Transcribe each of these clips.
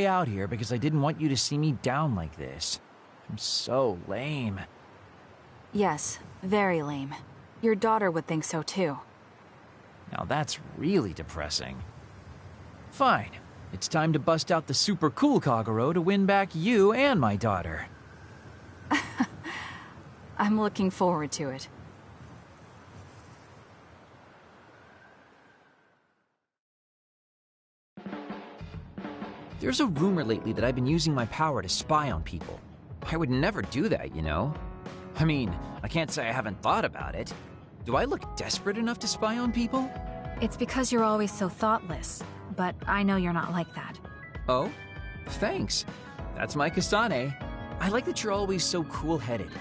out here because I didn't want you to see me down like this. I'm so lame. Yes, very lame. Your daughter would think so too. Now that's really depressing. Fine. It's time to bust out the super cool Kagero to win back you and my daughter. I'm looking forward to it. There's a rumor lately that I've been using my power to spy on people. I would never do that, you know? I mean, I can't say I haven't thought about it. Do I look desperate enough to spy on people? It's because you're always so thoughtless, but I know you're not like that. Oh? Thanks. That's my Kasane. I like that you're always so cool-headed.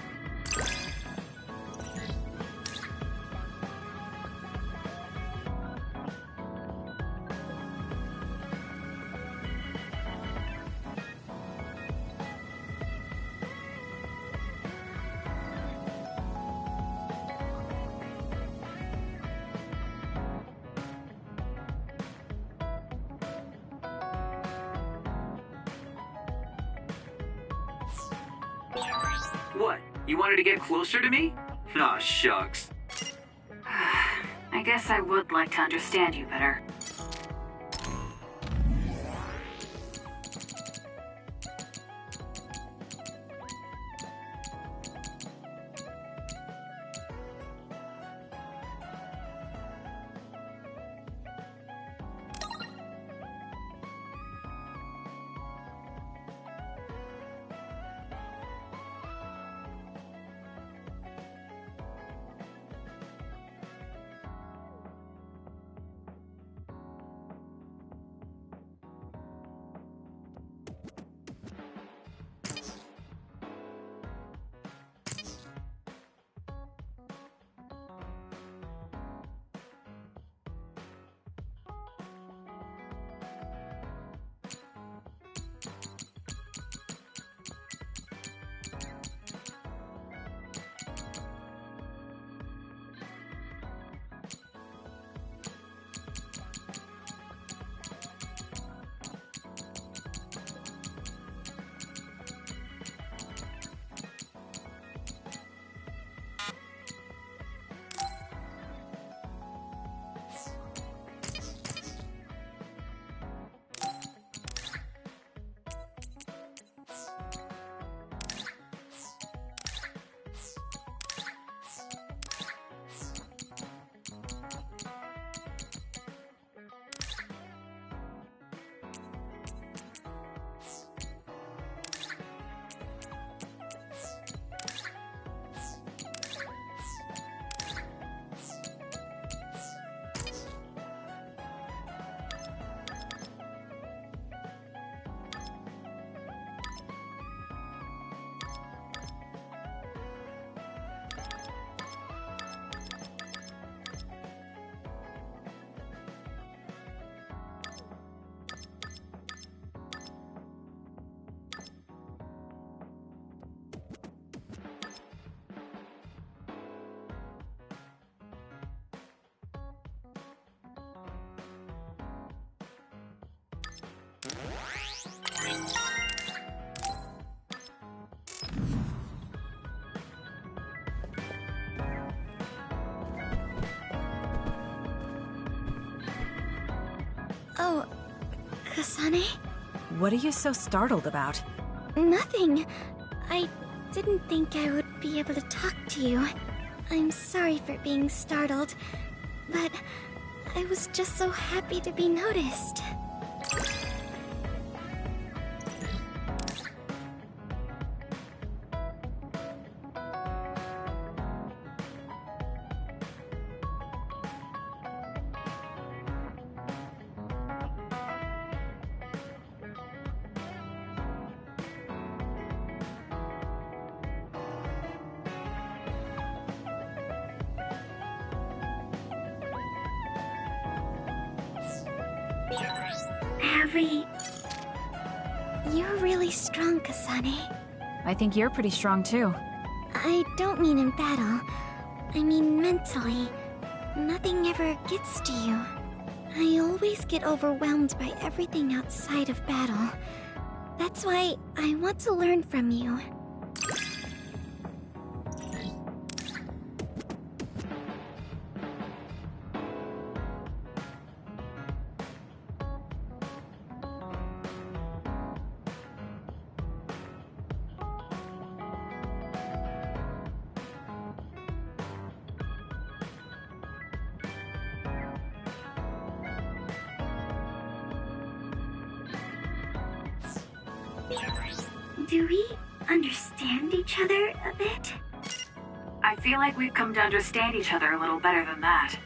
What? You wanted to get closer to me? Aw, shucks. I guess I would like to understand you better. Oh, Kasane? What are you so startled about? Nothing. I didn't think I would be able to talk to you. I'm sorry for being startled, but I was just so happy to be noticed. You're really strong, Kasane. I think you're pretty strong too. I don't mean in battle. I mean mentally. Nothing ever gets to you. I always get overwhelmed by everything outside of battle. That's why I want to learn from you. Do we understand each other a bit? I feel like we've come to understand each other a little better than that.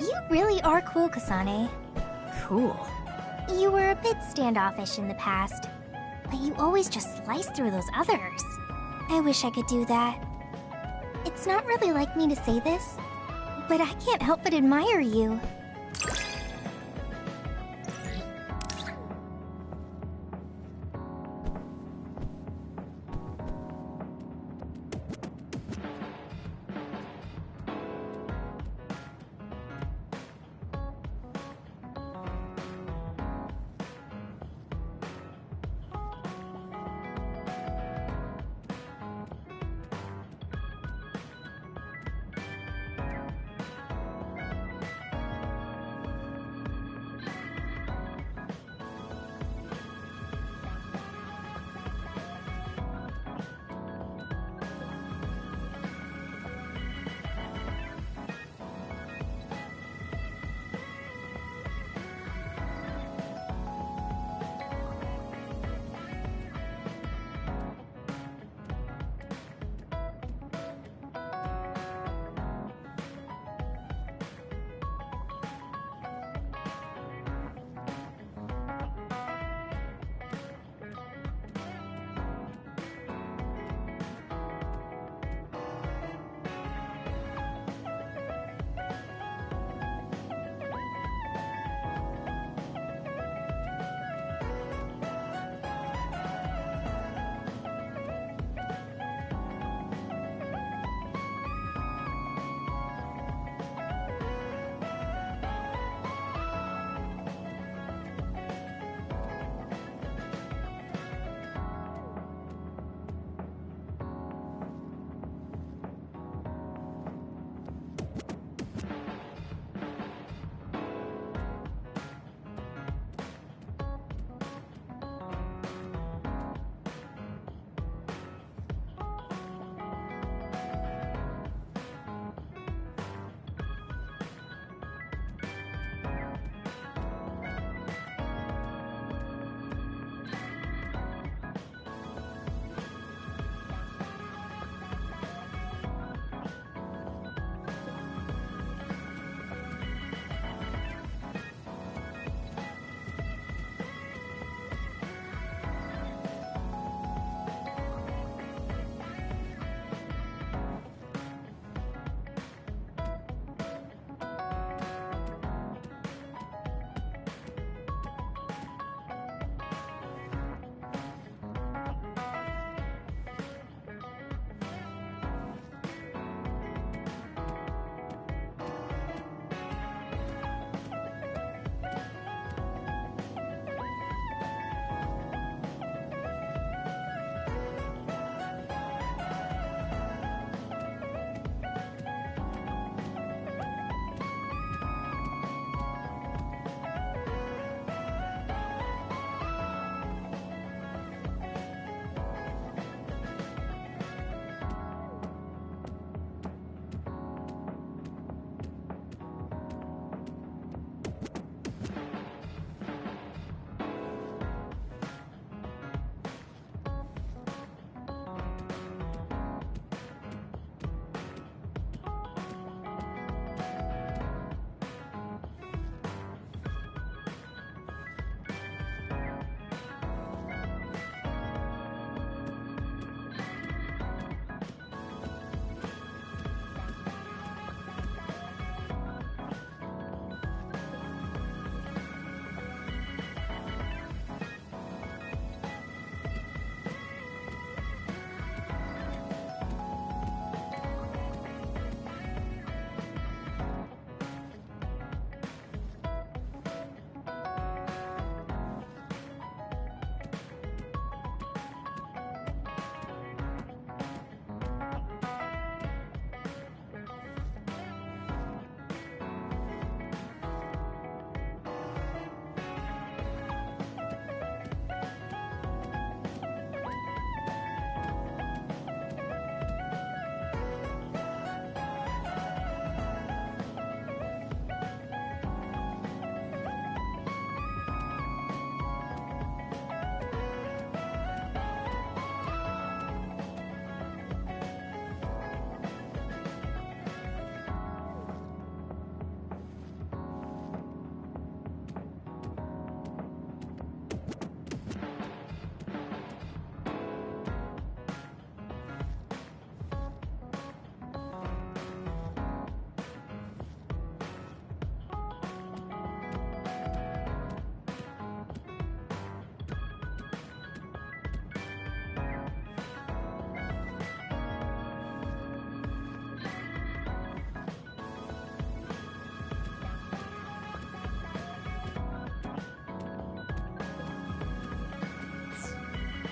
You really are cool, Kasane. Cool. You were a bit standoffish in the past, but you always just slice through those others. I wish I could do that. It's not really like me to say this, but I can't help but admire you.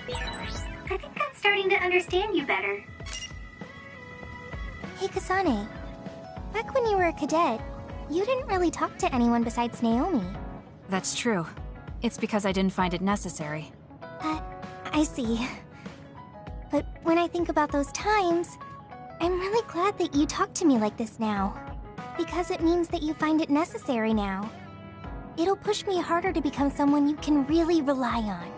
I think I'm starting to understand you better. Hey, Kasane. Back when you were a cadet, you didn't really talk to anyone besides Naomi. That's true. It's because I didn't find it necessary. I see. But when I think about those times, I'm really glad that you talk to me like this now. Because it means that you find it necessary now. It'll push me harder to become someone you can really rely on.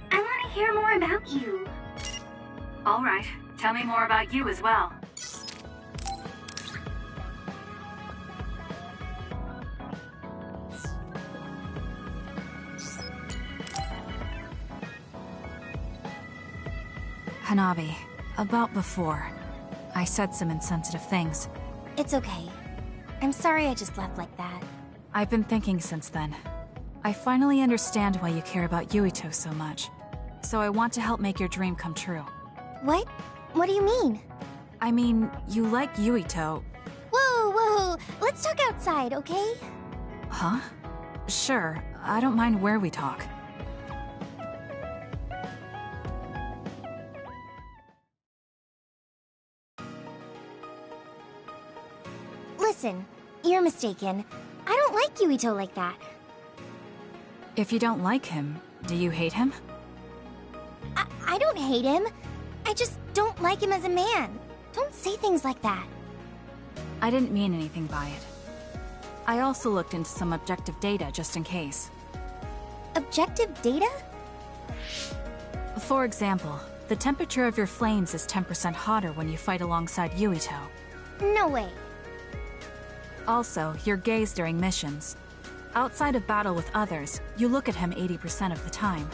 I want to hear more about you. All right, tell me more about you as well. Hanabi, about before. I said some insensitive things. It's okay. I'm sorry I just left like that. I've been thinking since then. I finally understand why you care about Yuito so much. So I want to help make your dream come true. What? What do you mean? I mean, you like Yuito. Whoa, whoa! Let's talk outside, okay? Huh? Sure, I don't mind where we talk. Listen, you're mistaken. I don't like Yuito like that. If you don't like him, do you hate him? I don't hate him. I just don't like him as a man. Don't say things like that. I didn't mean anything by it. I also looked into some objective data just in case. Objective data? For example, the temperature of your flames is 10% hotter when you fight alongside Yuito. No way. Also, your gaze during missions. Outside of battle with others, you look at him 80% of the time.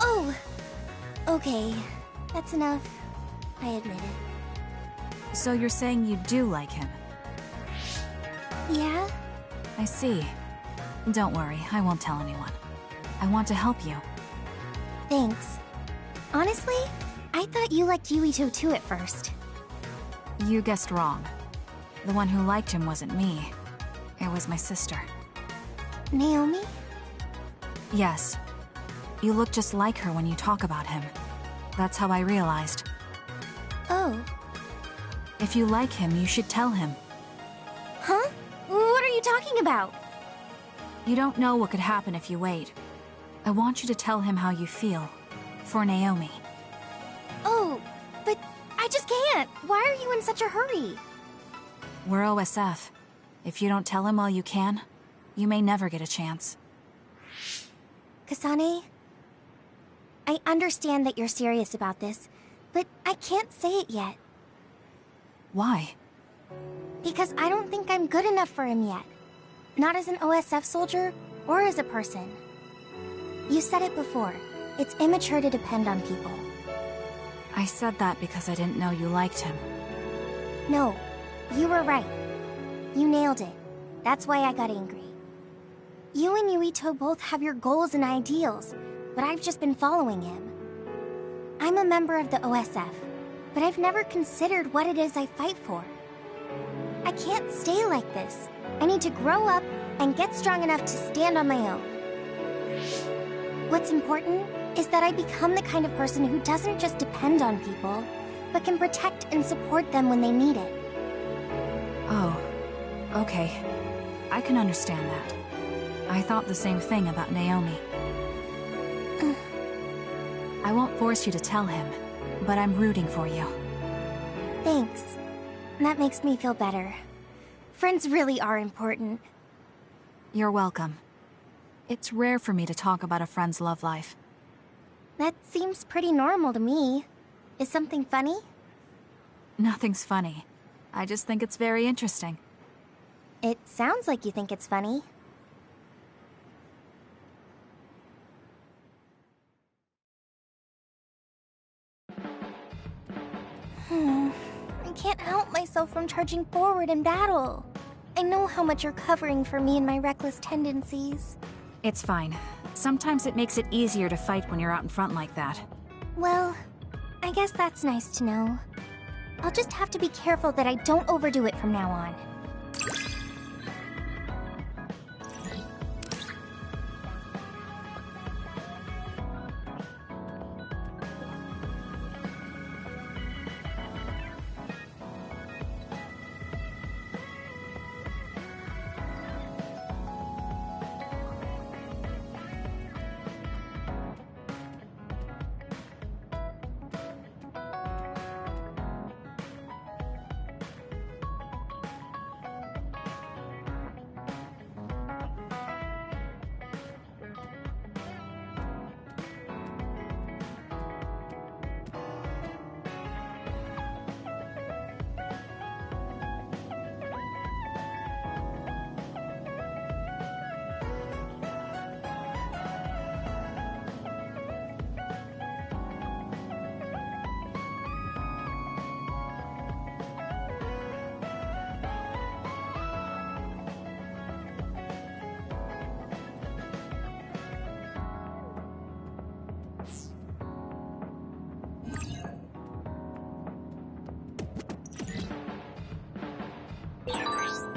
Oh! Okay. That's enough. I admit it. So you're saying you do like him? Yeah? I see. Don't worry, I won't tell anyone. I want to help you. Thanks. Honestly, I thought you liked Yuito too at first. You guessed wrong. The one who liked him wasn't me. It was my sister. Naomi? Yes. You look just like her when you talk about him. That's how I realized. Oh. If you like him, you should tell him. Huh? What are you talking about? You don't know what could happen if you wait. I want you to tell him how you feel. For Naomi. Oh, but I just can't. Why are you in such a hurry? We're OSF. If you don't tell him while you can, you may never get a chance. Kasane, I understand that you're serious about this, but I can't say it yet. Why? Because I don't think I'm good enough for him yet. Not as an OSF soldier, or as a person. You said it before. It's immature to depend on people. I said that because I didn't know you liked him. No, you were right. You nailed it. That's why I got angry. You and Yuito both have your goals and ideals, but I've just been following him. I'm a member of the OSF, but I've never considered what it is I fight for. I can't stay like this. I need to grow up and get strong enough to stand on my own. What's important is that I become the kind of person who doesn't just depend on people, but can protect and support them when they need it. Oh, okay. I can understand that. I thought the same thing about Naomi. I won't force you to tell him, but I'm rooting for you. Thanks. That makes me feel better. Friends really are important. You're welcome. It's rare for me to talk about a friend's love life. That seems pretty normal to me. Is something funny? Nothing's funny. I just think it's very interesting. It sounds like you think it's funny. I can't help myself from charging forward in battle. I know how much you're covering for me and my reckless tendencies. It's fine. Sometimes it makes it easier to fight when you're out in front like that. Well, I guess that's nice to know. I'll just have to be careful that I don't overdo it from now on.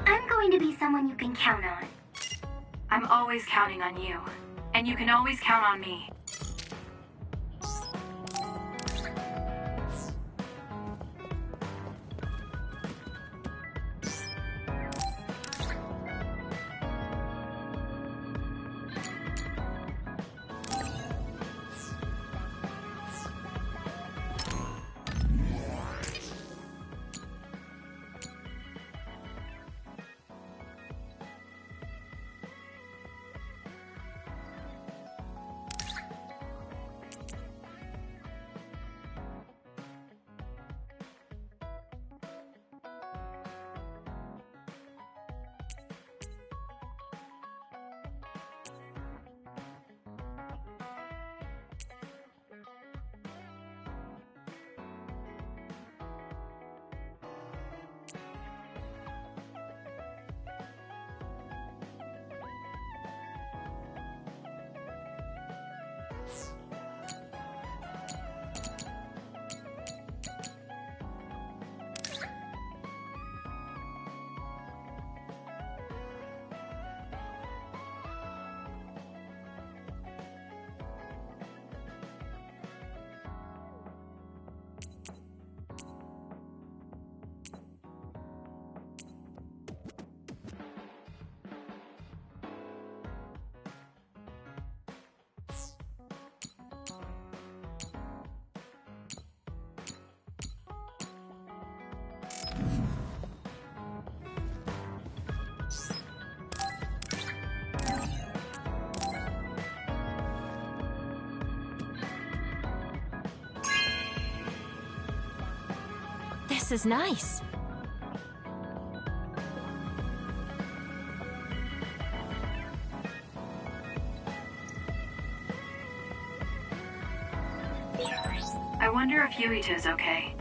I'm going to be someone you can count on. I'm always counting on you. And you can always count on me. This is nice. I wonder if Yuita's okay.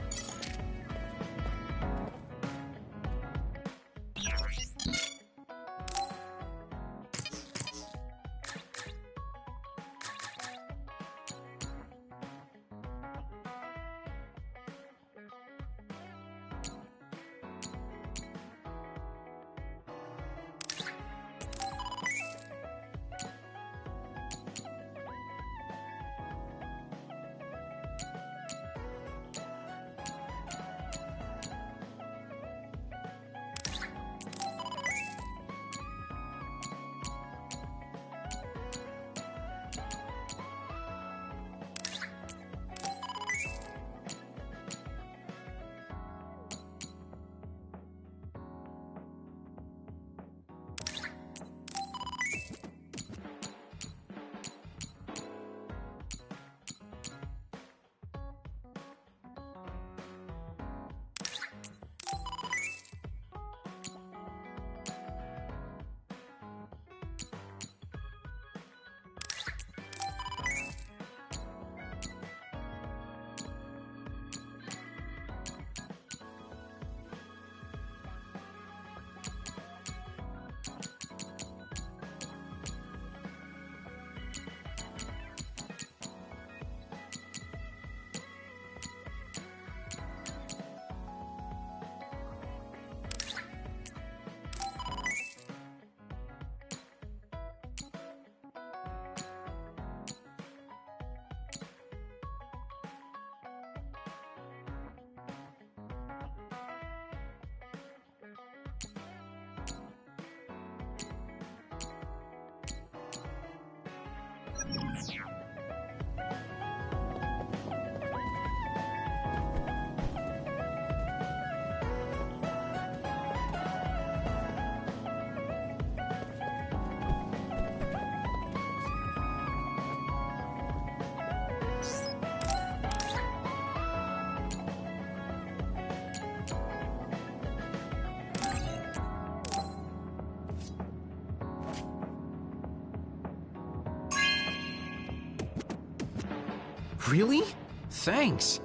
Really? Thanks.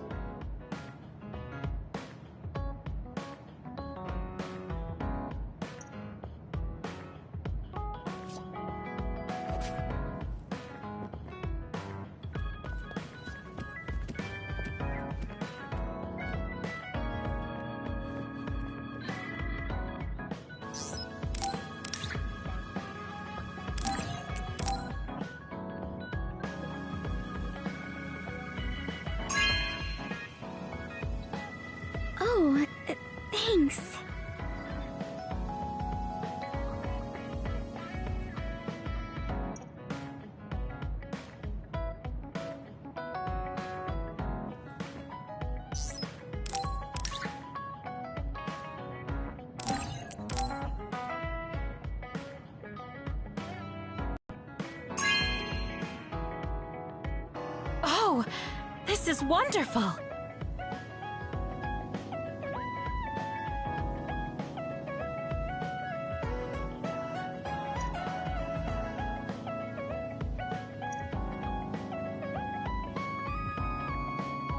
Oh, thanks. Oh, this is wonderful!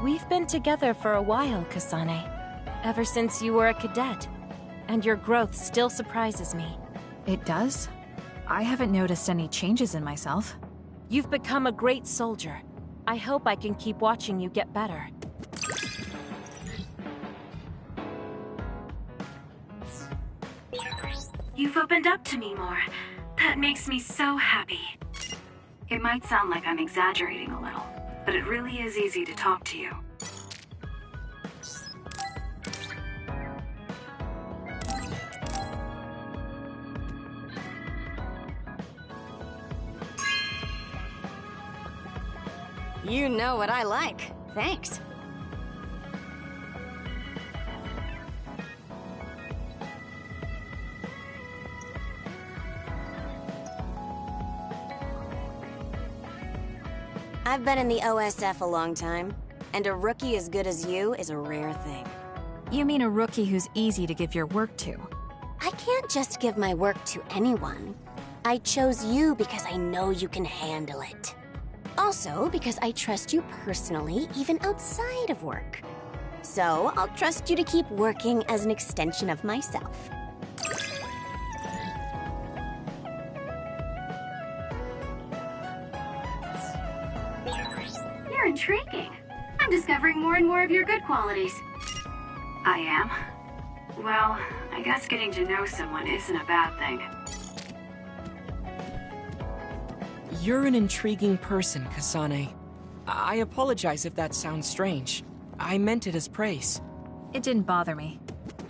We've been together for a while, Kasane. Ever since you were a cadet. And your growth still surprises me. It does? I haven't noticed any changes in myself. You've become a great soldier. I hope I can keep watching you get better. You've opened up to me more. That makes me so happy. It might sound like I'm exaggerating a little, but it really is easy to talk to you. You know what I like. Thanks. I've been in the OSF a long time, and a rookie as good as you is a rare thing. You mean a rookie who's easy to give your work to? I can't just give my work to anyone. I chose you because I know you can handle it. Also, because I trust you personally, even outside of work. So, I'll trust you to keep working as an extension of myself. You're intriguing. I'm discovering more and more of your good qualities. I am? Well, I guess getting to know someone isn't a bad thing. You're an intriguing person, Kasane. I apologize if that sounds strange. I meant it as praise. It didn't bother me.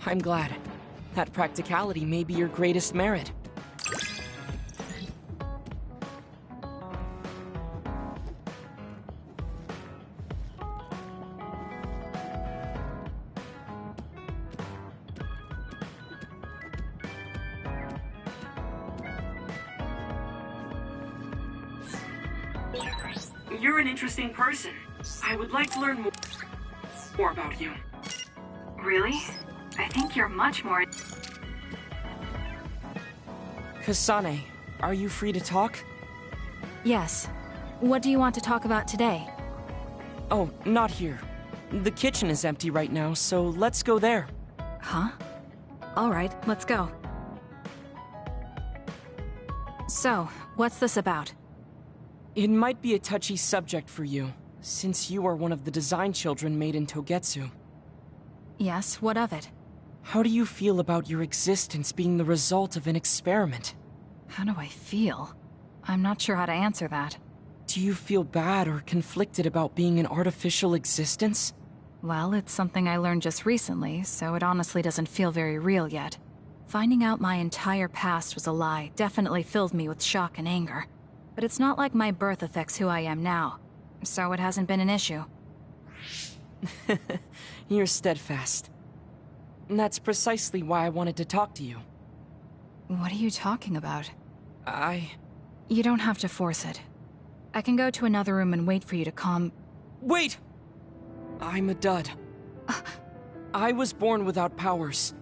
I'm glad. That practicality may be your greatest merit. You're an interesting person. I would like to learn more about you. Really? I think you're much more... Kasane, are you free to talk? Yes. What do you want to talk about today? Oh, not here. The kitchen is empty right now, so let's go there. Huh? Alright, let's go. So, what's this about? It might be a touchy subject for you, since you are one of the design children made in Togetsu. Yes, what of it? How do you feel about your existence being the result of an experiment? How do I feel? I'm not sure how to answer that. Do you feel bad or conflicted about being an artificial existence? Well, it's something I learned just recently, so it honestly doesn't feel very real yet. Finding out my entire past was a lie definitely filled me with shock and anger. But it's not like my birth affects who I am now, so it hasn't been an issue. You're steadfast. And that's precisely why I wanted to talk to you. What are you talking about? I... You don't have to force it. I can go to another room and wait for you to calm... Wait! I'm a dud. I was born without powers,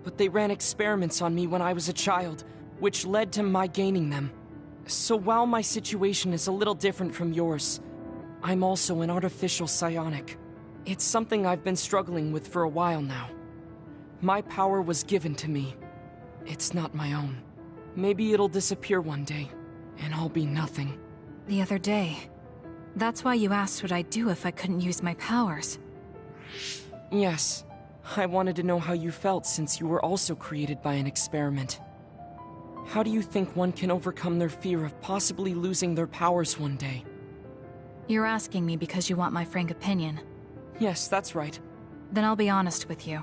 but they ran experiments on me when I was a child, which led to my gaining them. So while my situation is a little different from yours, I'm also an artificial psionic. It's something I've been struggling with for a while now. My power was given to me. It's not my own. Maybe it'll disappear one day, and I'll be nothing. The other day. That's why you asked what I'd do if I couldn't use my powers. Yes. I wanted to know how you felt since you were also created by an experiment. How do you think one can overcome their fear of possibly losing their powers one day? You're asking me because you want my frank opinion. Yes, that's right. Then I'll be honest with you.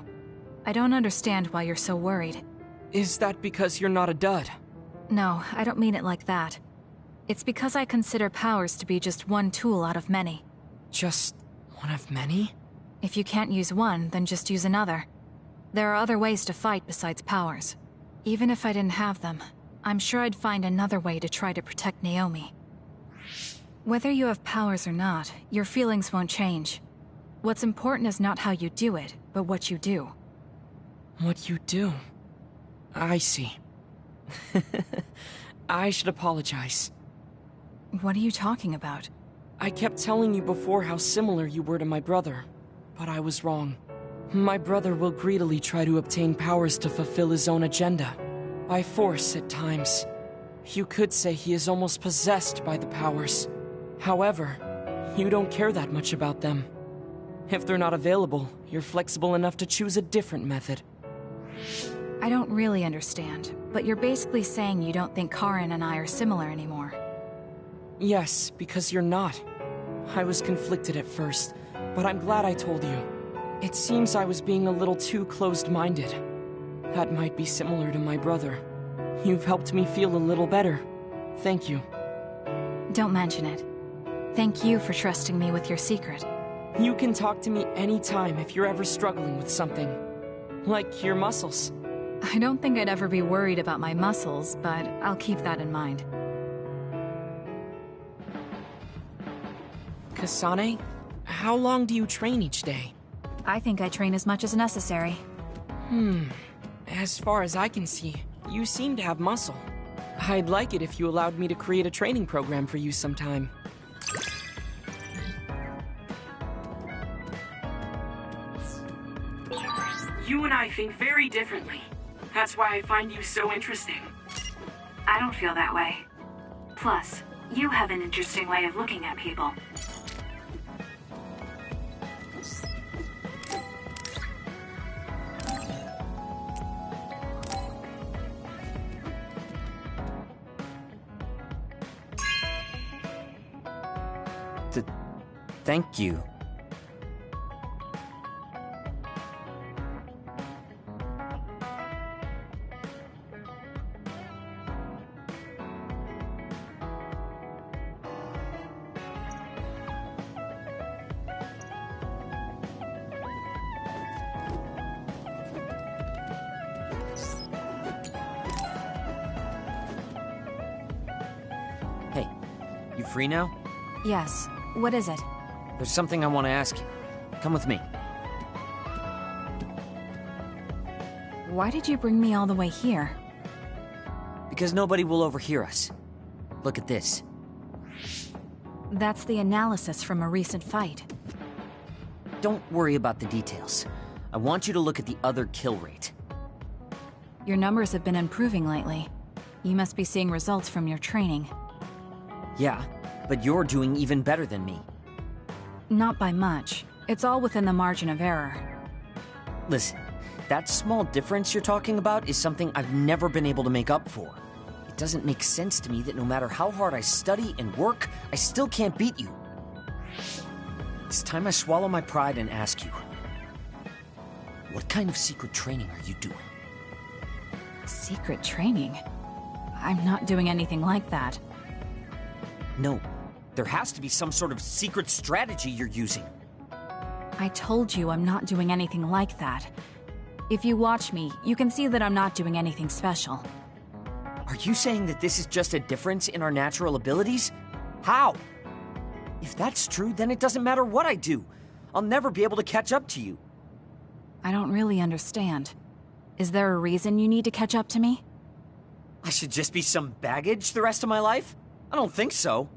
I don't understand why you're so worried. Is that because you're not a dud? No, I don't mean it like that. It's because I consider powers to be just one tool out of many. Just one of many? If you can't use one, then just use another. There are other ways to fight besides powers. Even if I didn't have them, I'm sure I'd find another way to try to protect Naomi. Whether you have powers or not, your feelings won't change. What's important is not how you do it, but what you do. What you do? I see. I should apologize. What are you talking about? I kept telling you before how similar you were to my brother, but I was wrong. My brother will greedily try to obtain powers to fulfill his own agenda. By force at times. You could say he is almost possessed by the powers. However, you don't care that much about them. If they're not available, you're flexible enough to choose a different method. I don't really understand, but you're basically saying you don't think Karin and I are similar anymore. Yes, because you're not. I was conflicted at first, but I'm glad I told you. It seems I was being a little too closed-minded. That might be similar to my brother. You've helped me feel a little better. Thank you. Don't mention it. Thank you for trusting me with your secret. You can talk to me anytime if you're ever struggling with something. Like your muscles. I don't think I'd ever be worried about my muscles, but I'll keep that in mind. Kasane, how long do you train each day? I think I train as much as necessary. As far as I can see, you seem to have muscle. I'd like it if you allowed me to create a training program for you sometime. You and I think very differently. That's why I find you so interesting. I don't feel that way. Plus, you have an interesting way of looking at people. Thank you. Hey, you free now? Yes. What is it? There's something I want to ask you. Come with me. Why did you bring me all the way here? Because nobody will overhear us. Look at this. That's the analysis from a recent fight. Don't worry about the details. I want you to look at the other kill rate. Your numbers have been improving lately. You must be seeing results from your training. Yeah, but you're doing even better than me. Not by much. It's all within the margin of error. Listen, that small difference you're talking about is something I've never been able to make up for. It doesn't make sense to me that no matter how hard I study and work, I still can't beat you. It's time I swallow my pride and ask you, what kind of secret training are you doing? Secret training? I'm not doing anything like that. No, there has to be some sort of secret strategy you're using. I told you I'm not doing anything like that. If you watch me, you can see that I'm not doing anything special. Are you saying that this is just a difference in our natural abilities? How? If that's true, then it doesn't matter what I do. I'll never be able to catch up to you. I don't really understand. Is there a reason you need to catch up to me? I should just be some baggage the rest of my life? I don't think so.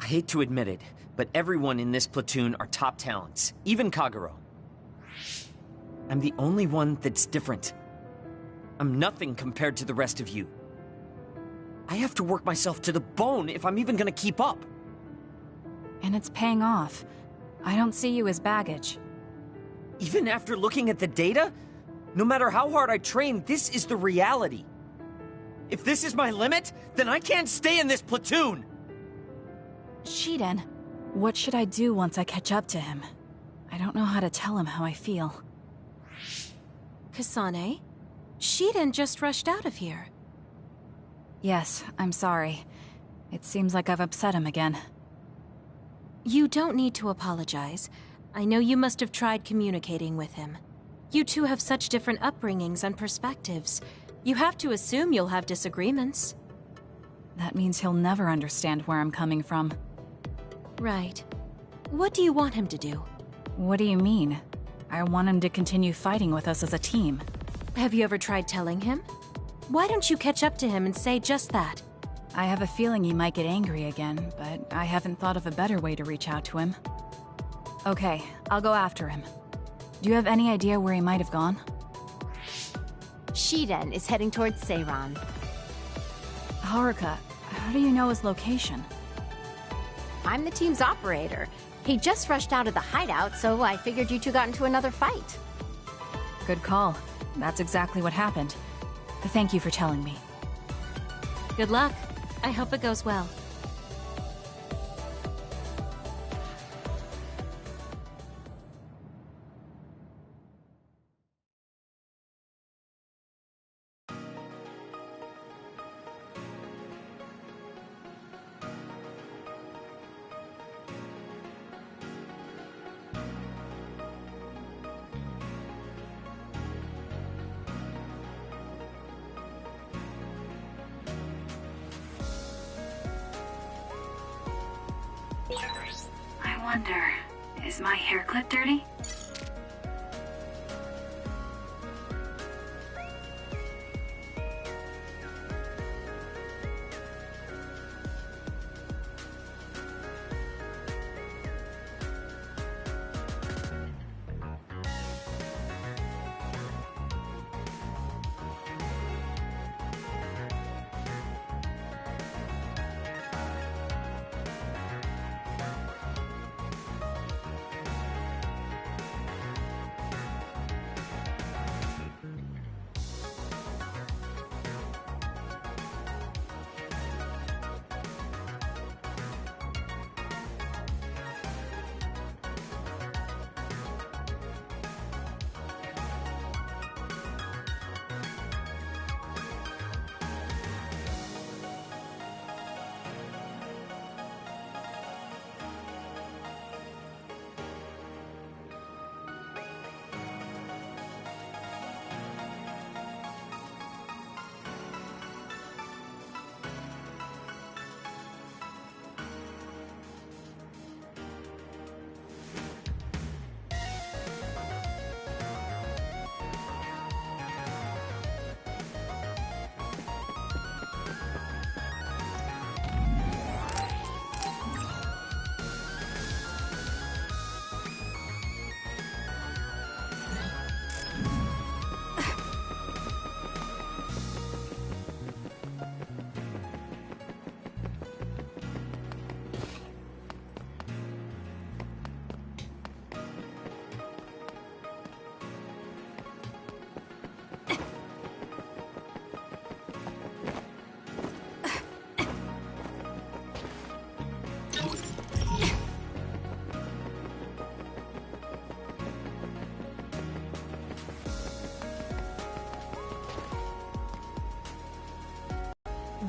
I hate to admit it, but everyone in this platoon are top talents, even Kagero. I'm the only one that's different. I'm nothing compared to the rest of you. I have to work myself to the bone if I'm even gonna keep up. And it's paying off. I don't see you as baggage. Even after looking at the data? No matter how hard I train, this is the reality. If this is my limit, then I can't stay in this platoon! Shiden, what should I do once I catch up to him? I don't know how to tell him how I feel. Kasane? Shiden just rushed out of here. Yes, I'm sorry. It seems like I've upset him again. You don't need to apologize. I know you must have tried communicating with him. You two have such different upbringings and perspectives. You have to assume you'll have disagreements. That means he'll never understand where I'm coming from. Right. What do you want him to do? What do you mean? I want him to continue fighting with us as a team. Have you ever tried telling him? Why don't you catch up to him and say just that? I have a feeling he might get angry again, but I haven't thought of a better way to reach out to him. Okay, I'll go after him. Do you have any idea where he might have gone? Shiden is heading towards Seiran. Haruka, how do you know his location? I'm the team's operator. He just rushed out of the hideout, so I figured you two got into another fight. Good call. That's exactly what happened. Thank you for telling me. Good luck. I hope it goes well. I wonder, is my hair clip dirty?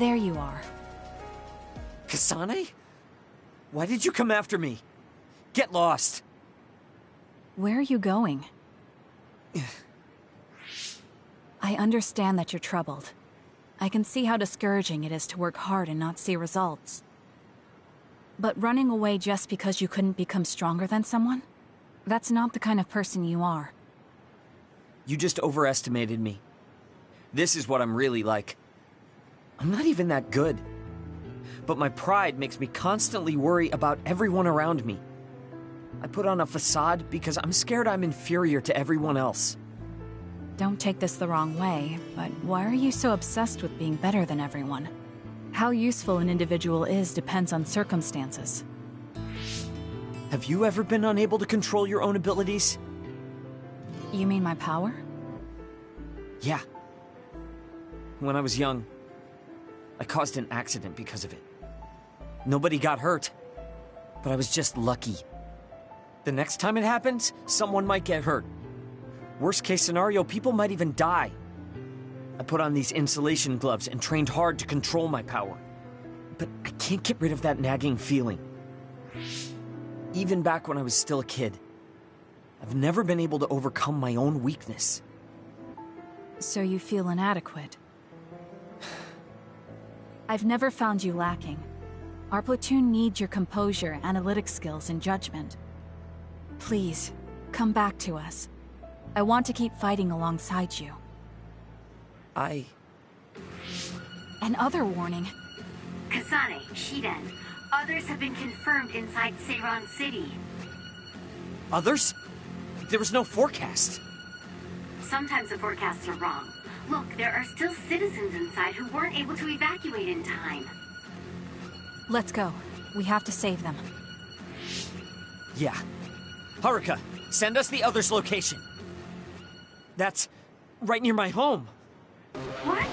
There you are. Kasane? Why did you come after me? Get lost. Where are you going? I understand that you're troubled. I can see how discouraging it is to work hard and not see results. But running away just because you couldn't become stronger than someone? That's not the kind of person you are. You just overestimated me. This is what I'm really like. I'm not even that good. but my pride makes me constantly worry about everyone around me. I put on a facade because I'm scared I'm inferior to everyone else. Don't take this the wrong way, but why are you so obsessed with being better than everyone? How useful an individual is depends on circumstances. Have you ever been unable to control your own abilities? You mean my power? Yeah. When I was young, I caused an accident because of it. Nobody got hurt, but I was just lucky. The next time it happens, someone might get hurt. Worst case scenario, people might even die. I put on these insulation gloves and trained hard to control my power. But I can't get rid of that nagging feeling. Even back when I was still a kid, I've never been able to overcome my own weakness. So you feel inadequate? I've never found you lacking. Our platoon needs your composure, analytic skills, and judgment. Please, come back to us. I want to keep fighting alongside you. Another warning. Kasane, Shiden, others have been confirmed inside Seiran City. Others? There was no forecast. Sometimes the forecasts are wrong. Look, there are still citizens inside who weren't able to evacuate in time. Let's go. We have to save them. Yeah. Haruka, send us the others' location. That's right near my home. What?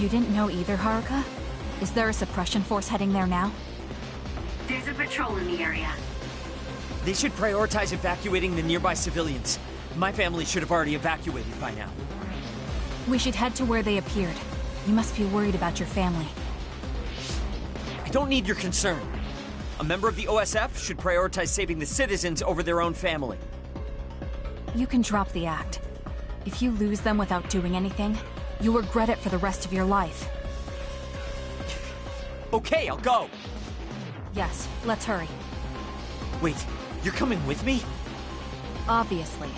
You didn't know either, Haruka? Is there a suppression force heading there now? There's a patrol in the area. They should prioritize evacuating the nearby civilians. My family should have already evacuated by now. We should head to where they appeared. You must be worried about your family. I don't need your concern. A member of the OSF should prioritize saving the citizens over their own family. You can drop the act. If you lose them without doing anything, you'll regret it for the rest of your life. Okay, I'll go. Yes, let's hurry. Wait, you're coming with me? Obviously.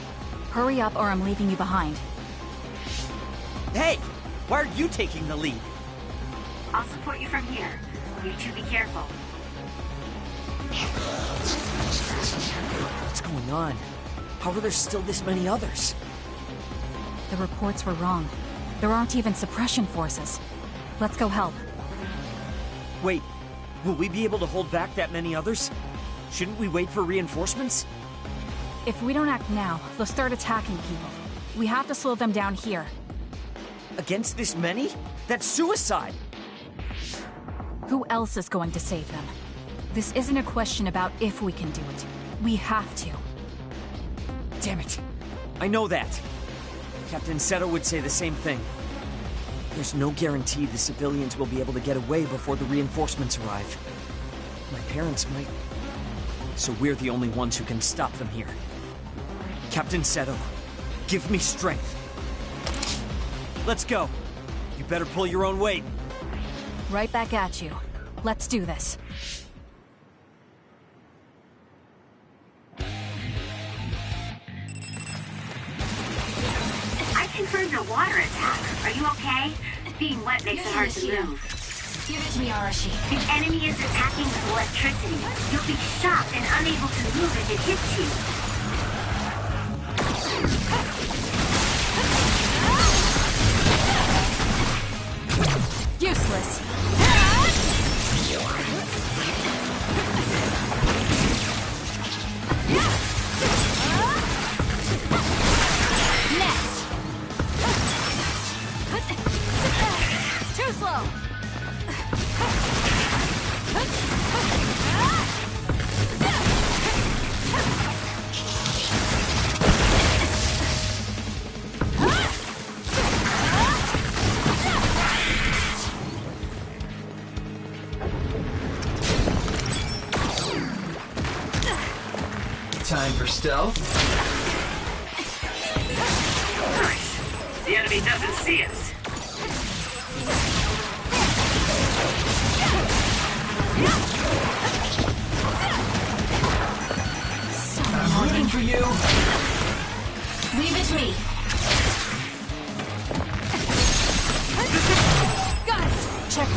Hurry up or I'm leaving you behind. Hey! Why are you taking the lead? I'll support you from here. You two be careful. What's going on? How are there still this many others? The reports were wrong. There aren't even suppression forces. Let's go help. Wait, will we be able to hold back that many others? Shouldn't we wait for reinforcements? If we don't act now, they'll start attacking people. We have to slow them down here. Against this many? That's suicide! Who else is going to save them? This isn't a question about if we can do it. We have to. Damn it. I know that. Captain Seto would say the same thing. There's no guarantee the civilians will be able to get away before the reinforcements arrive. My parents might... So we're the only ones who can stop them here. Captain Seto, give me strength. Let's go. You better pull your own weight. Right back at you. Let's do this. I confirmed a water attack. Are you okay? Being wet makes it hard to move. Give it to me, Arashi. The enemy is attacking with electricity. You'll be shocked and unable to move if it hits you. Useless. Next. Too slow. Time for stealth. Nice. The enemy doesn't see us. I'm looking for you. Leave it to me. Got it. Check.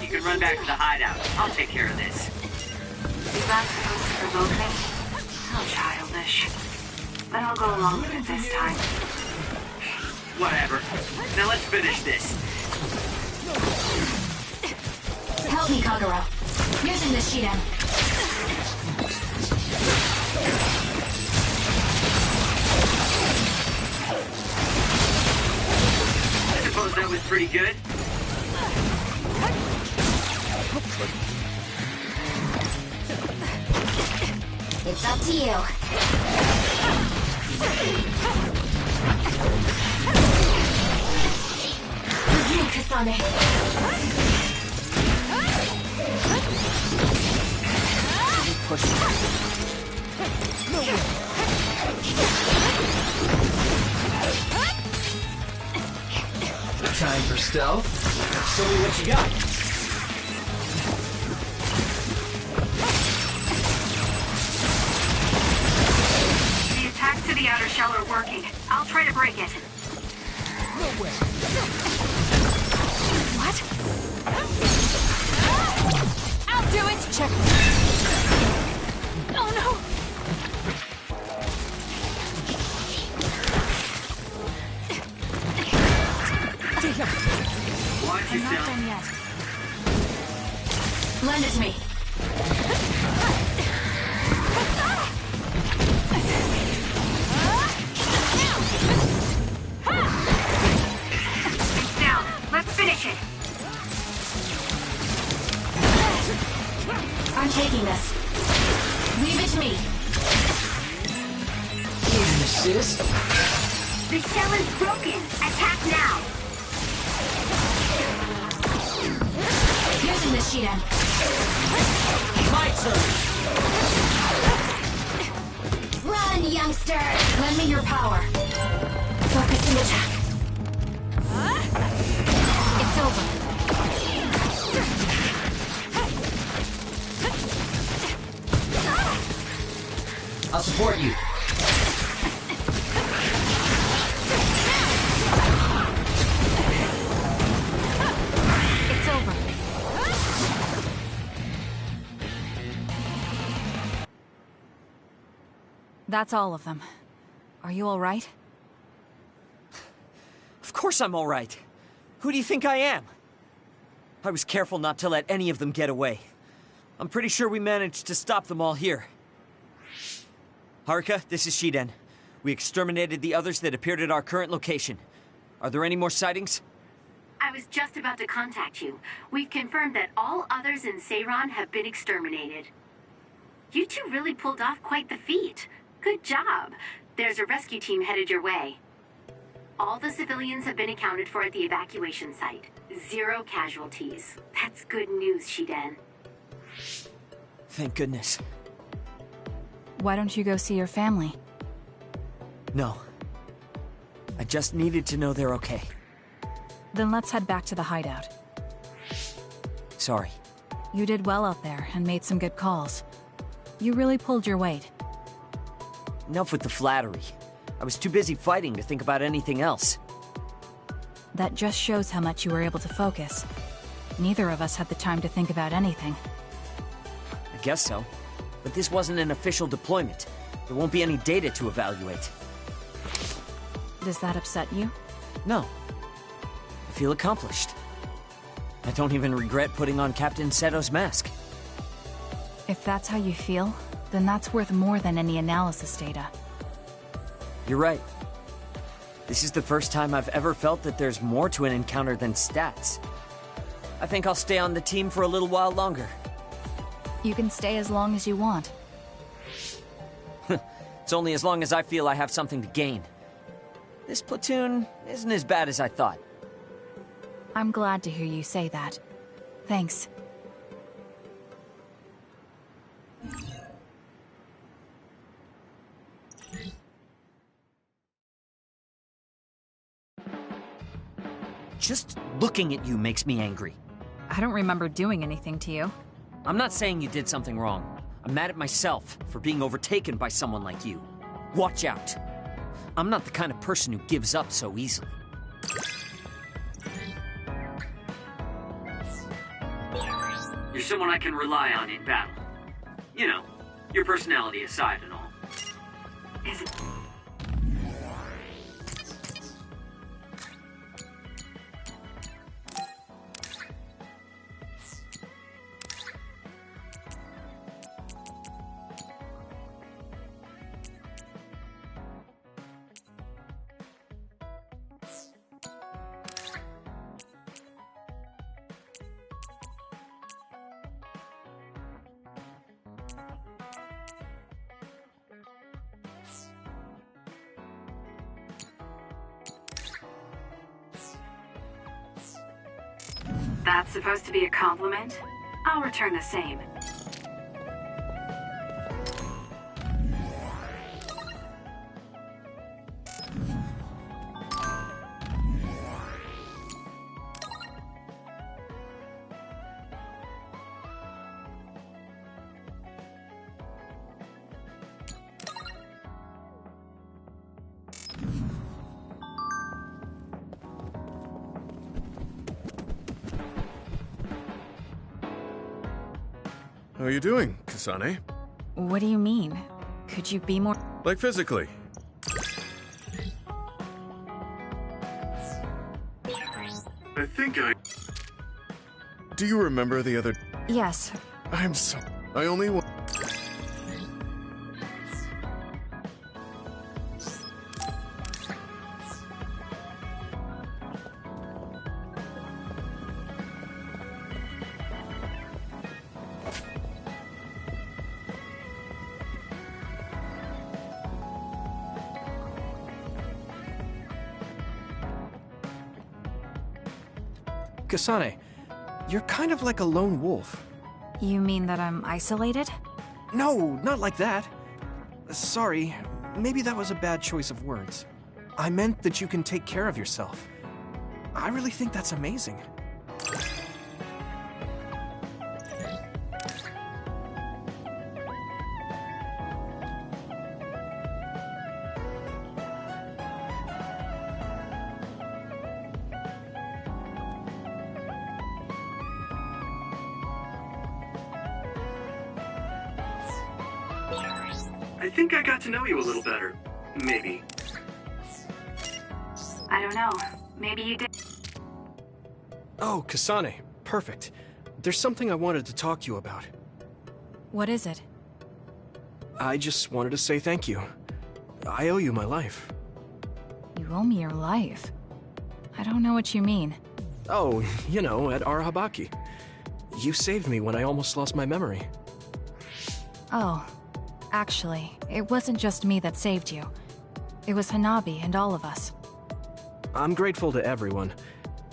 you can run back to the hideout. I'll take care of this. Is that supposed to provoke me? How childish. But I'll go along with it this time. Whatever. Now let's finish this. Help me, Kagura. Using this Shiden. I suppose that was pretty good. It's up to you. You, Kasane. Time for stealth. Show me what you got. The attacks to the outer shell are working. I'll try to break it. No way. What? I'll do it! Check. Oh no! Watch I'm not yourself. done yet. Lend it to me. It's down. Let's finish it. I'm taking this. Leave it to me. Need an assist? The shell is broken. Attack now. Using this Shiden. My turn. Run, youngster! Lend me your power. Focus and attack. It's over. I'll support you. It's over. That's all of them. Are you all right? Of course I'm all right. Who do you think I am? I was careful not to let any of them get away. I'm pretty sure we managed to stop them all here. Haruka, this is Shiden. We exterminated the others that appeared at our current location. Are there any more sightings? I was just about to contact you. We've confirmed that all others in Seiran have been exterminated. You two really pulled off quite the feat. Good job. There's a rescue team headed your way. All the civilians have been accounted for at the evacuation site. 0 casualties. That's good news, Shiden. Thank goodness. Why don't you go see your family? No. I just needed to know they're okay. Then let's head back to the hideout. Sorry. You did well out there and made some good calls. You really pulled your weight. Enough with the flattery. I was too busy fighting to think about anything else. That just shows how much you were able to focus. Neither of us had the time to think about anything. I guess so. But this wasn't an official deployment. There won't be any data to evaluate. Does that upset you? No. I feel accomplished. I don't even regret putting on Captain Seto's mask. If that's how you feel, then that's worth more than any analysis data. You're right. This is the first time I've ever felt that there's more to an encounter than stats. I think I'll stay on the team for a little while longer. You can stay as long as you want. It's only as long as I feel I have something to gain. This platoon isn't as bad as I thought. I'm glad to hear you say that. Thanks. Just looking at you makes me angry. I don't remember doing anything to you. I'm not saying you did something wrong. I'm mad at myself for being overtaken by someone like you. Watch out. I'm not the kind of person who gives up so easily. You're someone I can rely on in battle. You know, your personality aside and all. Is it... That's supposed to be a compliment? I'll return the same. How are you doing, Kasane? What do you mean? Could you be more... Like physically? I think I... Do you remember the other... Yes. I'm so... I only want... Kasane, you're kind of like a lone wolf. You mean that I'm isolated? No, not like that. Sorry, maybe that was a bad choice of words. I meant that you can take care of yourself. I really think that's amazing. I think I got to know you a little better. Maybe. I don't know. Maybe you did. Oh, Kasane, perfect. There's something I wanted to talk to you about. What is it? I just wanted to say thank you. I owe you my life. You owe me your life. I don't know what you mean. Oh, you know, at Arahabaki. You saved me when I almost lost my memory. Oh, actually, it wasn't just me that saved you. It was Hanabi and all of us. I'm grateful to everyone,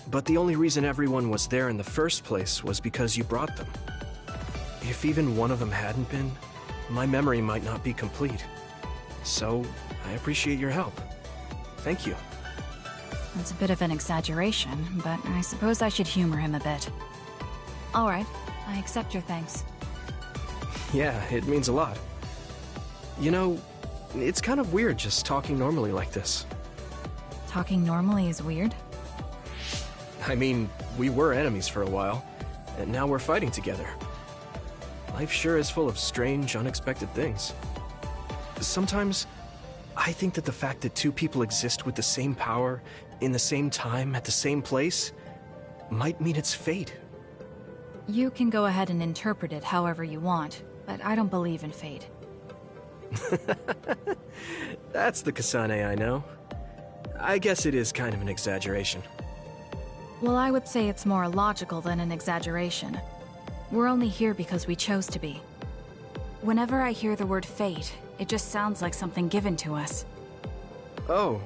but the only reason everyone was there in the first place was because you brought them. If even one of them hadn't been, my memory might not be complete. So, I appreciate your help. Thank you. That's a bit of an exaggeration, but I suppose I should humor him a bit. Alright, I accept your thanks. Yeah, it means a lot. You know, it's kind of weird just talking normally like this. Talking normally is weird? I mean, we were enemies for a while, and now we're fighting together. Life sure is full of strange, unexpected things. Sometimes, I think that the fact that two people exist with the same power, in the same time, at the same place, might mean it's fate. You can go ahead and interpret it however you want, but I don't believe in fate. That's the Kasane I know. I guess it is kind of an exaggeration. Well, I would say it's more logical than an exaggeration. We're only here because we chose to be. Whenever I hear the word fate, it just sounds like something given to us. Oh,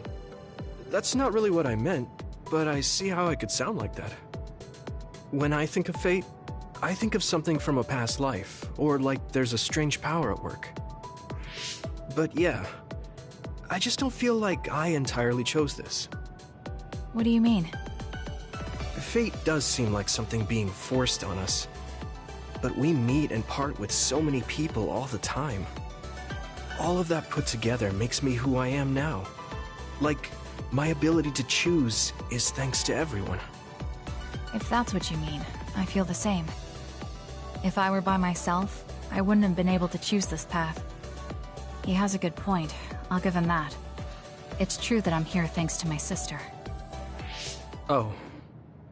that's not really what I meant, but I see how it could sound like that. When I think of fate, I think of something from a past life, or like there's a strange power at work. But yeah, I just don't feel like I entirely chose this. What do you mean? Fate does seem like something being forced on us, but we meet and part with so many people all the time. All of that put together makes me who I am now. Like, my ability to choose is thanks to everyone. If that's what you mean, I feel the same. If I were by myself, I wouldn't have been able to choose this path. He has a good point, I'll give him that. It's true that I'm here thanks to my sister. Oh,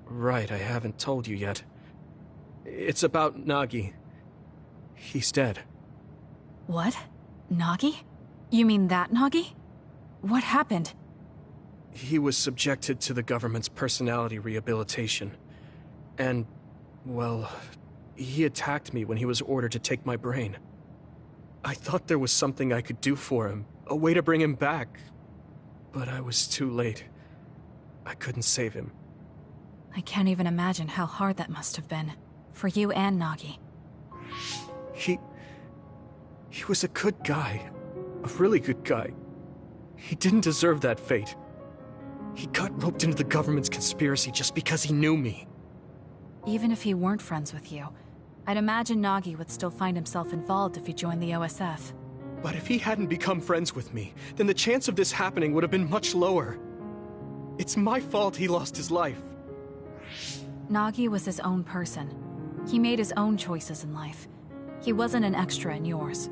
right, I haven't told you yet. It's about Nagi. He's dead. What? Nagi? You mean that Nagi? What happened? He was subjected to the government's personality rehabilitation. And, well, he attacked me when he was ordered to take my brain. I thought there was something I could do for him, a way to bring him back. But I was too late. I couldn't save him. I can't even imagine how hard that must have been. For you and Nagi. He was a good guy. A really good guy. He didn't deserve that fate. He got roped into the government's conspiracy just because he knew me. Even if he weren't friends with you, I'd imagine Nagi would still find himself involved if he joined the OSF. But if he hadn't become friends with me, then the chance of this happening would have been much lower. It's my fault he lost his life. Nagi was his own person. He made his own choices in life. He wasn't an extra in yours.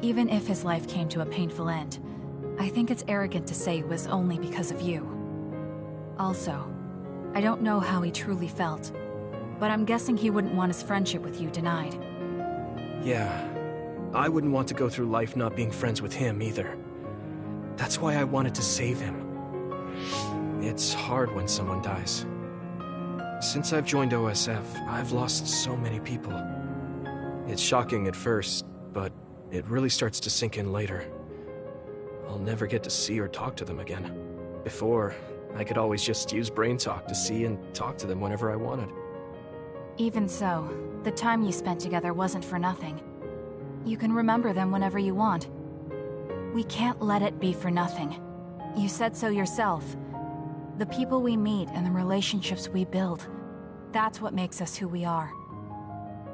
Even if his life came to a painful end, I think it's arrogant to say it was only because of you. Also, I don't know how he truly felt, but I'm guessing he wouldn't want his friendship with you denied. Yeah, I wouldn't want to go through life not being friends with him either. That's why I wanted to save him. It's hard when someone dies. Since I've joined OSF, I've lost so many people. It's shocking at first, but it really starts to sink in later. I'll never get to see or talk to them again. Before, I could always just use brain talk to see and talk to them whenever I wanted. Even so, the time you spent together wasn't for nothing. You can remember them whenever you want. We can't let it be for nothing. You said so yourself. The people we meet and the relationships we build, that's what makes us who we are.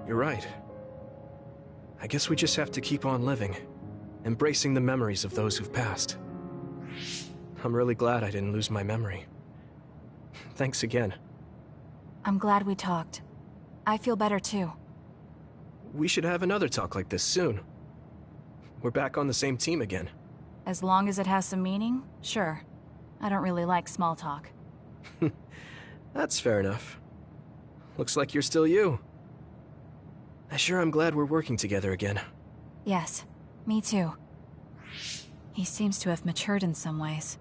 You're right. I guess we just have to keep on living, embracing the memories of those who've passed. I'm really glad I didn't lose my memory. Thanks again. I'm glad we talked. I feel better too. We should have another talk like this soon. We're back on the same team again. As long as it has some meaning, sure. I don't really like small talk. That's fair enough. Looks like you're still you. I sure am glad we're working together again. Yes, me too. He seems to have matured in some ways.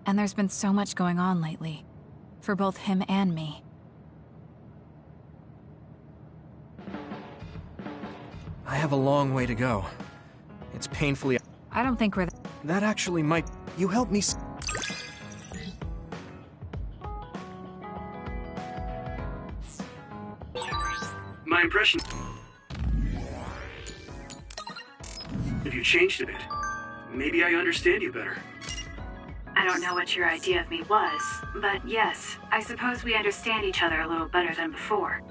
And there's been so much going on lately. For both him and me. I have a long way to go. It's painfully... I don't think we're... That actually might... You helped me... My impression... If you changed a bit, maybe I understand you better. I don't know what your idea of me was, but yes, I suppose we understand each other a little better than before.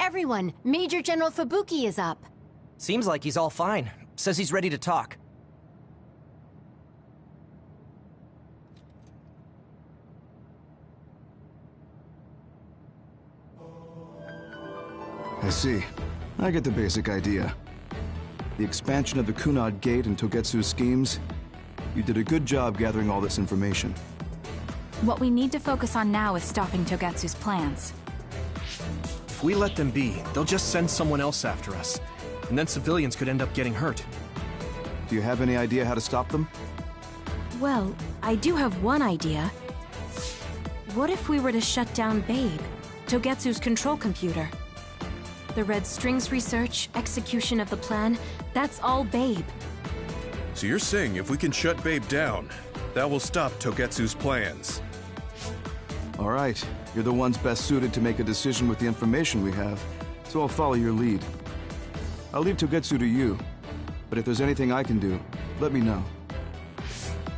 Everyone, Major General Fubuki is up. Seems like he's all fine. Says he's ready to talk. I see. I get the basic idea. The expansion of the Kunad Gate and Togetsu's schemes. You did a good job gathering all this information. What we need to focus on now is stopping Togetsu's plans. If we let them be, they'll just send someone else after us. And then civilians could end up getting hurt. Do you have any idea how to stop them? Well, I do have one idea. What if we were to shut down Babe, Togetsu's control computer? The Red Strings research, execution of the plan, that's all Babe. So you're saying if we can shut Babe down, that will stop Togetsu's plans? All right. You're the ones best suited to make a decision with the information we have, so I'll follow your lead. I'll leave Togetsu to you, but if there's anything I can do, let me know.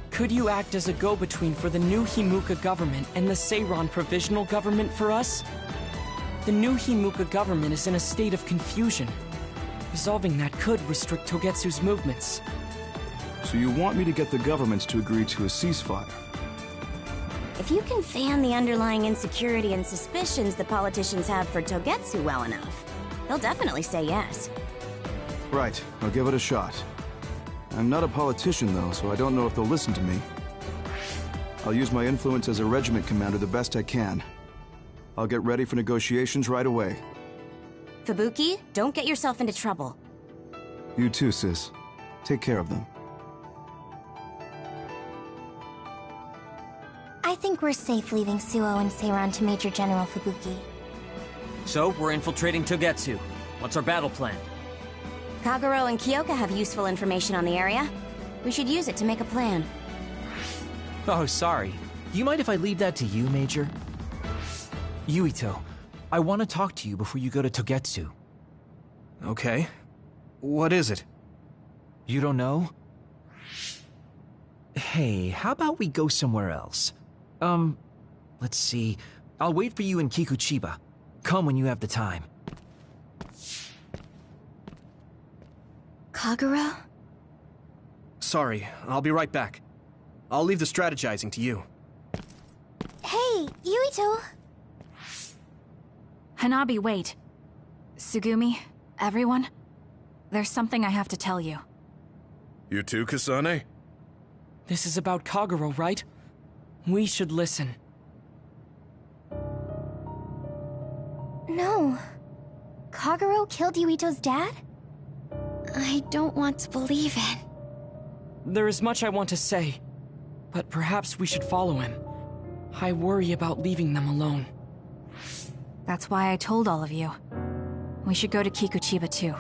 Could you act as a go-between for the new Himuka government and the Seiran provisional government for us? The new Himuka government is in a state of confusion. Resolving that could restrict Togetsu's movements. So you want me to get the governments to agree to a ceasefire? If you can fan the underlying insecurity and suspicions the politicians have for Togetsu well enough, they'll definitely say yes. Right, I'll give it a shot. I'm not a politician though, so I don't know if they'll listen to me. I'll use my influence as a regiment commander the best I can. I'll get ready for negotiations right away. Fubuki, don't get yourself into trouble. You too, sis. Take care of them. I think we're safe leaving Suo and Seiran to Major General Fubuki. So, we're infiltrating Togetsu. What's our battle plan? Kagero and Kyoka have useful information on the area. We should use it to make a plan. Oh, sorry. Do you mind if I leave that to you, Major? Yuito, I want to talk to you before you go to Togetsu. Okay. What is it? You don't know? Hey, how about we go somewhere else? Let's see. I'll wait for you in Kikuchiba. Come when you have the time. Kagero? Sorry, I'll be right back. I'll leave the strategizing to you. Hey, Yuito! Hanabi, wait. Tsugumi, everyone, there's something I have to tell you. You too, Kasane? This is about Kagero, right? We should listen. No. Kagero killed Yuito's dad? I don't want to believe it. There is much I want to say, but perhaps we should follow him. I worry about leaving them alone. That's why I told all of you. We should go to Kikuchiba too.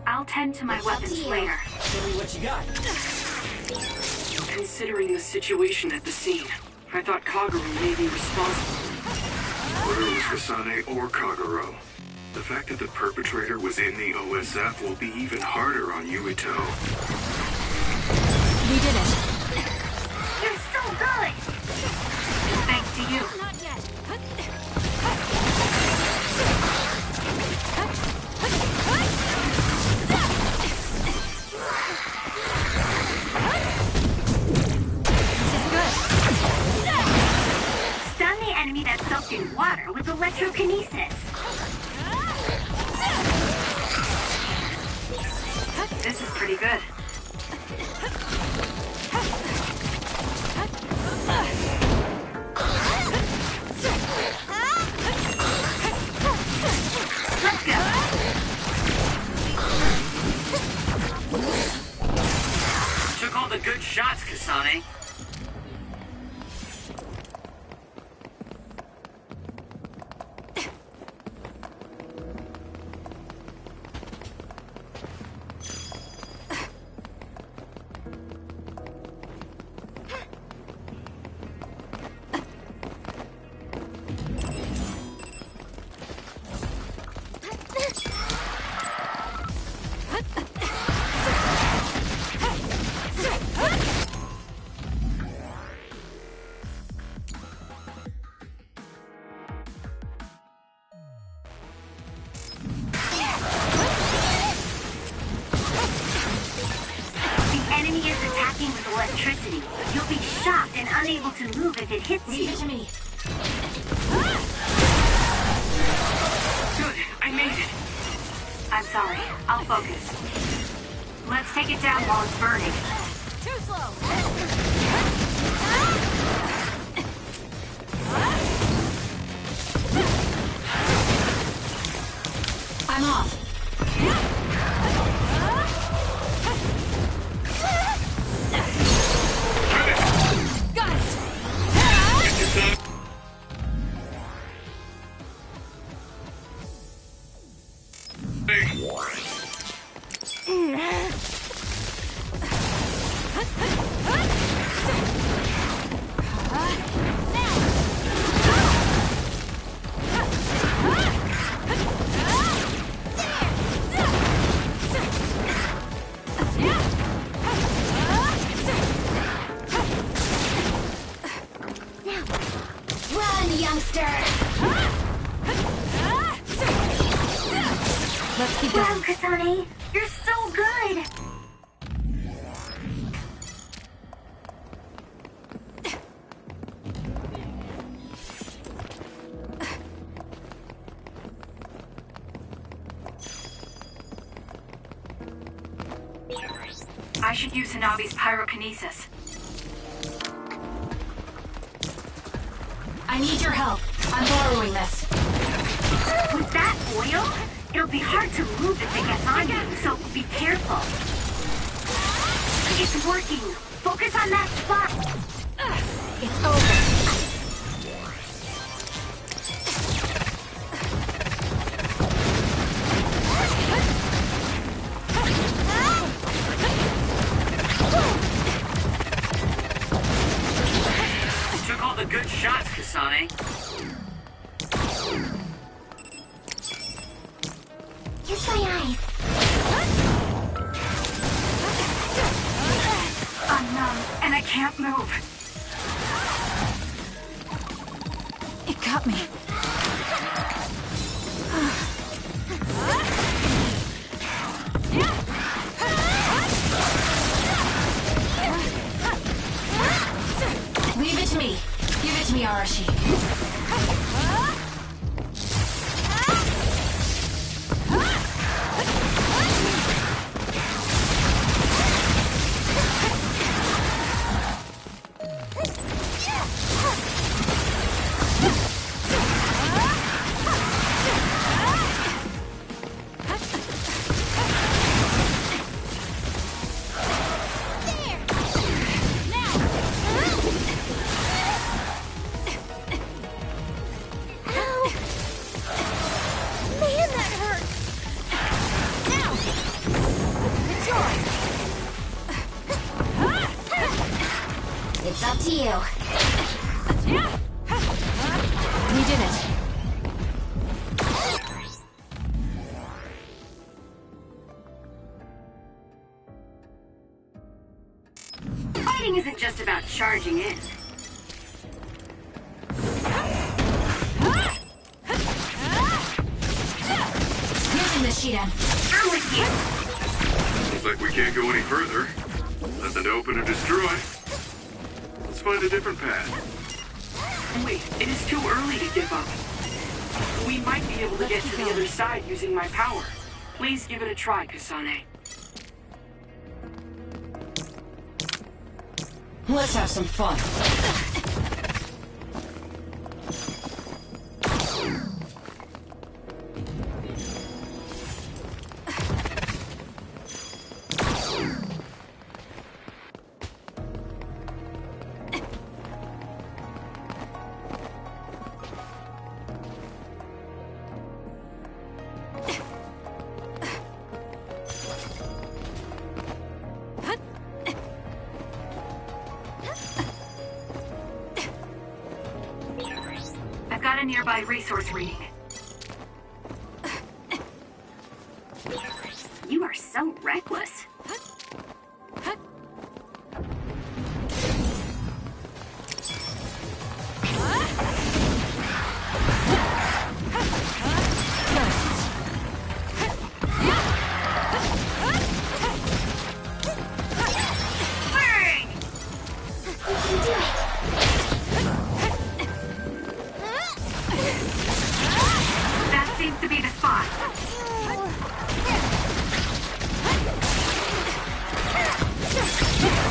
I'll tend to my weapons later. Show me what you got. Considering the situation at the scene, I thought Kagero may be responsible. Whether it was Kasane or Kagero, the fact that the perpetrator was in the OSF will be even harder on Yuito. We did it. You're so good! Thanks to you. Not yet. Stun the enemy that's soaked in water with electrokinesis. This is pretty good. Let's go. Took all the good shots, Kasane. Electricity. You'll be shocked and unable to move if it hits you. Leave it to me. Good, I made it. I'm sorry. I'll focus. Let's take it down while it's burning. Too slow. I'm off. Let's keep going. Wow, Kasane, you're so good! I should use Hanabi's pyrokinesis. I need your help. I'm borrowing this. With that oil, it'll be hard to move if it gets on you, so be careful. It's working. Focus on that spot. It's over. Took all the good shots, Kasane. Use my eyes. I'm numb, and I can't move. It got me. Leave it to me. Give it to me, Arashi. to you. We did it. Fighting isn't just about charging in. Using the Shidan. I'm with you. Looks like we can't go any further. Nothing to open or destroy. Let's find a different path. Wait, it is too early to give up. We might be able to get to the other side using my power. Please give it a try, Kasane. Let's have some fun. I've got a nearby resource reading. You are so reckless. That seems to be the spot.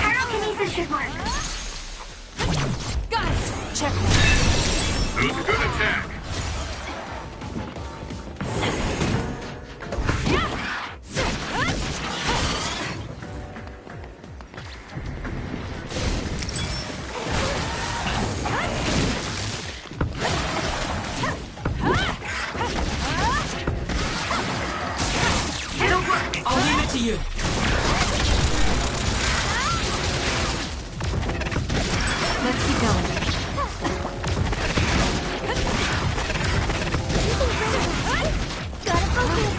Pyrokinesis should work. Got it. Check. That was a good attack. It'll work. I'll leave it to you. Let's keep going. Gotta focus.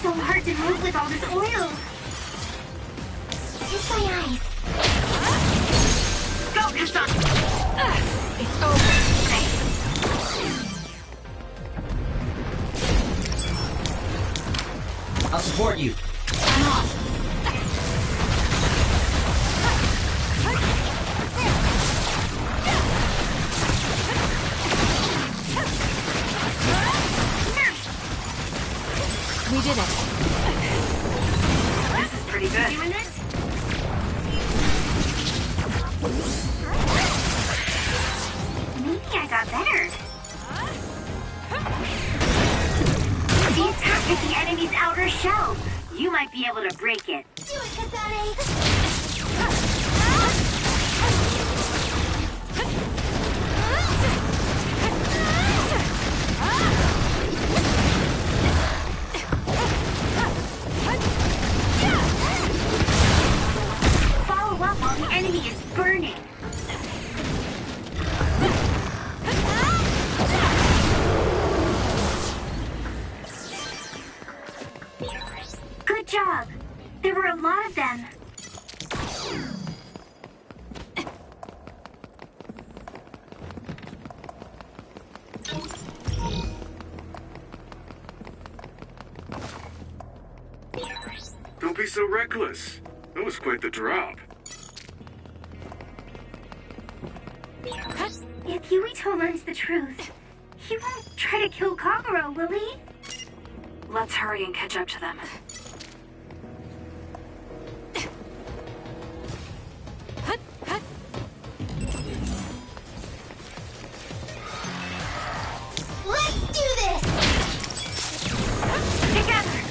So hard to move with all this oil. Kiss my eyes. Go, Kasane. It's over. I'll support you. I'm off. We did it. This is pretty good. Doing this? Maybe I got better. The attack hit the enemy's outer shell. You might be able to break it. Do it, Kasane. Follow up while the enemy is burning. Good job. There were a lot of them. Don't be so reckless. That was quite the drop. If Yuito learns the truth, he won't try to kill Kagero, will he? Let's hurry and catch up to them. Let's do this. Together!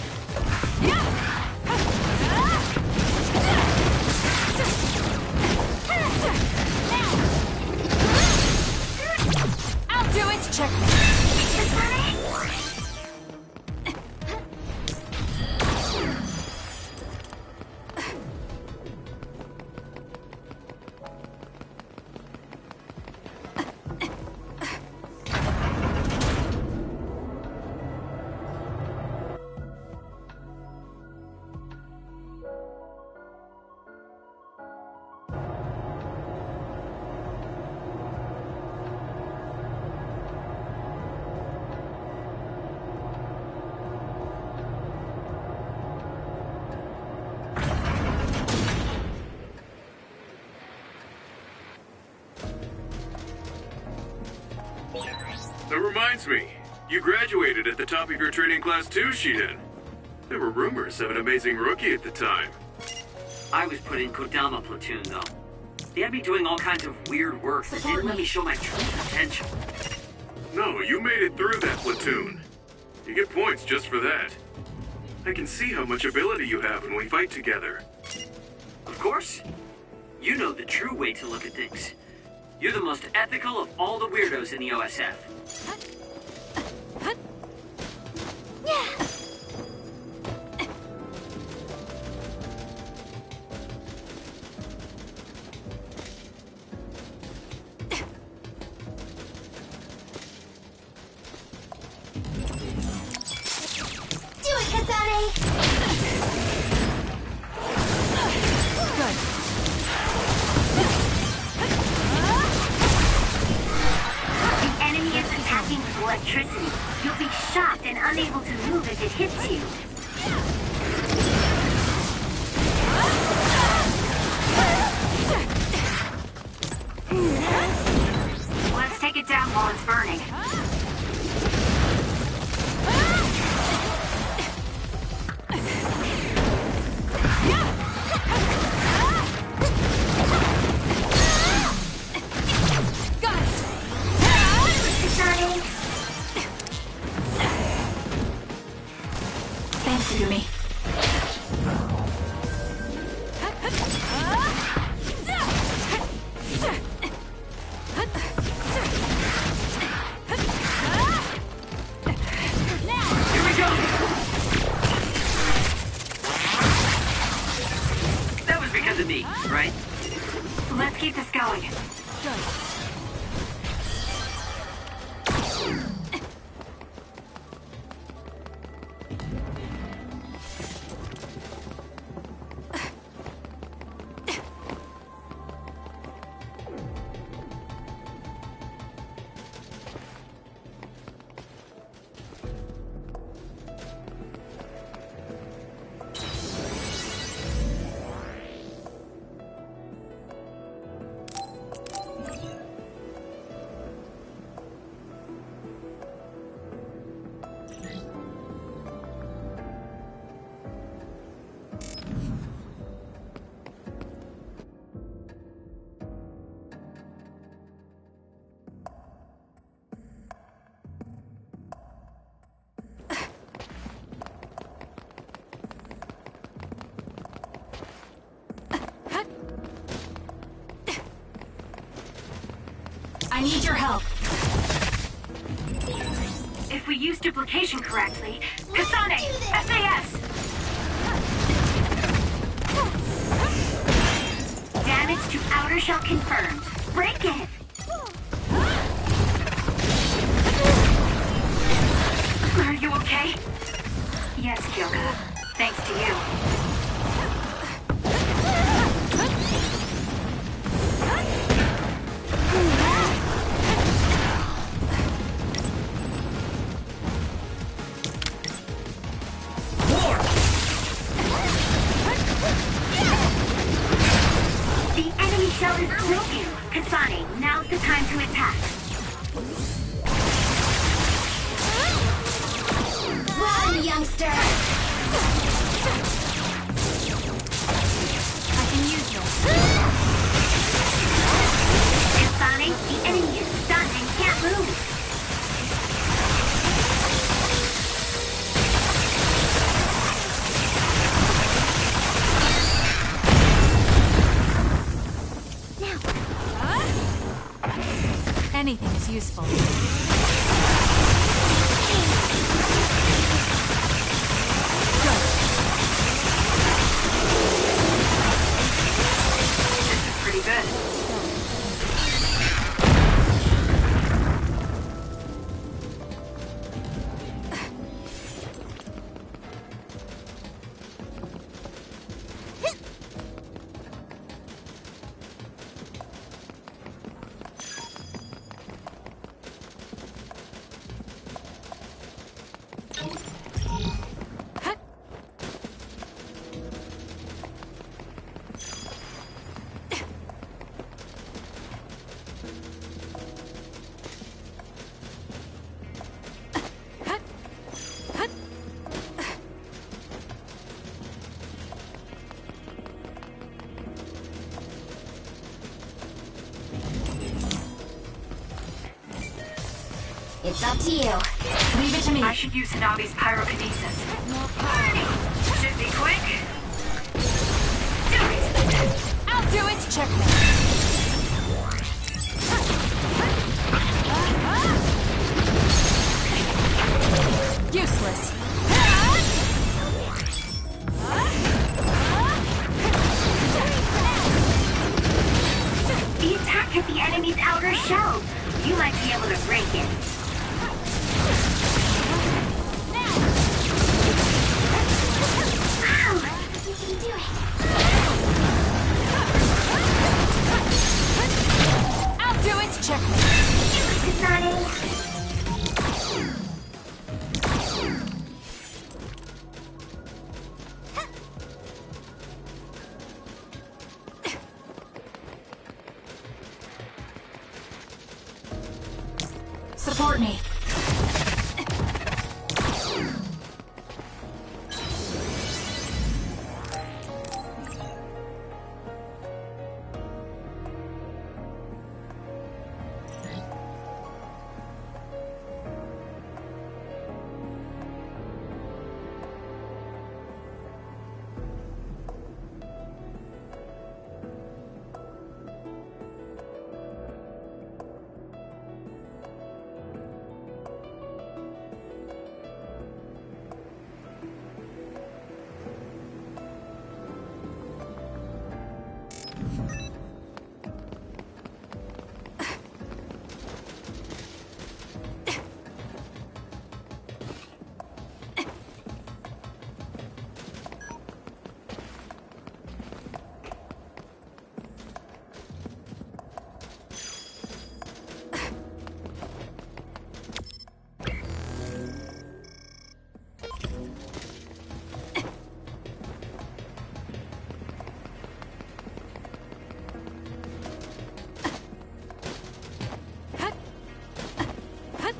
reminds me, you graduated at the top of your training class too, Shiden. There were rumors of an amazing rookie at the time. I was put in Kodama platoon, though. They had me doing all kinds of weird work that didn't let me show my true potential. No, you made it through that platoon. You get points just for that. I can see how much ability you have when we fight together. Of course. You know the true way to look at things. You're the most ethical of all the weirdos in the OSF. Electricity. You'll be shocked and unable to move if it hits you. Let's take it down while it's burning. To me. That was because of me, right? Let's keep this going. I need your help. If we use duplication correctly, Kasane, SAS! Damage to outer shell confirmed. Break it! Are you okay? Yes, Kyoka. Thanks to you. Shell is broken. Kasane, now's the time to attack. Run, youngster! I can use this. Kasane, the enemy is stunned and can't move. Anything is useful. This is pretty good. It's up to you. Leave it to me. I should use Hanabi's pyrokinesis. Should be quick. Do it! I'll do it! Checkmate. Useless. The attack hit the enemy's outer shell. You might be able to break it. Wow! You can do it. I'll do it! Checkmate. Kasane. Support me.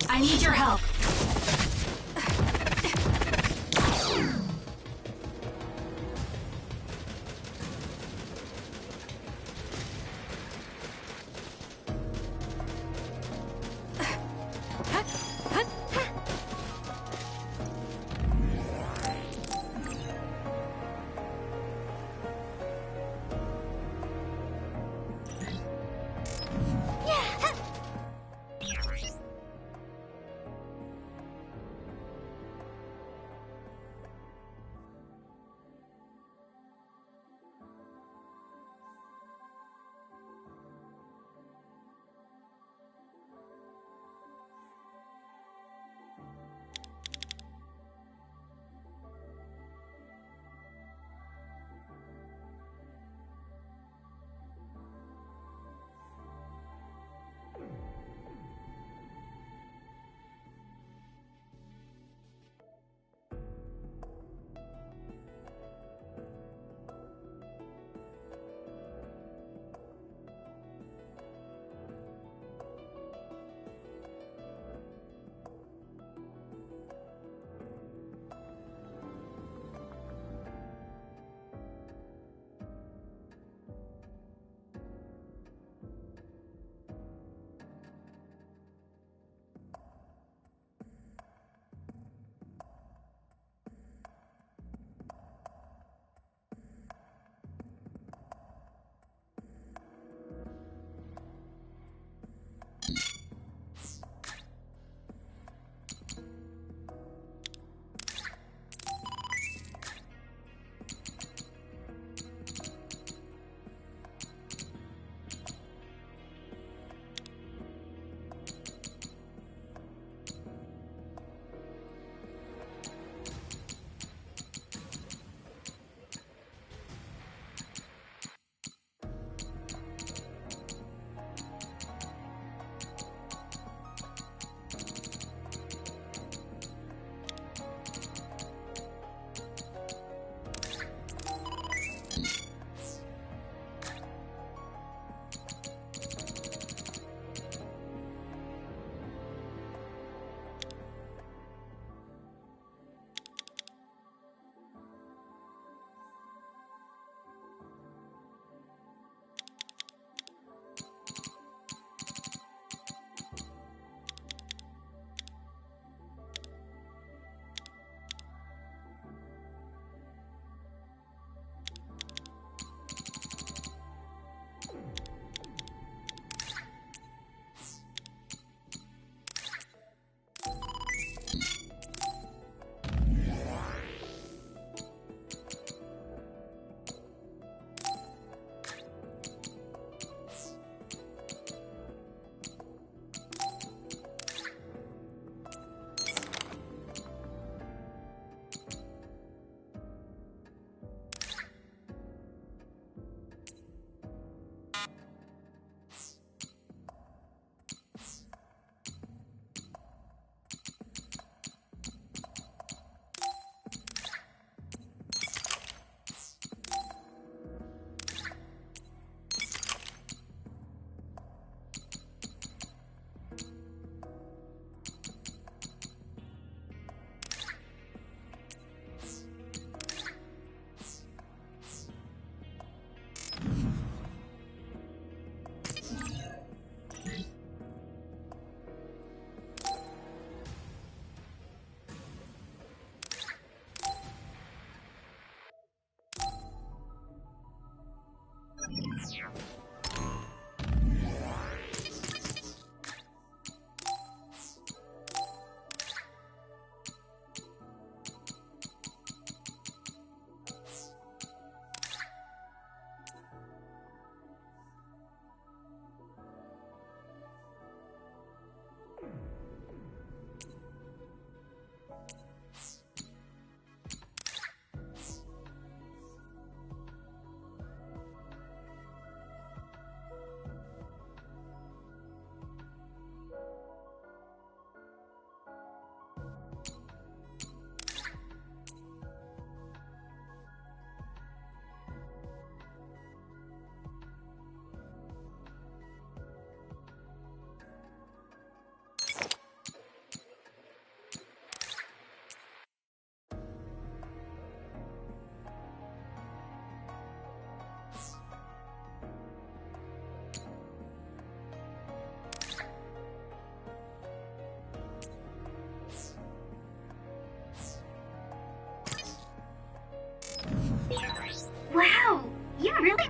I need your help.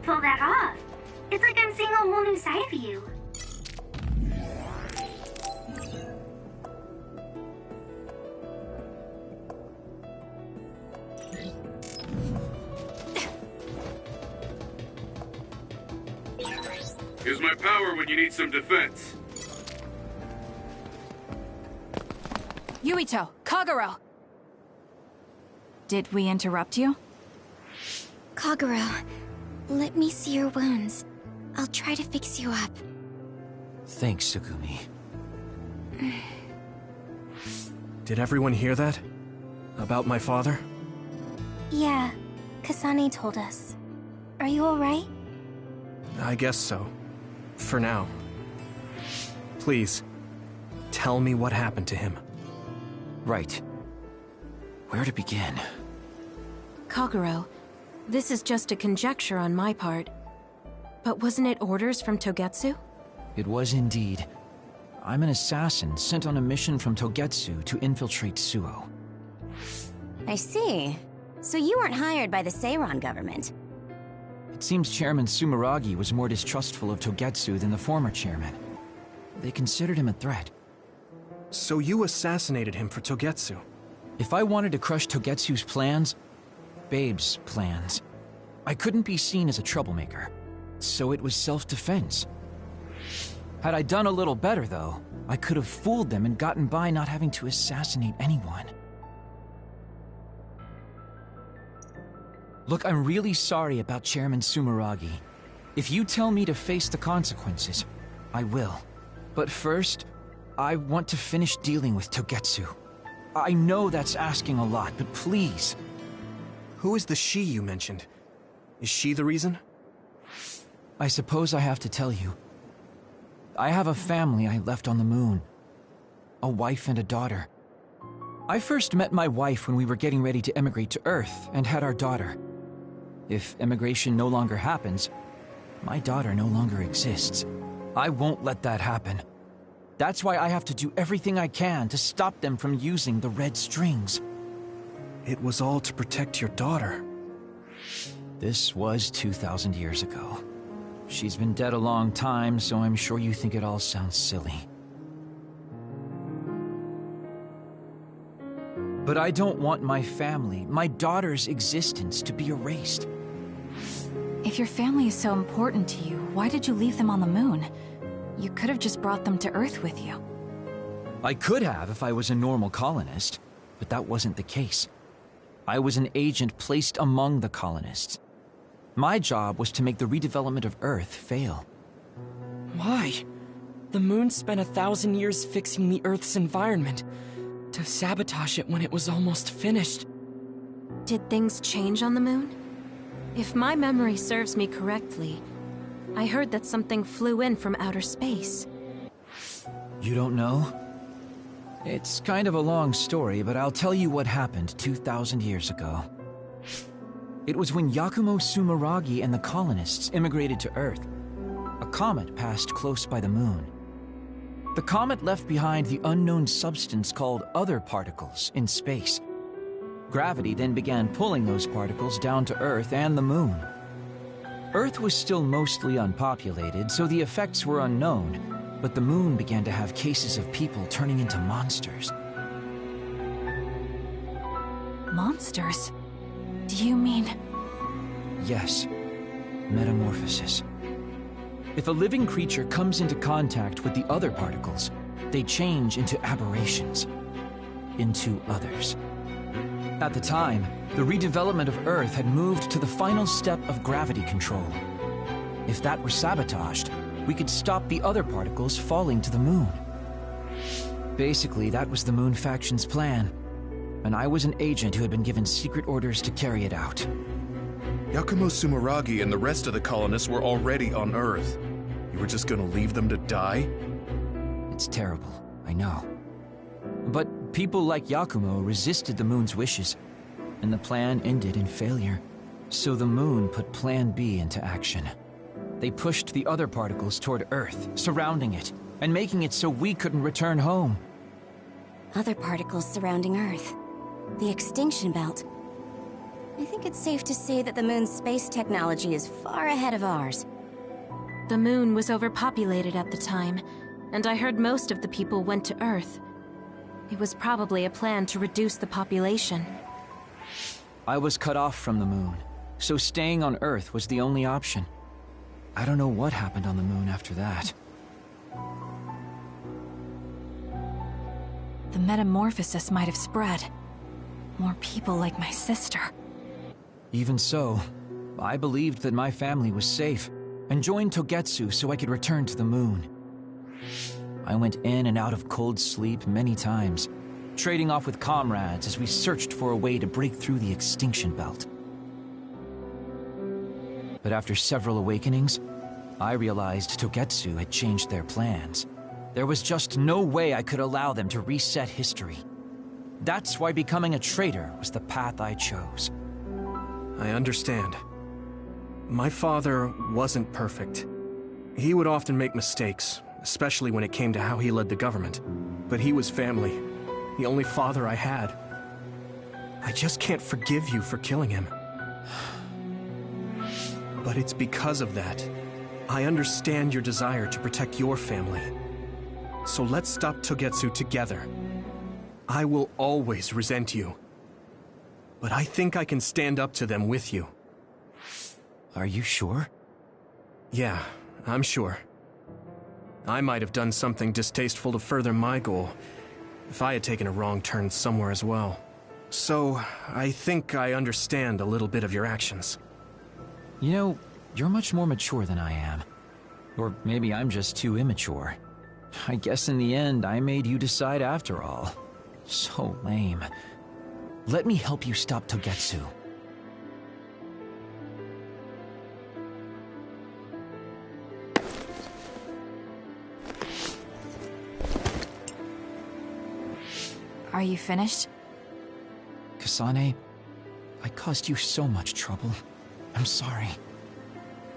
pull that off. It's like I'm seeing a whole new side of you. Here's my power when you need some defense. Yuito, Kagero! Did we interrupt you? Kagero, let me see your wounds. I'll try to fix you up. Thanks, Sugumi. Did everyone hear that? About my father? Yeah, Kasane told us. Are you alright? I guess so. For now. Please, tell me what happened to him. Right. Where to begin? Kagero, this is just a conjecture on my part. But wasn't it orders from Togetsu? It was indeed. I'm an assassin sent on a mission from Togetsu to infiltrate Suo. I see. So you weren't hired by the Seiran government. It seems Chairman Sumeragi was more distrustful of Togetsu than the former chairman. They considered him a threat. So you assassinated him for Togetsu? If I wanted to crush Togetsu's plans, Babe's plans, I couldn't be seen as a troublemaker. So it was self-defense. Had I done a little better, though, I could have fooled them and gotten by not having to assassinate anyone. Look, I'm really sorry about Chairman Sumeragi. If you tell me to face the consequences, I will. But first, I want to finish dealing with Togetsu. I know that's asking a lot, but please. Who is the she you mentioned? Is she the reason? I suppose I have to tell you. I have a family I left on the moon. A wife and a daughter. I first met my wife when we were getting ready to emigrate to Earth and had our daughter. If emigration no longer happens, my daughter no longer exists. I won't let that happen. That's why I have to do everything I can to stop them from using the red strings. It was all to protect your daughter. This was 2,000 years ago. She's been dead a long time, so I'm sure you think it all sounds silly. But I don't want my family, my daughter's existence, to be erased. If your family is so important to you, why did you leave them on the moon? You could have just brought them to Earth with you. I could have if I was a normal colonist, but that wasn't the case. I was an agent placed among the colonists. My job was to make the redevelopment of Earth fail. Why? The moon spent 1,000 years fixing the Earth's environment, to sabotage it when it was almost finished. Did things change on the moon? If my memory serves me correctly, I heard that something flew in from outer space. You don't know? It's kind of a long story, but I'll tell you what happened 2,000 years ago. It was when Yakumo Sumeragi and the colonists immigrated to Earth. A comet passed close by the moon. The comet left behind the unknown substance called other particles in space. Gravity then began pulling those particles down to Earth and the moon. Earth was still mostly unpopulated, so the effects were unknown, but the moon began to have cases of people turning into monsters. Monsters? Do you mean... Yes. Metamorphosis. If a living creature comes into contact with the other particles, they change into aberrations. Into others. At the time, the redevelopment of Earth had moved to the final step of gravity control. If that were sabotaged, we could stop the other particles falling to the moon. Basically, that was the Moon Faction's plan. And I was an agent who had been given secret orders to carry it out. Yakumo Sumeragi and the rest of the colonists were already on Earth. You were just gonna leave them to die? It's terrible, I know. But people like Yakumo resisted the moon's wishes, and the plan ended in failure. So the moon put Plan B into action. They pushed the other particles toward Earth, surrounding it, and making it so we couldn't return home. Other particles surrounding Earth. The extinction belt. I think it's safe to say that the moon's space technology is far ahead of ours. The moon was overpopulated at the time, and I heard most of the people went to Earth. It was probably a plan to reduce the population. I was cut off from the moon, so staying on Earth was the only option. I don't know what happened on the moon after that. The metamorphosis might have spread. More people like my sister. Even so, I believed that my family was safe, and joined Togetsu so I could return to the moon. I went in and out of cold sleep many times, trading off with comrades as we searched for a way to break through the extinction belt. But after several awakenings, I realized Togetsu had changed their plans. There was just no way I could allow them to reset history. That's why becoming a traitor was the path I chose. I understand. My father wasn't perfect. He would often make mistakes, especially when it came to how he led the government. But he was family, the only father I had. I just can't forgive you for killing him. But it's because of that. I understand your desire to protect your family. So let's stop Togetsu together. I will always resent you. But I think I can stand up to them with you. Are you sure? Yeah, I'm sure. I might have done something distasteful to further my goal, if I had taken a wrong turn somewhere as well. So, I think I understand a little bit of your actions. You know, you're much more mature than I am. Or maybe I'm just too immature. I guess in the end, I made you decide after all. So lame. Let me help you stop Togetsu. Are you finished? Kasane, I caused you so much trouble. I'm sorry.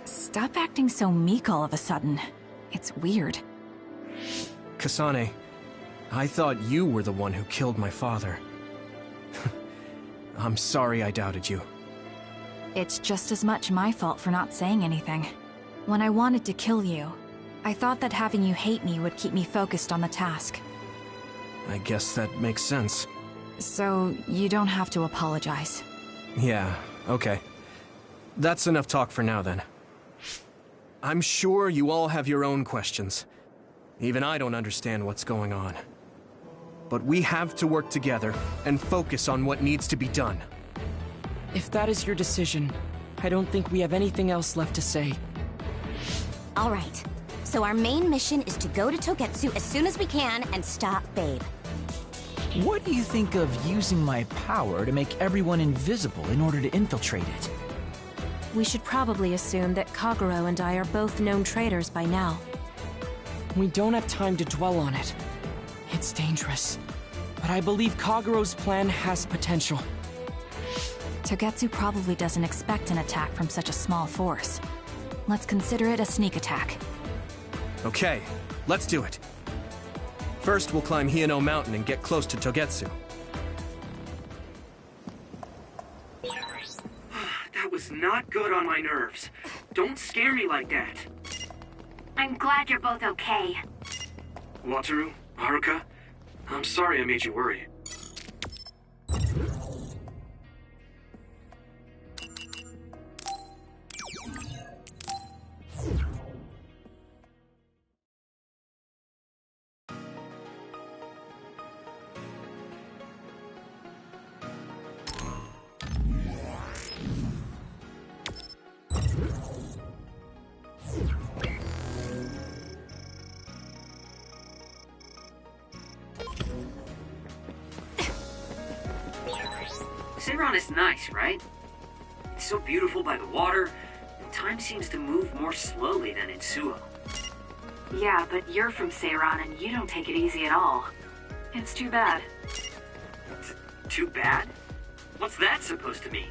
Stop acting so meek all of a sudden. It's weird. Kasane, I thought you were the one who killed my father. I'm sorry I doubted you. It's just as much my fault for not saying anything. When I wanted to kill you, I thought that having you hate me would keep me focused on the task. I guess that makes sense. So, you don't have to apologize. Yeah, okay. That's enough talk for now, then. I'm sure you all have your own questions. Even I don't understand what's going on. But we have to work together and focus on what needs to be done. If that is your decision, I don't think we have anything else left to say. All right. So our main mission is to go to Togetsu as soon as we can and stop Babe. What do you think of using my power to make everyone invisible in order to infiltrate it? We should probably assume that Kagero and I are both known traitors by now. We don't have time to dwell on it. It's dangerous. But I believe Kagero's plan has potential. Togetsu probably doesn't expect an attack from such a small force. Let's consider it a sneak attack. Okay, let's do it. First, we'll climb Hiyano Mountain and get close to Togetsu. That was not good on my nerves. Don't scare me like that. I'm glad you're both okay. Wataru, Haruka, I'm sorry I made you worry. Seiron is nice, right? It's so beautiful by the water, and time seems to move more slowly than in Suo. Yeah, but you're from Seiron and you don't take it easy at all. It's too bad. Too bad? What's that supposed to mean?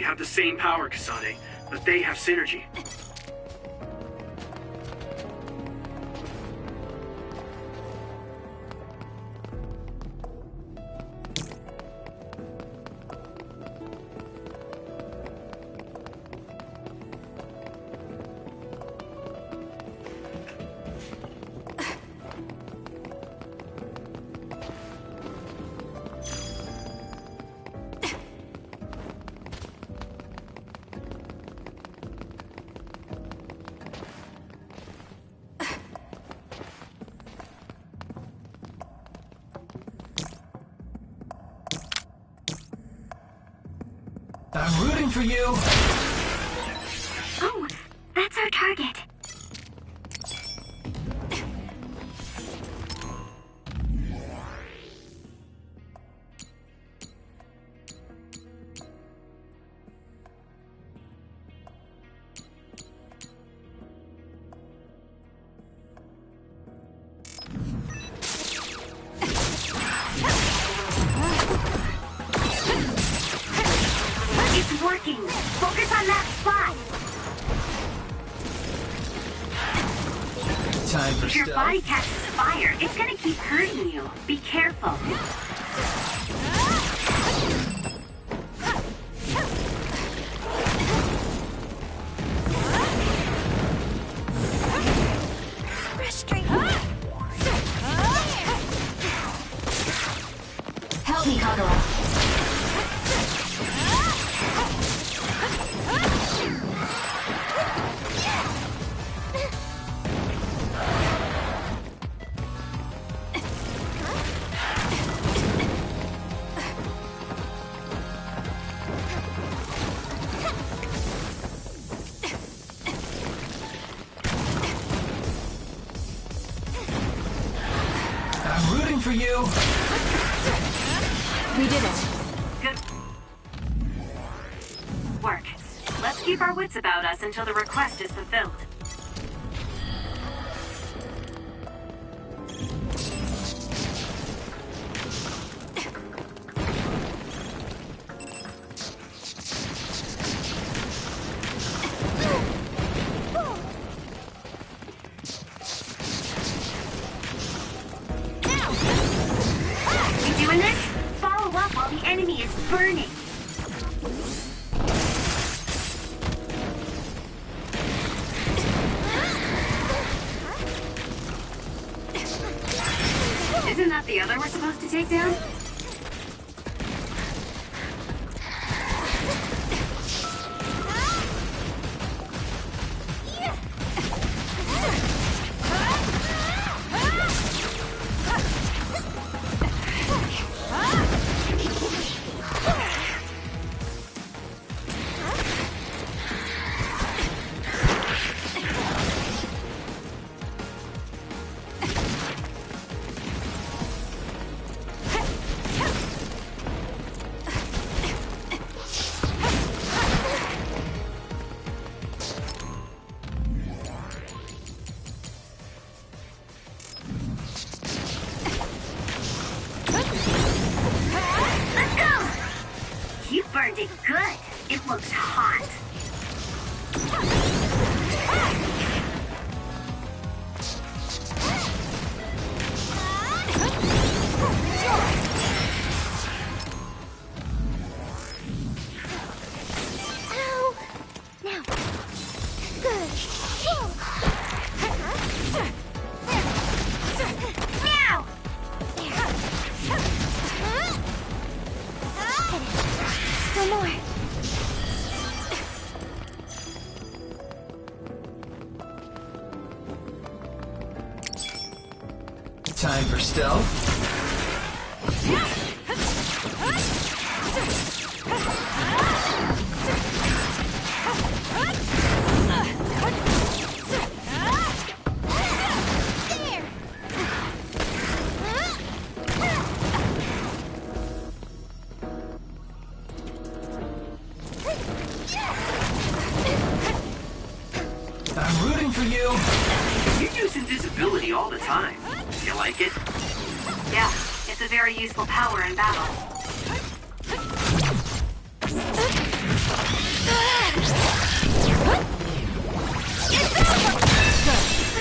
have the same power, Kasane, but they have synergy. I'm rooting for you! Oh, that's our target. It's working! Focus on that spot! Time for If your stealth. body catches fire, it's gonna keep hurting you. Be careful. Help me, Kagura. I'm rooting for you! We did it. Good work. Let's keep our wits about us until the request is fulfilled. You doing this? Follow up while the enemy is burning. Isn't that the other we're supposed to take down? Let's go! You burned it good. It looks hot. Ow! Now. Good. Meow! Still more. Time for stealth. I'm rooting for you! You use invisibility all the time. You like it? Yeah, it's a very useful power in battle.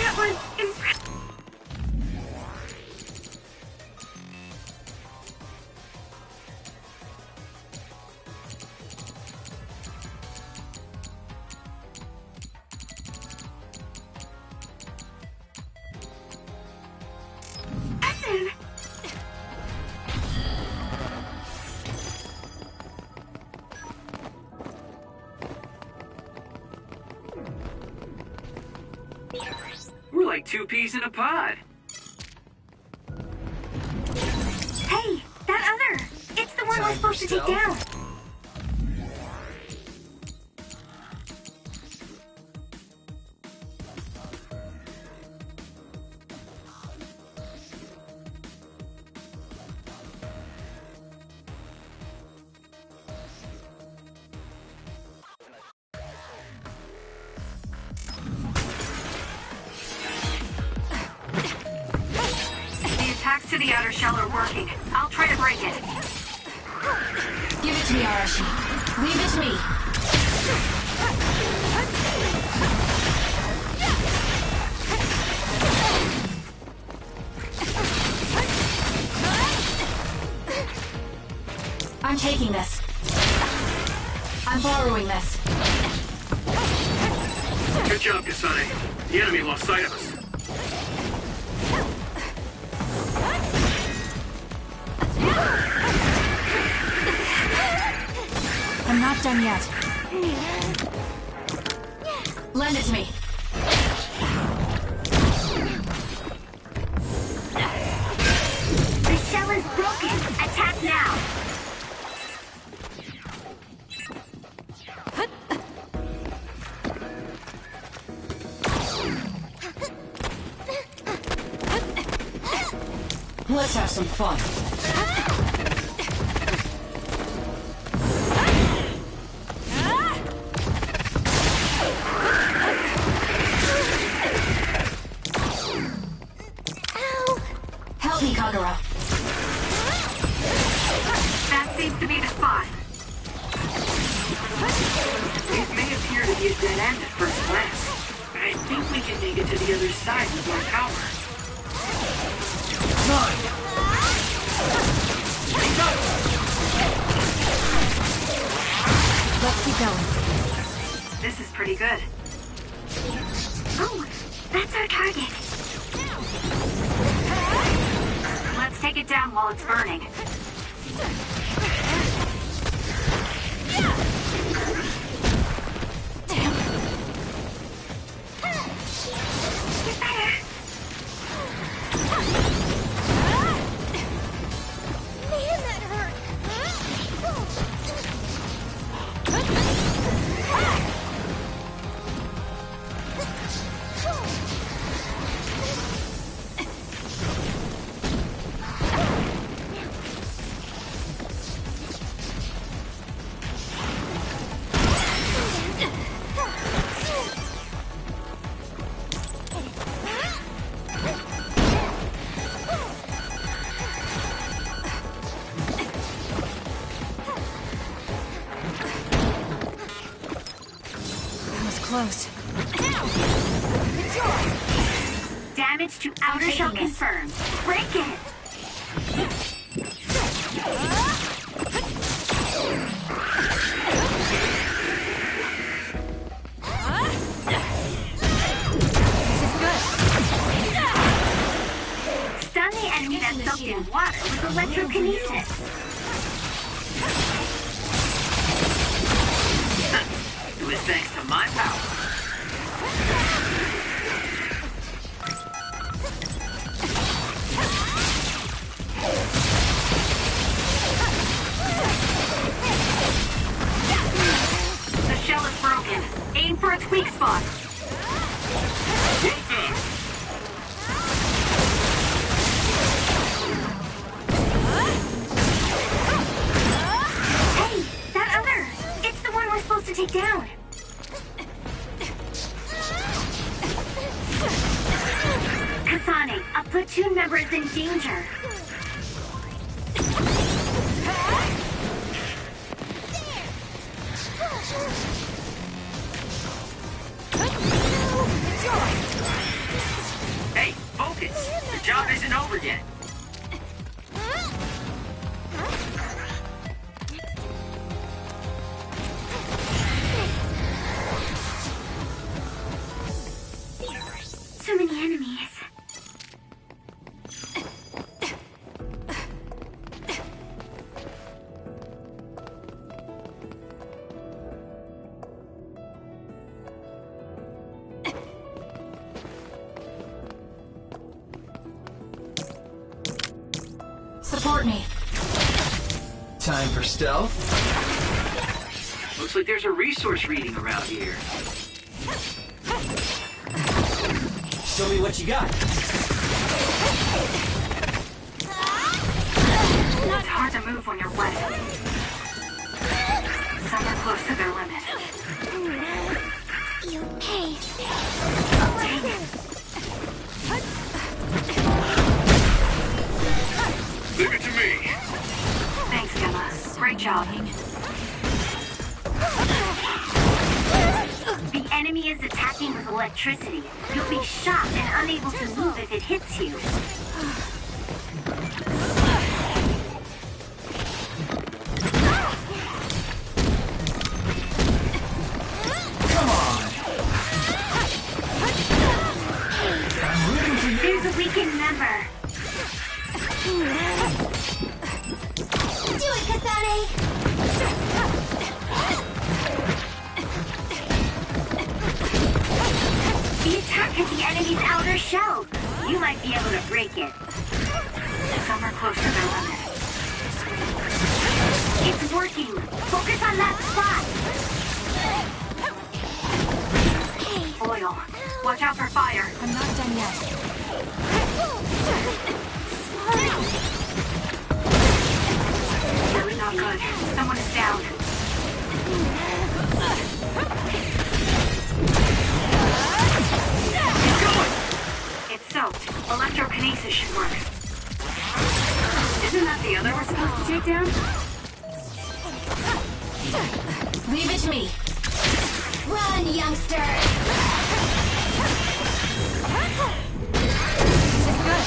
That was impressive. We're like two peas in a pod. Hey, that other! It's the one we're supposed to take down! The attacks to the outer shell are working. I'll try to break it. Give it to me, Arashi. Leave it to me. I'm taking this. I'm borrowing this. Good job, Kasane. The enemy lost sight of us. I'm not done yet. Lend it to me. The shell is broken! Attack now! Let's have some fun. Help me, Kagura. That seems to be the spot. It may appear to be a dead end at first glance, but I think we can make it to the other side with our power. Let's keep going. This is pretty good. Oh, that's our target. Let's take it down while it's burning. Damn. Get better. Man, that hurt. Close. Damage to outer shell confirmed. Break it! Stun the enemy that's soaked in water with electrokinesis. It was thanks to my power. The shell is broken. Aim for its weak spot. Hey, that other! It's the one we're supposed to take down. Kasane, a platoon member is in danger. yet. So many enemies. Support me. Time for stealth. Looks like there's a resource reading around here. Show me what you got. It's hard to move when you're wet. Some are close to their limit. You okay? Oh, dang it. Leave it to me. Thanks, Gemma. Great job. The enemy is attacking with electricity. You'll be shocked and unable to move if it hits you. Come on. I'm rooting for you. There's a weakened member. Do it, Kasane! The attack hit the enemy's outer shell. You might be able to break it. Some are close to their limit. It's working. Focus on that spot. Oil. Watch out for fire. I'm not done yet. That's not good. Someone is down. Keep going. It's soaked. Electrokinesis should work. Isn't that the other we're supposed to take down? Leave it to me. Run, youngster! This is good.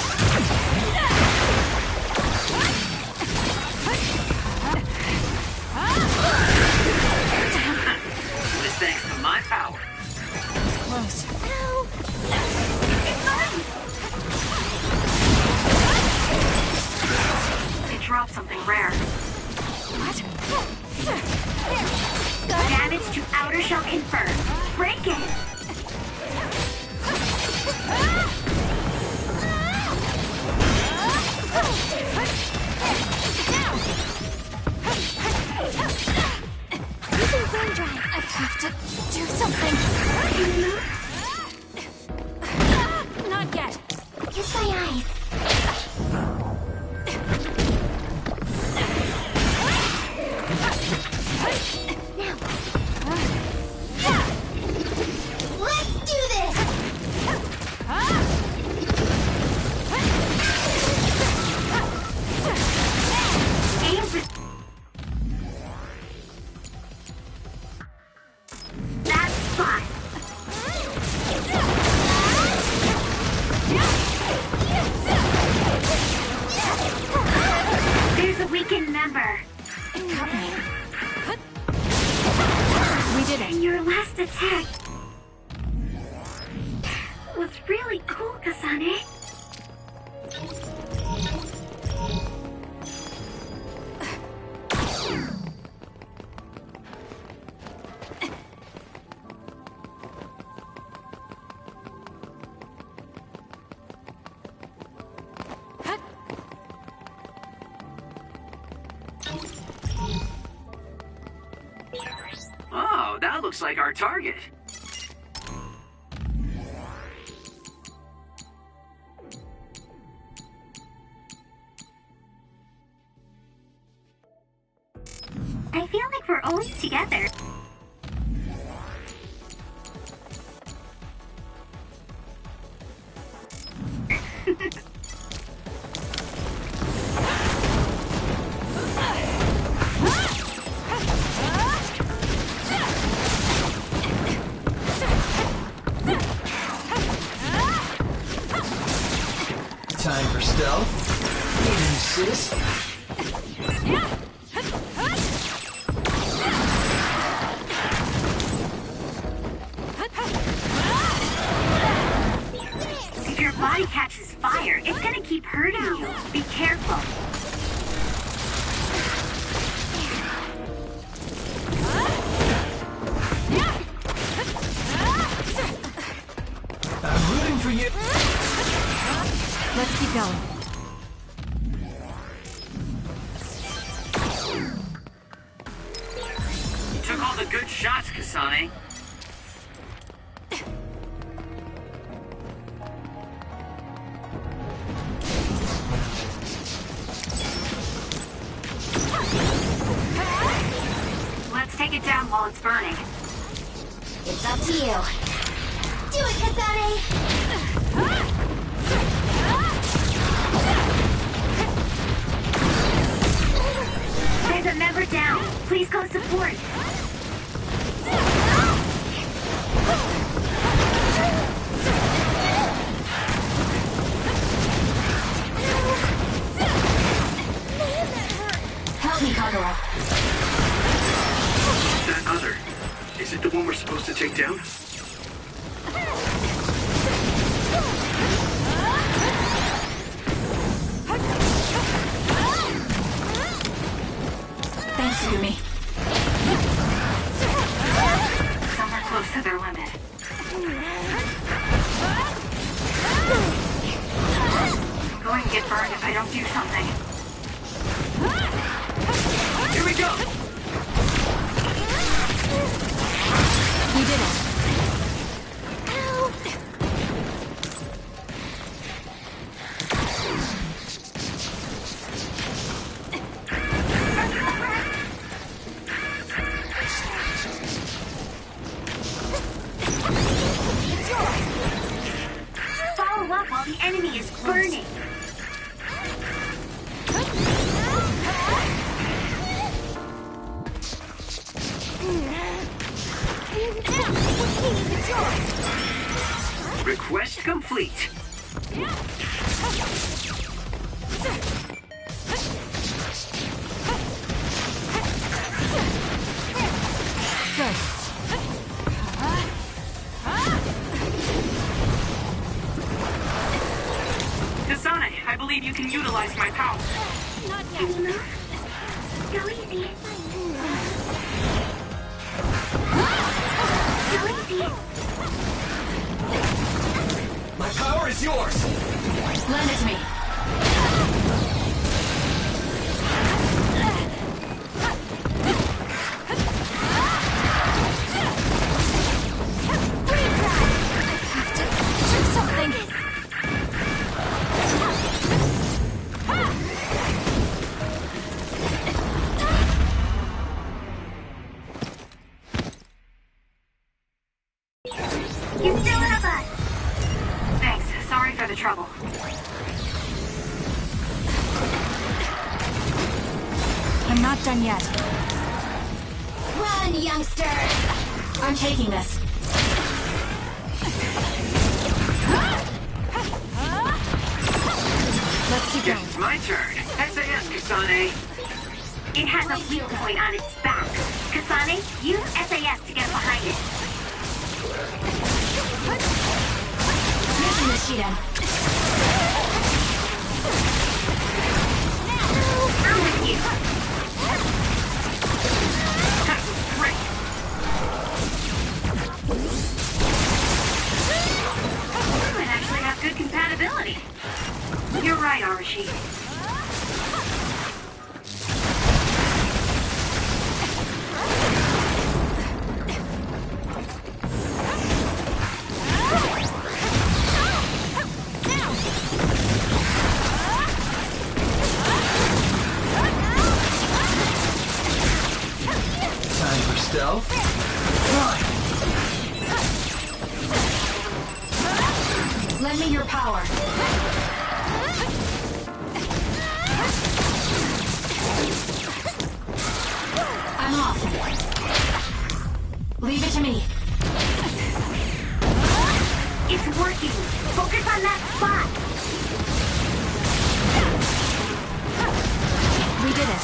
This thanks to my power. Close. It dropped something rare. Damage to outer shell confirmed. Break it! Using flame drive. I have to do something. Not yet. Kiss my eyes. Let's do this! Aim for... that spot! There's a weakened member. It cut me. We did it. And your last attack was really cool, Kasane. Oh, that looks like our target. I feel like we're always together. Time for stealth. Easy, sis. If your body catches fire, it's gonna keep hurting you. Be careful. I'm rooting for you. Let's keep going. You took all the good shots, Kasane. Let's take it down while it's burning. It's up to you. Do it, Kasane! There's a member down. Please go support. Help me, Kagura. That other. Is it the one we're supposed to take down? Thanks, Yumi. Some are close to their limit. I'm going to get burned if I don't do something. Here we go! You did it. Follow up while the enemy is burning. Request complete. Good. Kasane, I believe you can utilize my power. Not yet. Go easy. Go easy. My power is yours. Lend it to me. You still have us. Thanks. Sorry for the trouble. I'm not done yet. Run, youngster! I'm taking this. Let's keep going. It's my turn. SAS, Kasane. It has a weak point on its back. Kasane, use SAS to get behind it. Mission this, Shiden. I'm with you. Great. We might actually have good compatibility. You're right, Arashi. Time for stealth. Run! Lend me your power. I'm off. Leave it to me. It's working. Focus on that spot. We did it.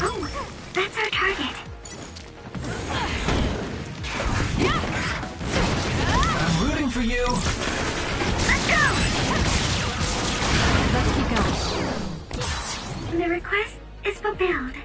Oh, that's our target. I'm rooting for you. Let's go! Let's keep going. The request is fulfilled.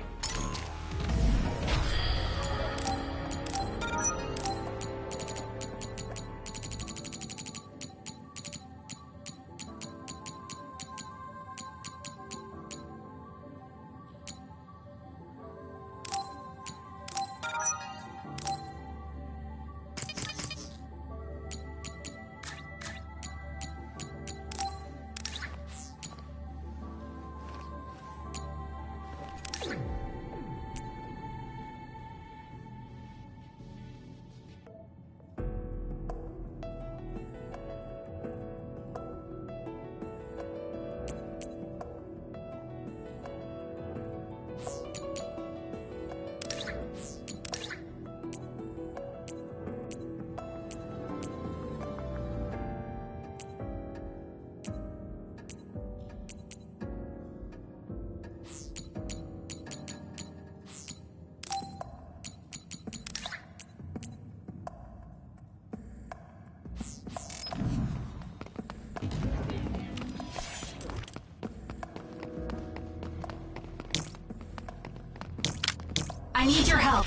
I need your help.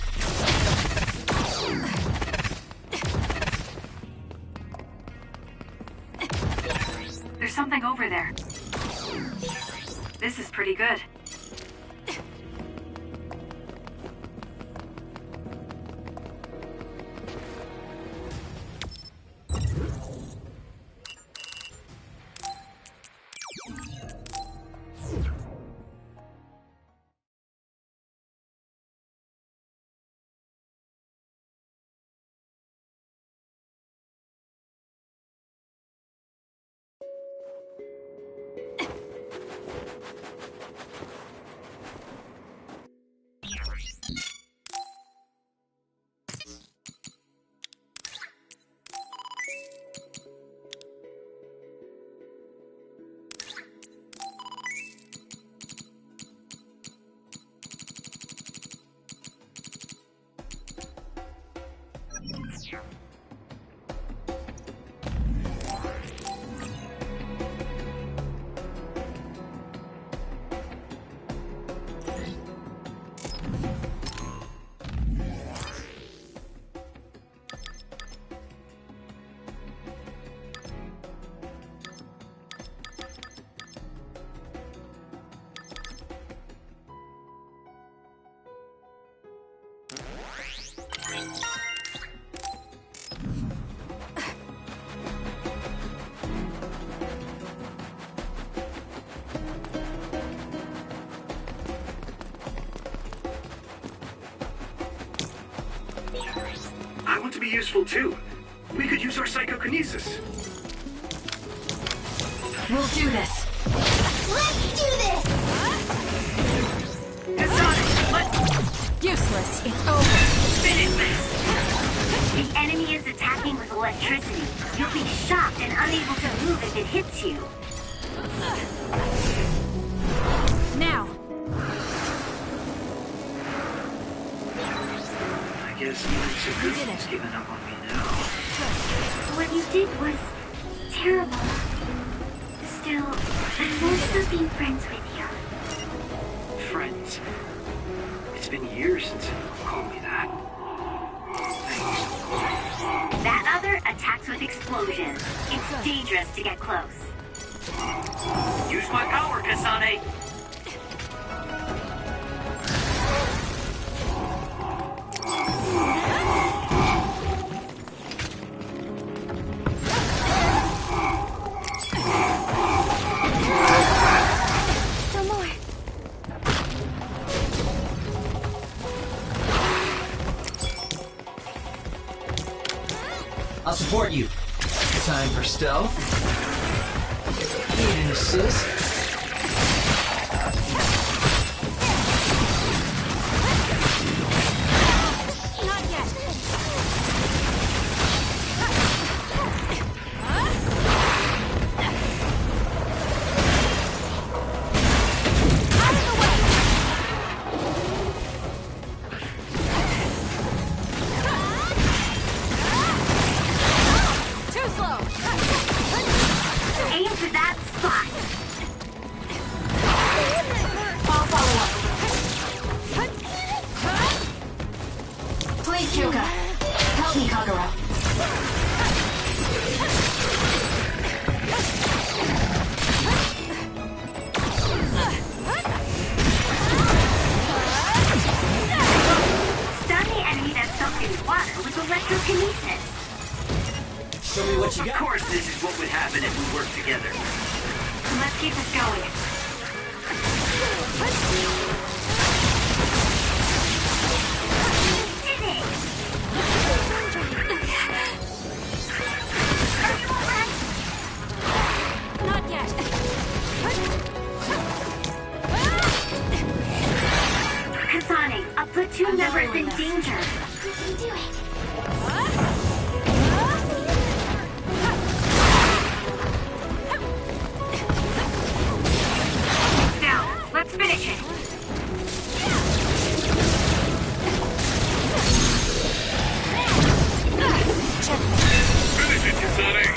There's something over there. This is pretty good. I want to be useful too. We could use our psychokinesis. We'll do this. Let's do this! Useless. It's over. Finish this! The enemy is attacking with electricity. You'll be shocked and unable to move if it hits you. Now. I guess even Saku's given up on me now. What you did was terrible. Still, I'm also being friends with you. Friends. It's been years since anyone called me that. Thanks. That other attacks with explosions. It's dangerous to get close. Use my power, Kasane! I'll support you. Time for stealth. Need an assist? Out of the way! Aim for that spot. I'll follow up. Please, Kyuka. Help me, Kagura. Stun the enemy that's soaked in water with electrokinesis. Show me what you got. Of course, this is what would happen if we worked together. Let's keep this going. Did it! Are you alright? Not yet. Kasane, a platoon member is in danger. You can do it. Now, let's finish it. Finish it, Kasane!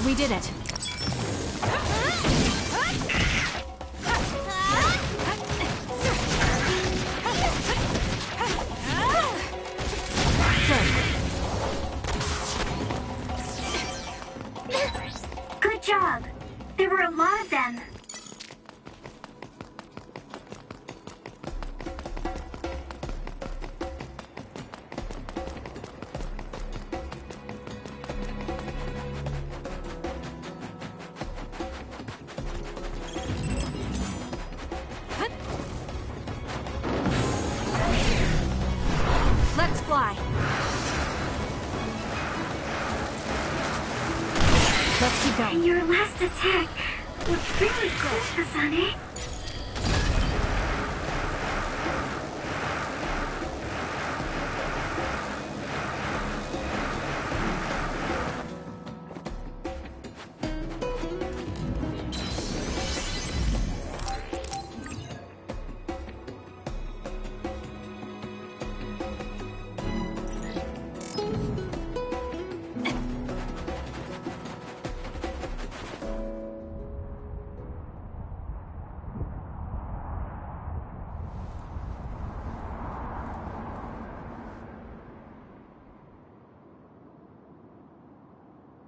We did it. Good job. There were a lot of them. Let's fly. Let's keep going. Your last attack was really good, Kasane.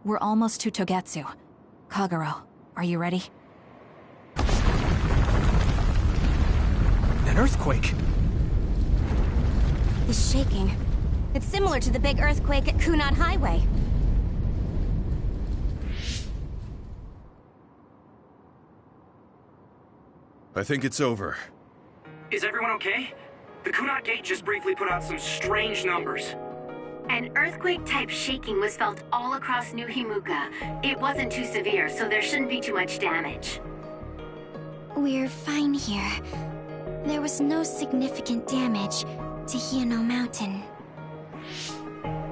We're almost to Togetsu. Kagero, are you ready? An earthquake! The shaking. It's similar to the big earthquake at Kunad Highway. I think it's over. Is everyone okay? The Kunad Gate just briefly put out some strange numbers. An earthquake-type shaking was felt all across New Himuka. It wasn't too severe, so there shouldn't be too much damage. We're fine here. There was no significant damage to Hino Mountain.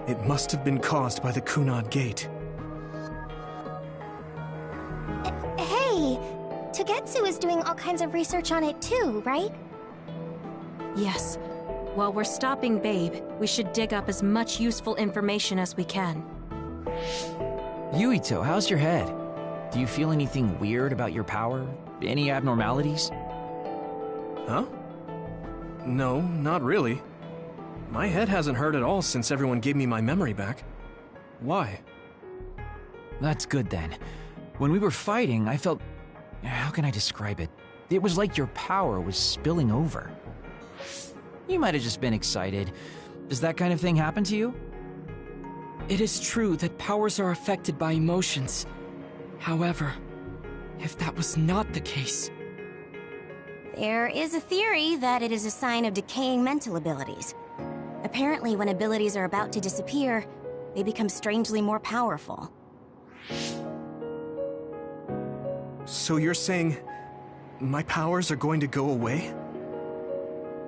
It must have been caused by the Kunad Gate. Hey! Togetsu is doing all kinds of research on it too, right? Yes. While we're stopping Babe, we should dig up as much useful information as we can. Yuito, how's your head? Do you feel anything weird about your power? Any abnormalities? Huh? No, not really. My head hasn't hurt at all since everyone gave me my memory back. Why? That's good then. When we were fighting, I felt... How can I describe it? It was like your power was spilling over. You might have just been excited. Does that kind of thing happen to you? It is true that powers are affected by emotions. However, if that was not the case... There is a theory that it is a sign of decaying mental abilities. Apparently, when abilities are about to disappear, they become strangely more powerful. So you're saying... my powers are going to go away?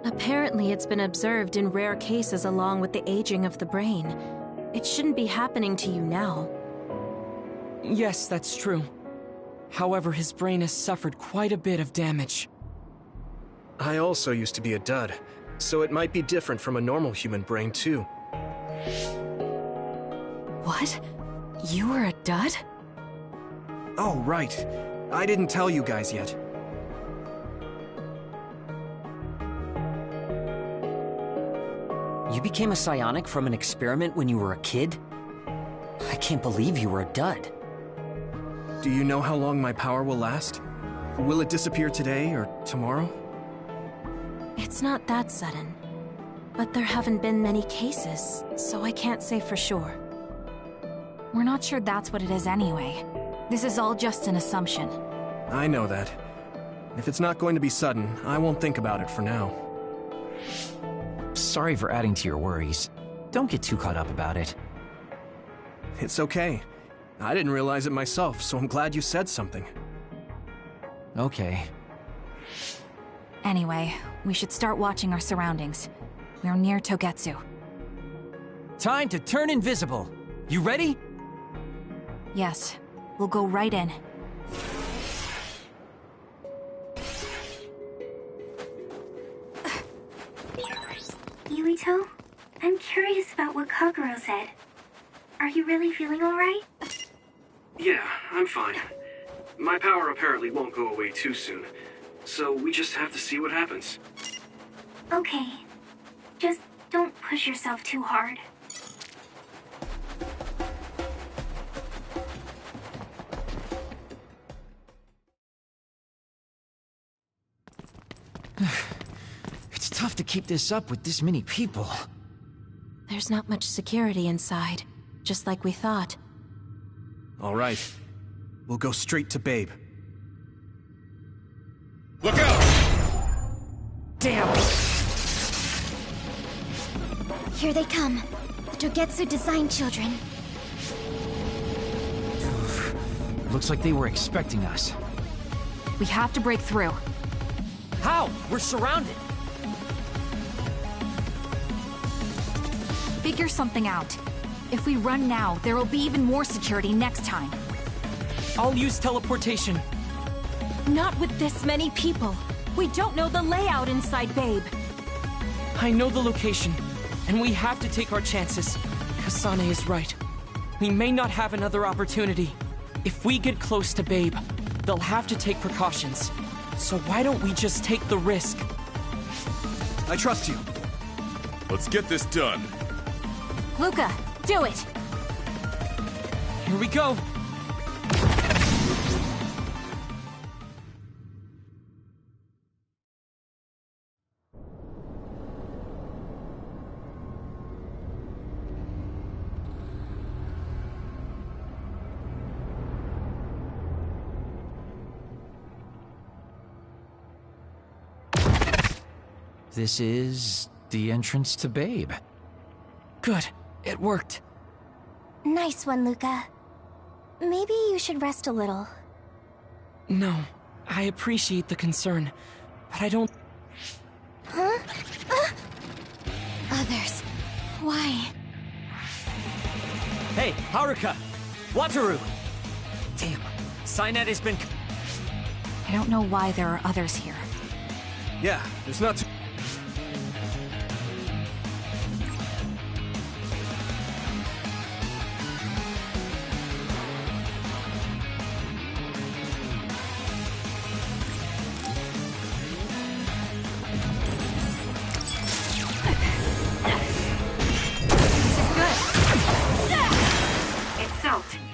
Apparently, it's been observed in rare cases along with the aging of the brain. It shouldn't be happening to you now. Yes, that's true. However, his brain has suffered quite a bit of damage. I also used to be a dud, so it might be different from a normal human brain, too. What? You were a dud? Oh, right. I didn't tell you guys yet. You became a psionic from an experiment when you were a kid? I can't believe you were a dud. Do you know how long my power will last? Will it disappear today or tomorrow? It's not that sudden. But there haven't been many cases, so I can't say for sure. We're not sure that's what it is anyway. This is all just an assumption. I know that. If it's not going to be sudden, I won't think about it for now. Sorry for adding to your worries. Don't get too caught up about it. It's okay. I didn't realize it myself, so I'm glad you said something. Okay. Anyway, we should start watching our surroundings. We're near Togetsu. Time to turn invisible. You ready? Yes. We'll go right in. Yuito, I'm curious about what Kaguro said. Are you really feeling alright? Yeah, I'm fine. My power apparently won't go away too soon, so we just have to see what happens. Okay. Just don't push yourself too hard. It's tough to keep this up with this many people. There's not much security inside, just like we thought. All right. We'll go straight to Babe. Look out! Damn! Here they come. The Togetsu design children. Looks like they were expecting us. We have to break through. How? We're surrounded! Figure something out. If we run now, there will be even more security next time. I'll use teleportation. Not with this many people. We don't know the layout inside Babe. I know the location, and we have to take our chances. Kasane is right. We may not have another opportunity. If we get close to Babe, they'll have to take precautions. So why don't we just take the risk? I trust you. Let's get this done. Luca, do it! Here we go! This is the entrance to Babe. Good. It worked. Nice one, Luca. Maybe you should rest a little. No, I appreciate the concern, but I don't... Huh? Others. Why? Hey, Haruka! Wataru! Damn, Cynet has been... I don't know why there are others here. Yeah, there's not too...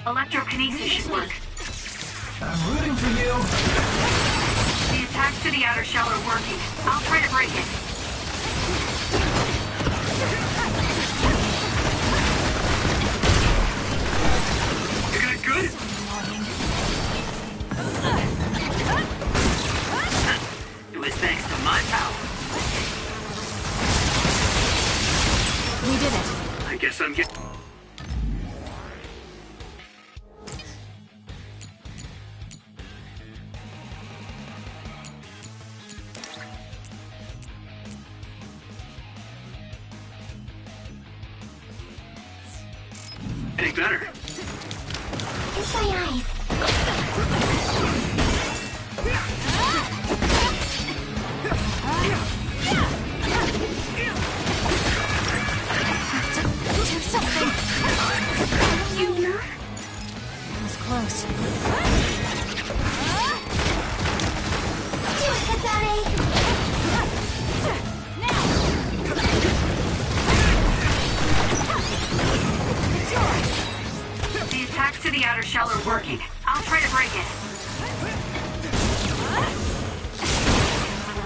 Electrokinesis should work. I'm rooting for you. The attacks to the outer shell are working. I'll try to break it. You got it good? It was thanks to my power. We did it. I guess I'm getting... It's my eye. close. Do it, Kasane! The attacks to the outer shell are working. I'll try to break it.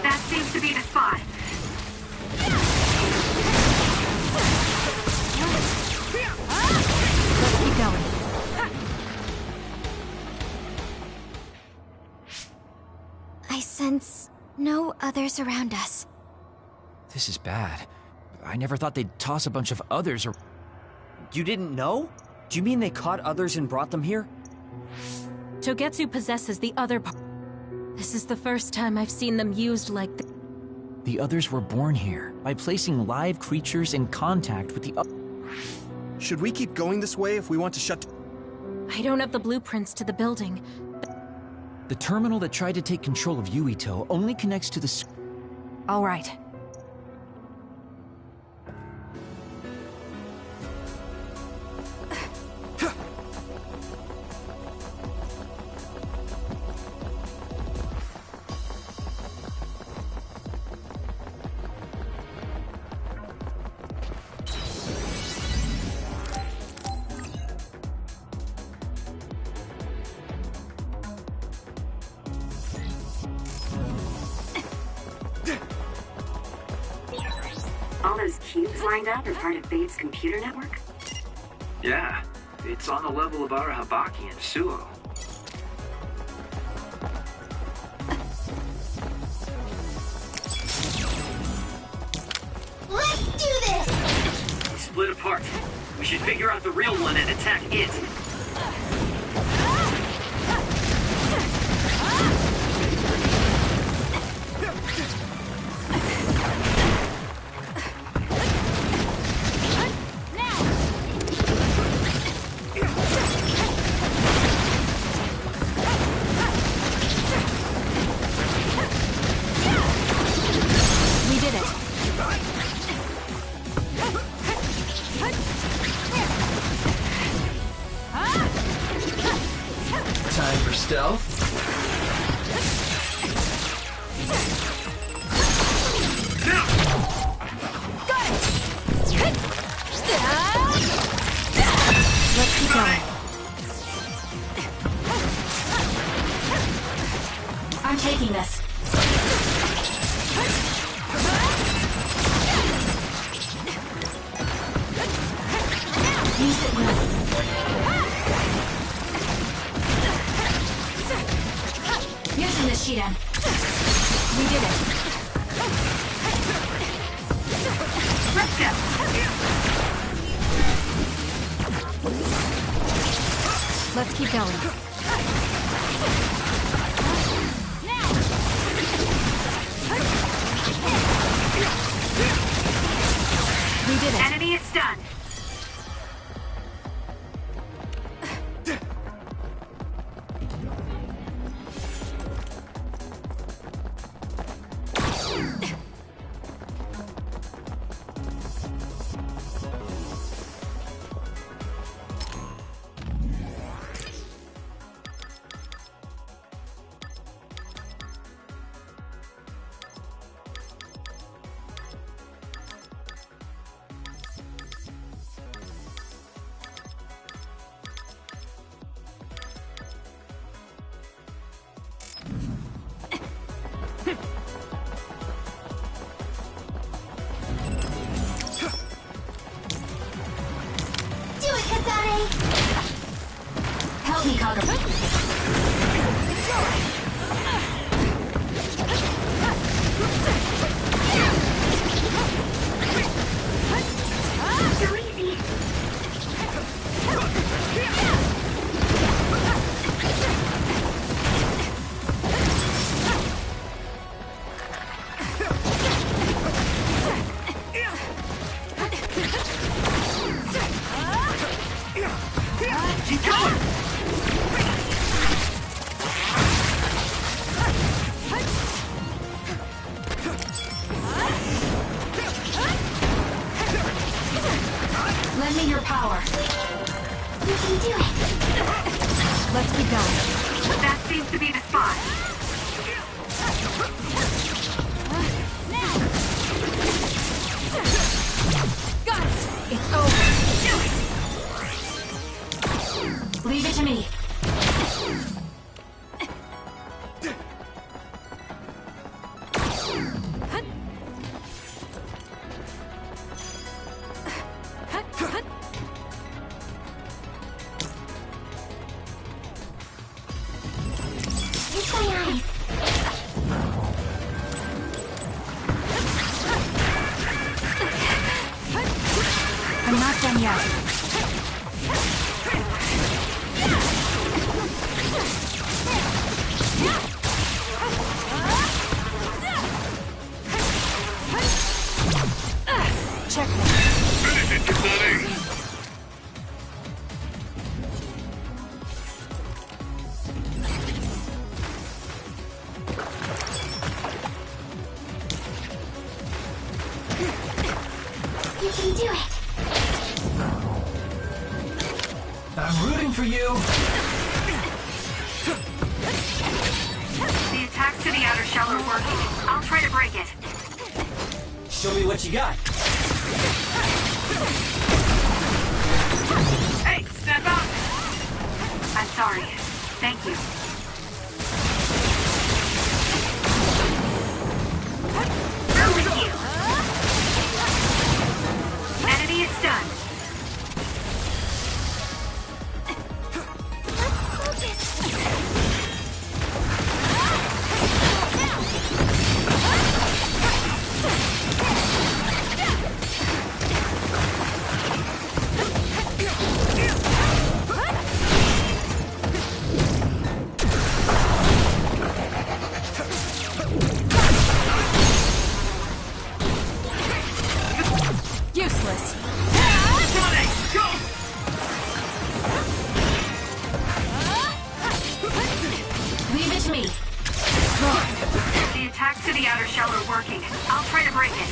That seems to be the spot. Let's keep going. I sense no others around us. This is bad. I never thought they'd toss a bunch of others or... You didn't know? Do you mean they caught others and brought them here? Togetsu possesses the other part. This is the first time I've seen them used like this. The others were born here, by placing live creatures in contact with the... Should we keep going this way if we want to shut... I don't have the blueprints to the building. The terminal that tried to take control of Yuito only connects to the... All right. All those cubes lined up are part of Babe's computer network? Yeah, it's on the level of Arahabaki and Suo. Let's do this! Split apart. We should figure out the real one and attack it. We did it. Time for stealth. Let's keep going. I'm taking this. Use it well. Using the Shiden. We did it. Let's go! Let's keep going. We did it. Enemy is done. Do it, Kasane! Help me, Kagura. So easy. Keep going! Lend me your power. You can do it! to be the spot. Got it! It's over. Do it! Leave it to me. I'm not done yet. Check it. Finish it, you're not ace. You can do it. I'm rooting for you. The attacks to the outer shell are working. I'll try to break it. Show me what you got. Hey, step up! I'm sorry. Thank you. Through with you! Enemy is stunned. Useless. Go! Leave it to me. The attacks to the outer shell are working. I'll try to break it.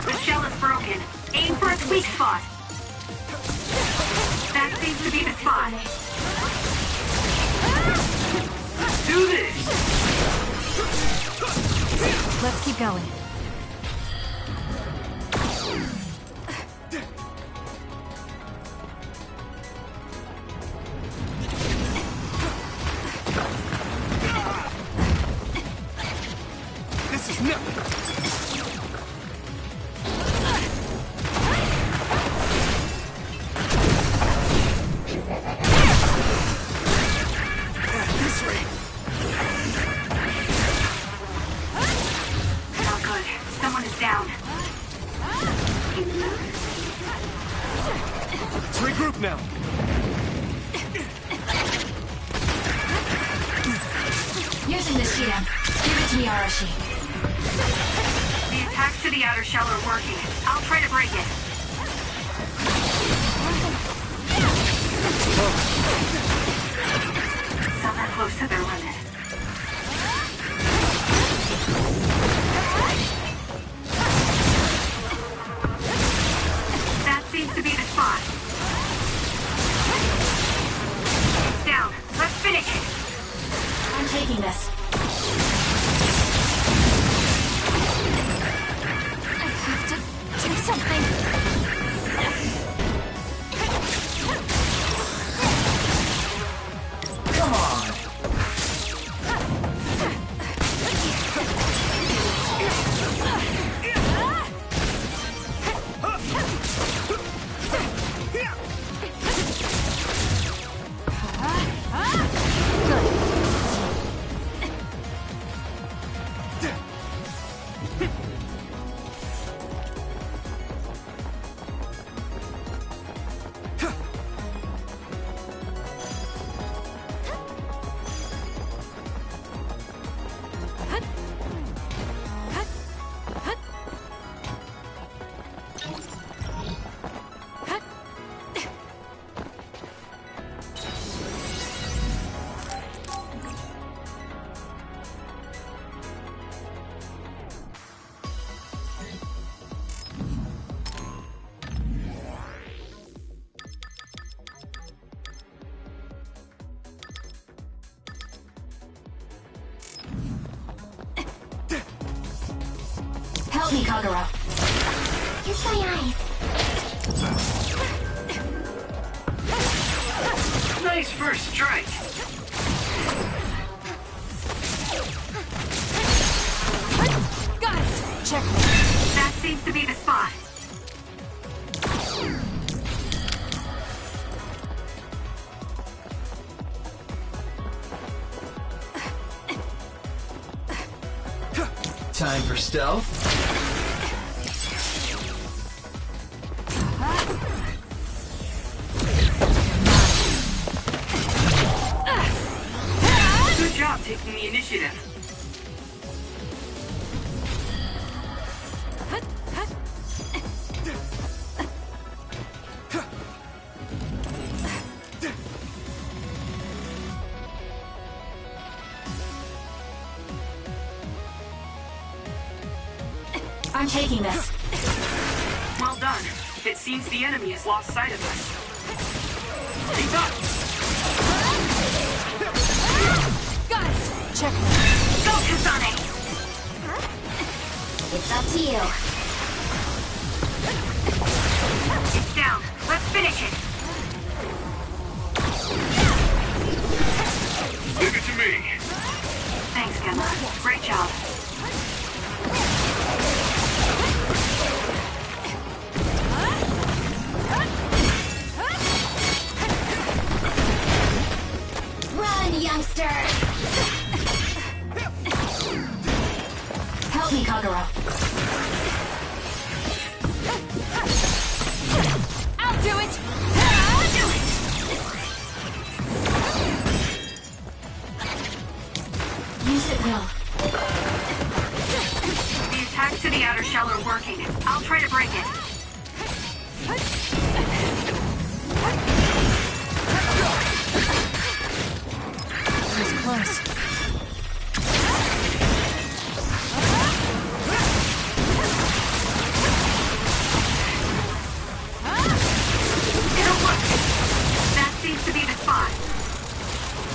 The shell is broken. Aim for its weak spot. That seems to be the spot. Do this! Let's keep going. This is nothing. This rate. Not good. Someone is down. Let's regroup now. Using the shield. Give it to me, Arashi. The attacks to the outer shell are working. I'll try to break it. Some are close to their limit. That seems to be the spot. It's down. Let's finish it. I'm taking this. I have to do something. Come on. Help me, Kagura. Kiss my eyes. Nice first strike. Got it. Check. That seems to be the spot. Time for stealth. Good job taking the initiative. I'm taking this. Well done. It seems the enemy has lost sight of us. Keep up! Got it. Check. Go, Kasane! It's up to you. It's down. Let's finish it. Leave it to me. Thanks, Gemma. Great job. Run, youngster! Help me, Kagura. I'll do it! Do it! Use it well. The attacks to the outer shell are working. I'll try to break it. It was close. It'll work. That seems to be the spot.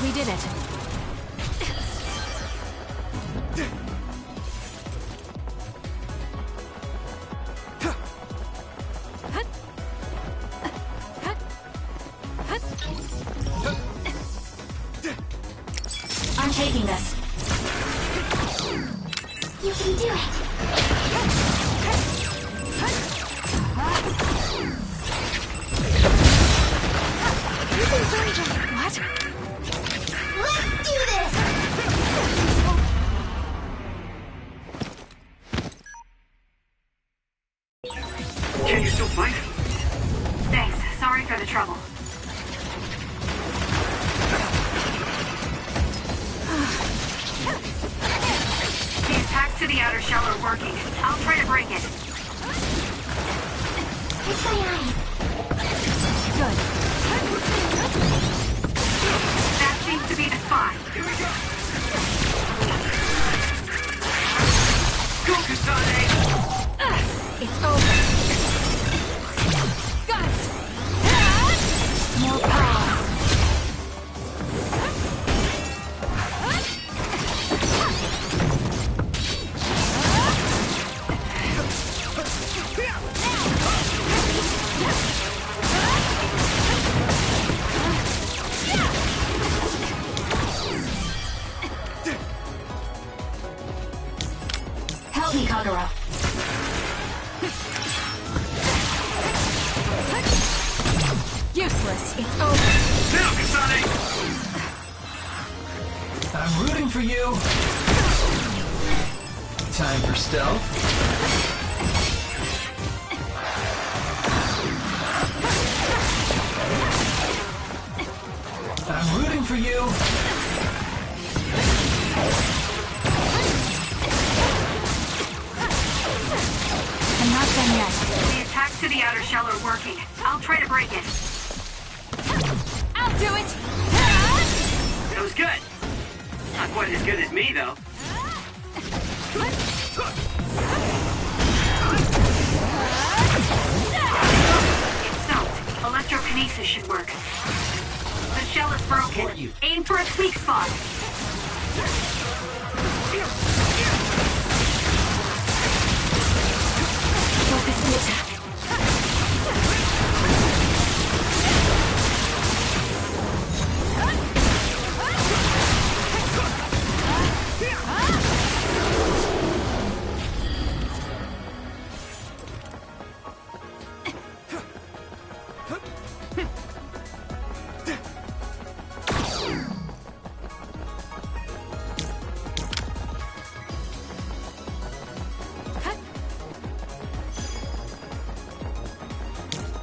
We did it. I'm taking this. You can do it. Using Version. What? Let's do this! Can you still fight? Thanks. Sorry for the trouble. The attacks to the outer shell are working. I'll try to break it. Kiss my eyes. Good. That seems to be the spot. Here we go! Go, Kasane! It's over. Got it. More power. Help me, Kagura. Useless. It's over. Now, Kasane! I'm rooting for you. Time for stealth. I'm rooting for you. I'm not done yet. The attacks to the outer shell are working. I'll try to break it. I'll do it. That was good. Not quite as good as me, though. It's soaked. Electrokinesis should work. The shell is broken. Aim for its weak spot.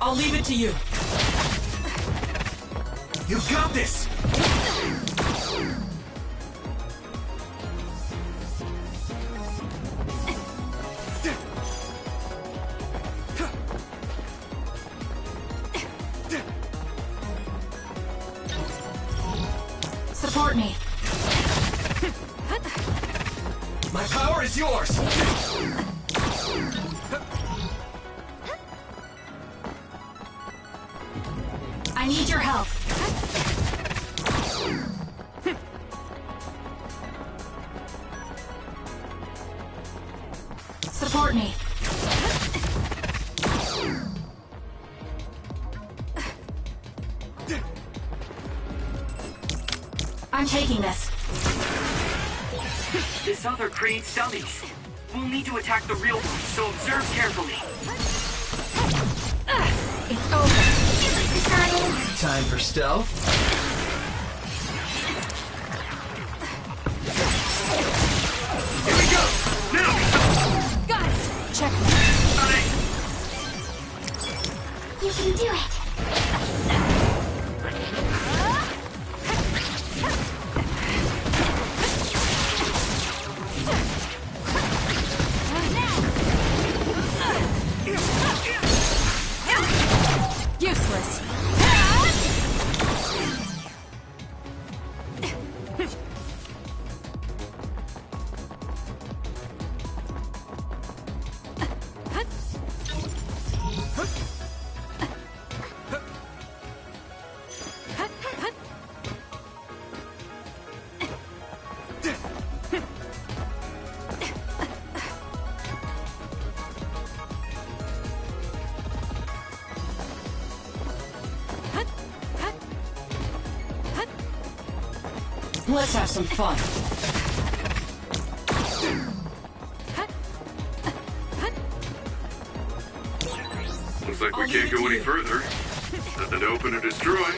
I'll leave it to you. You got this! Support me. My power is yours! I need your help. Support me. I'm taking this. This other creates dummies. We'll need to attack the real one, so observe carefully. It's over. Time for stealth. Here we go! Now! Got it! Check. You can do it. Useless. Let's have some fun. Looks like we can't go any further. Nothing to open or destroy.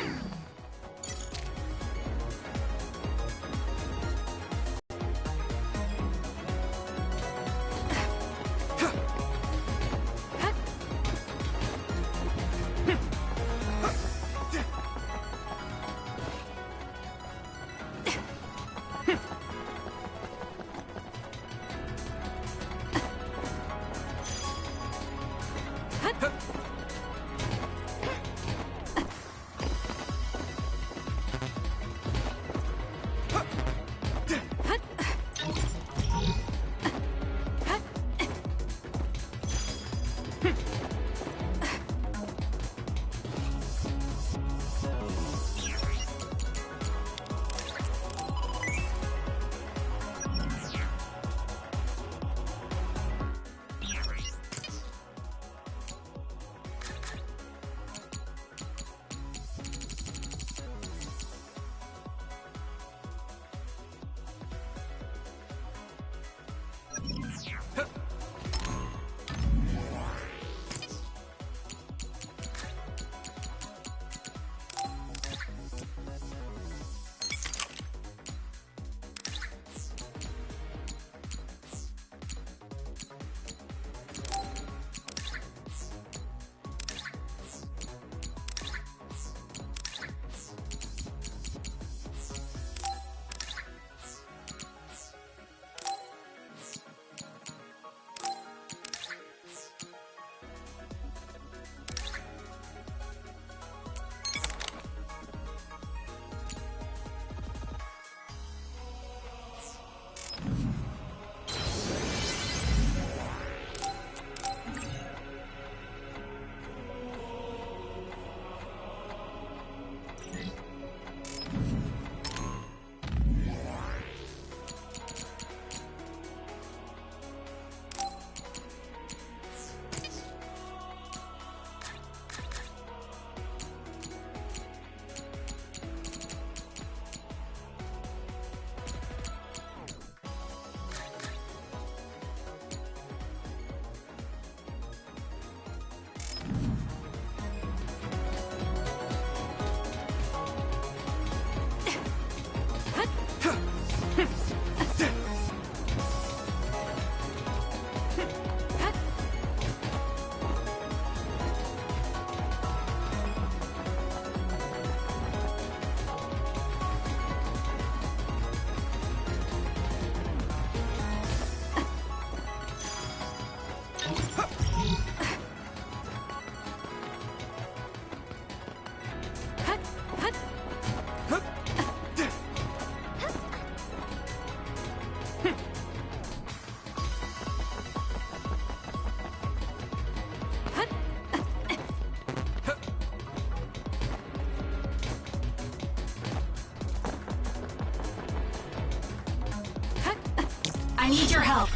I need your help.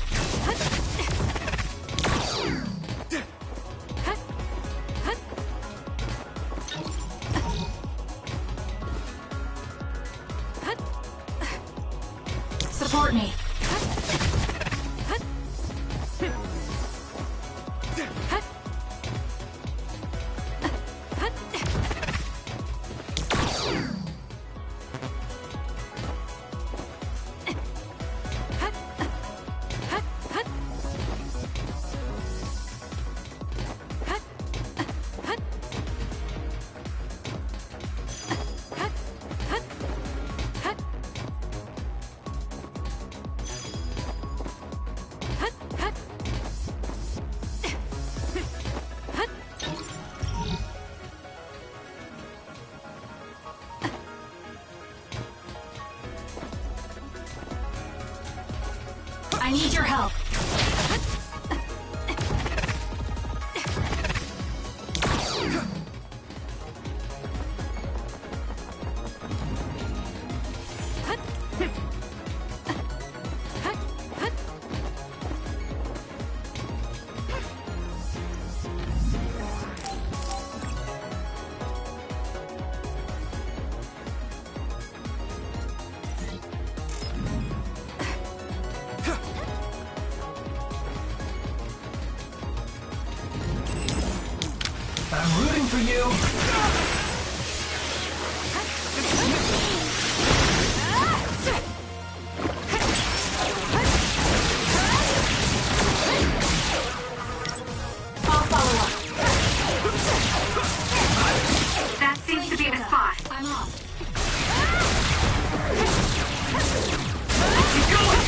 Support me. I need your help. I'm rooting for you. I'll follow up. That seems to be the spot. I'm off. Keep going!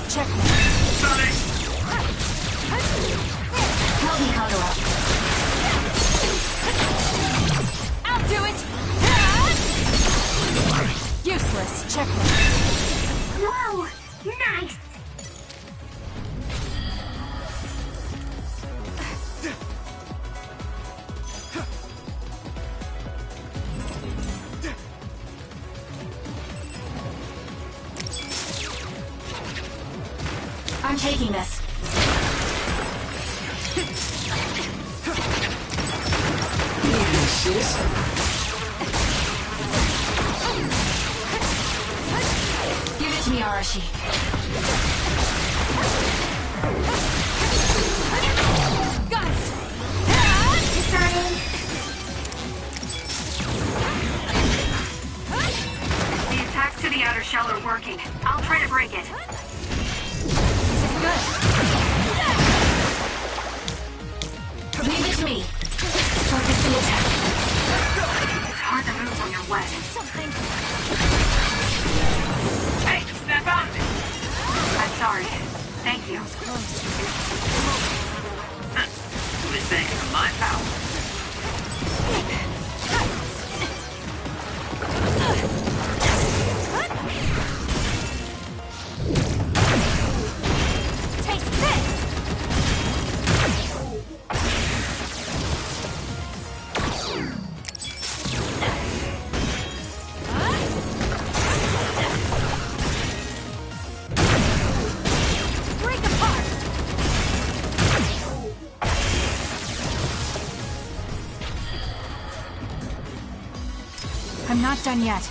Check me. Sonic! Help me, Kagura. I'll do it! Useless. Check me. Whoa! Nice! I'm taking this. Give it to me, Arashi. Got it! Starting. The attacks to the outer shell are working. I'll try to break it. This is good. Leave it to me. Focus the attack. It's hard to move when you're wet. Something. Hey, snap out of it! I'm sorry. Thank you. This thing is my power. Taste this! Break apart! I'm not done yet.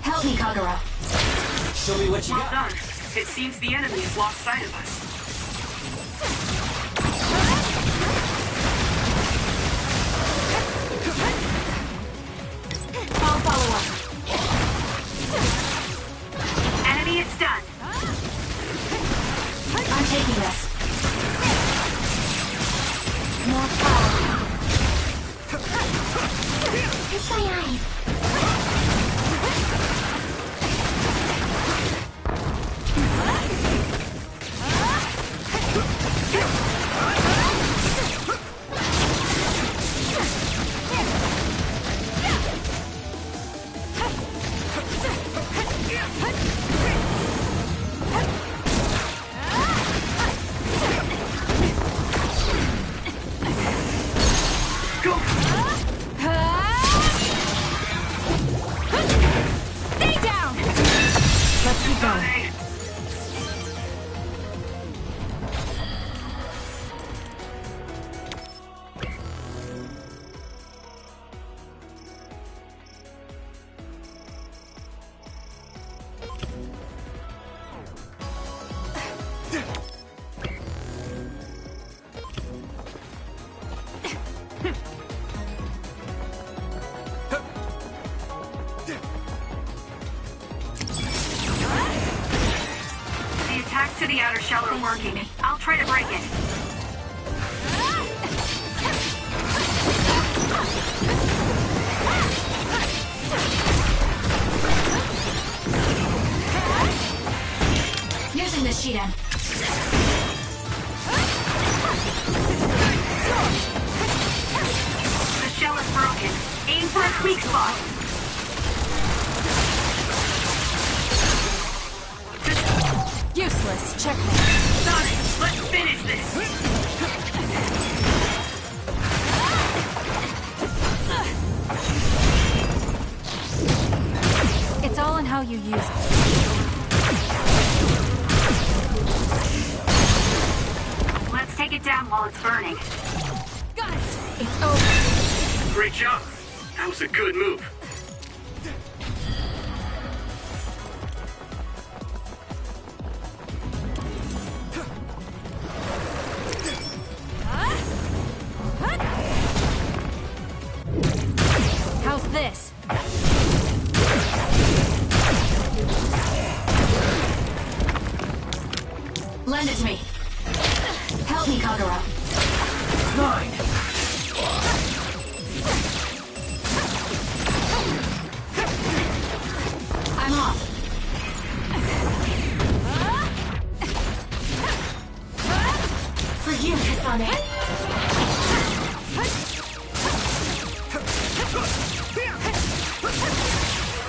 Help me, Kagura. Show me what you Well got. done. It seems the enemy has lost sight of us. I'll follow up. Enemy is done. I'm taking this. More power. It's my eyes. of the outer shell are working. I'll try to break it. Using the Shiden. The shell is broken. Aim for its weak spot. Useless. Checkmate. Sonic, let's finish this. It's all in how you use it. Let's take it down while it's burning. Got it. It's over. Great job. That was a good move. How's this? Lend it to me. Help me, Kagura. Mine. I'm off. For you, Kasane.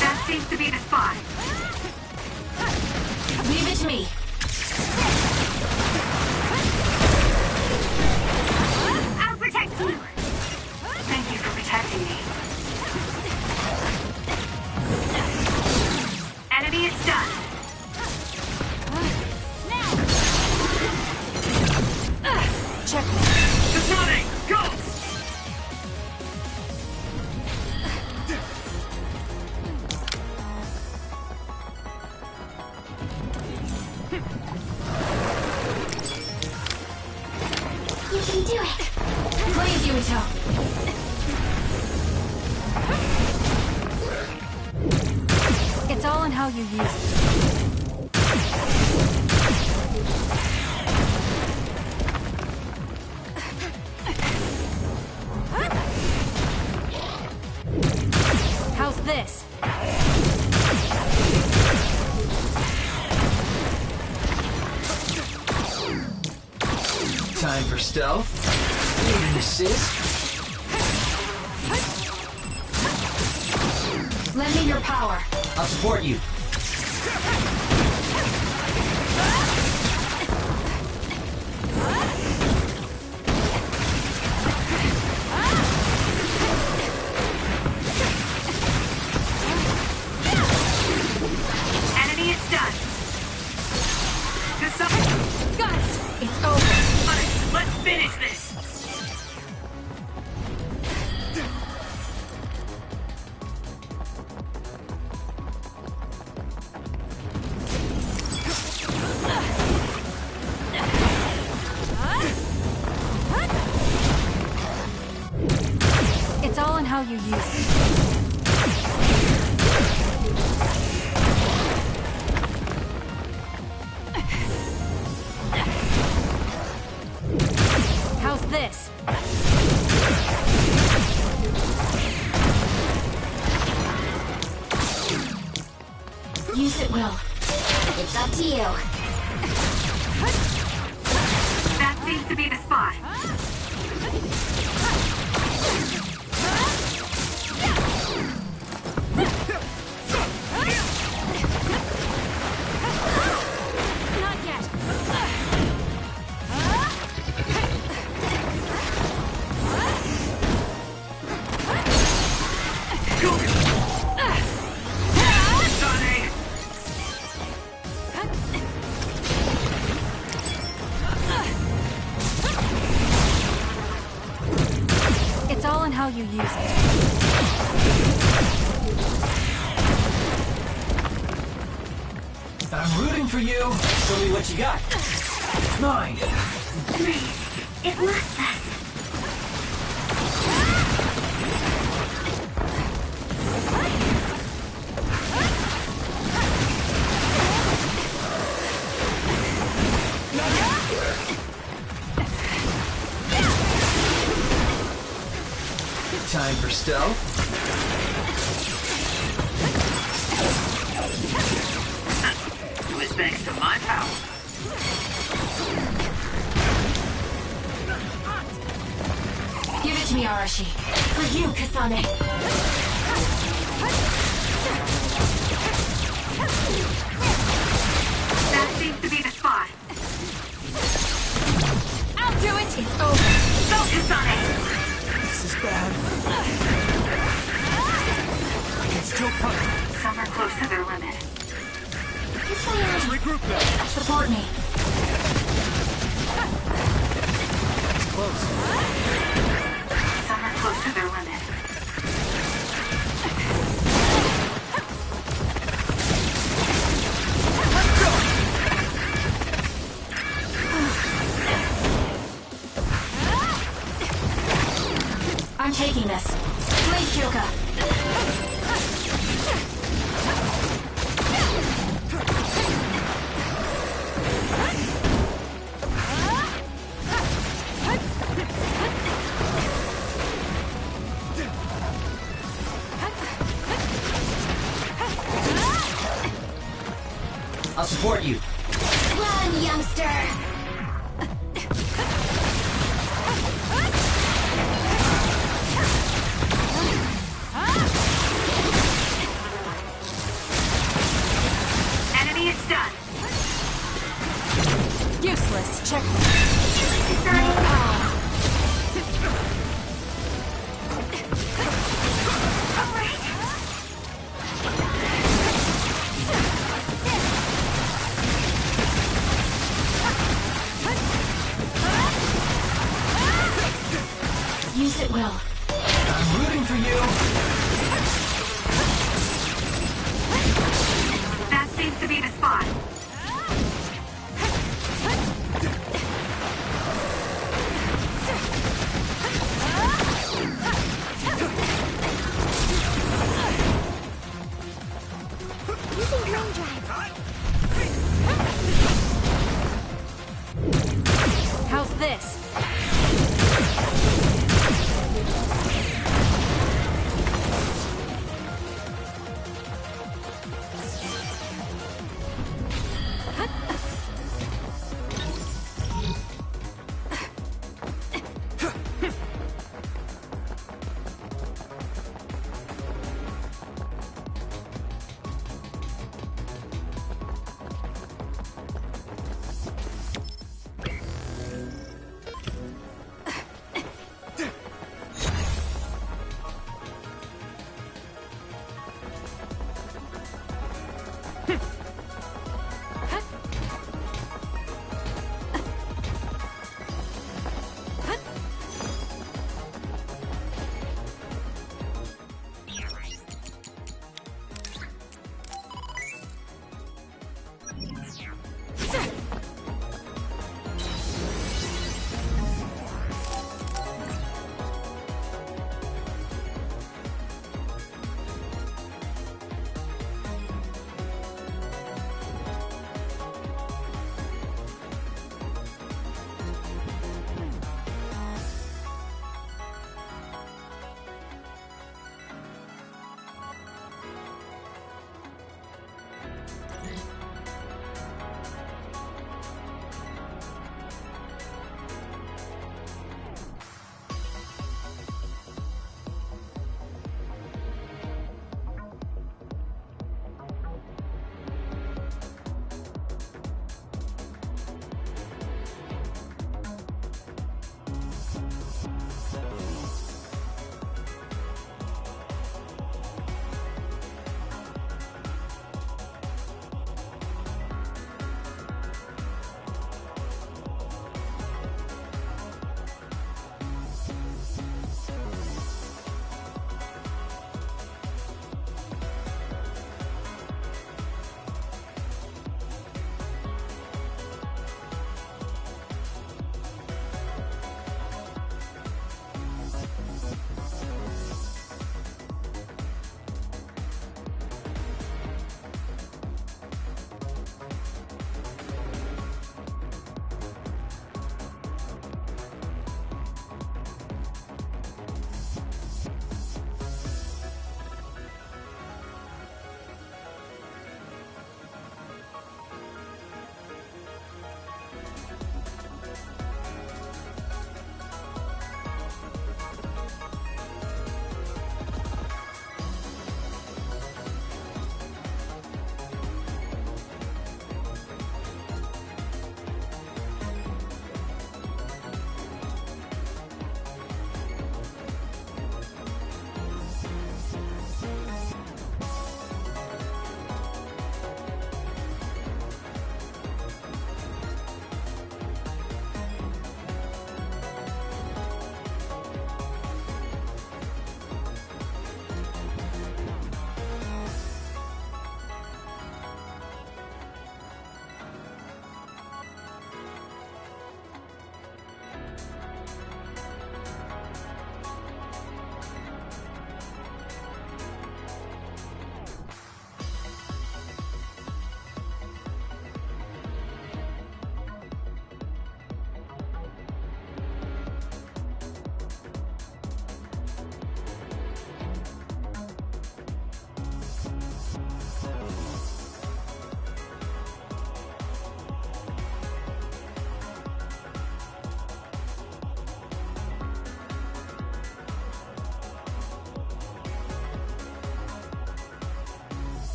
That seems to be the spot. Leave it to me. I'll protect you. Thank you for protecting me. Enemy is done. Checkmate. Kasane, go! You can do it. Please, Yuito. It's all in how you use it. How's this? Time for stealth. Need an assist? Lend me your power. I'll support you. Enemy is done. Got it. It's over. Sonic, let's finish this. It's all in how you use it. How's this? Use it, Will. It's up to you. That seems to be the spot. Not yet. Sonic! It's all in how you use it. I'm rooting for you. Show me what you got. Mine. It lost us. stealth. It was thanks to my power. Give it to me, Arashi. For you, Kasane. That seems to be the spot. I'll do it! It's over. Focus on it! This is bad. I can still punch. Some are close to their limit. Let's regroup now. Support me. It's close. Some are close to their limit. I'm taking this. Please, Kyoka. I'll support you. Run, youngster! Enemy is done. Useless. Check. Use it well. I'm rooting for you. That seems to be the spot. Using Flame Drive. How's this?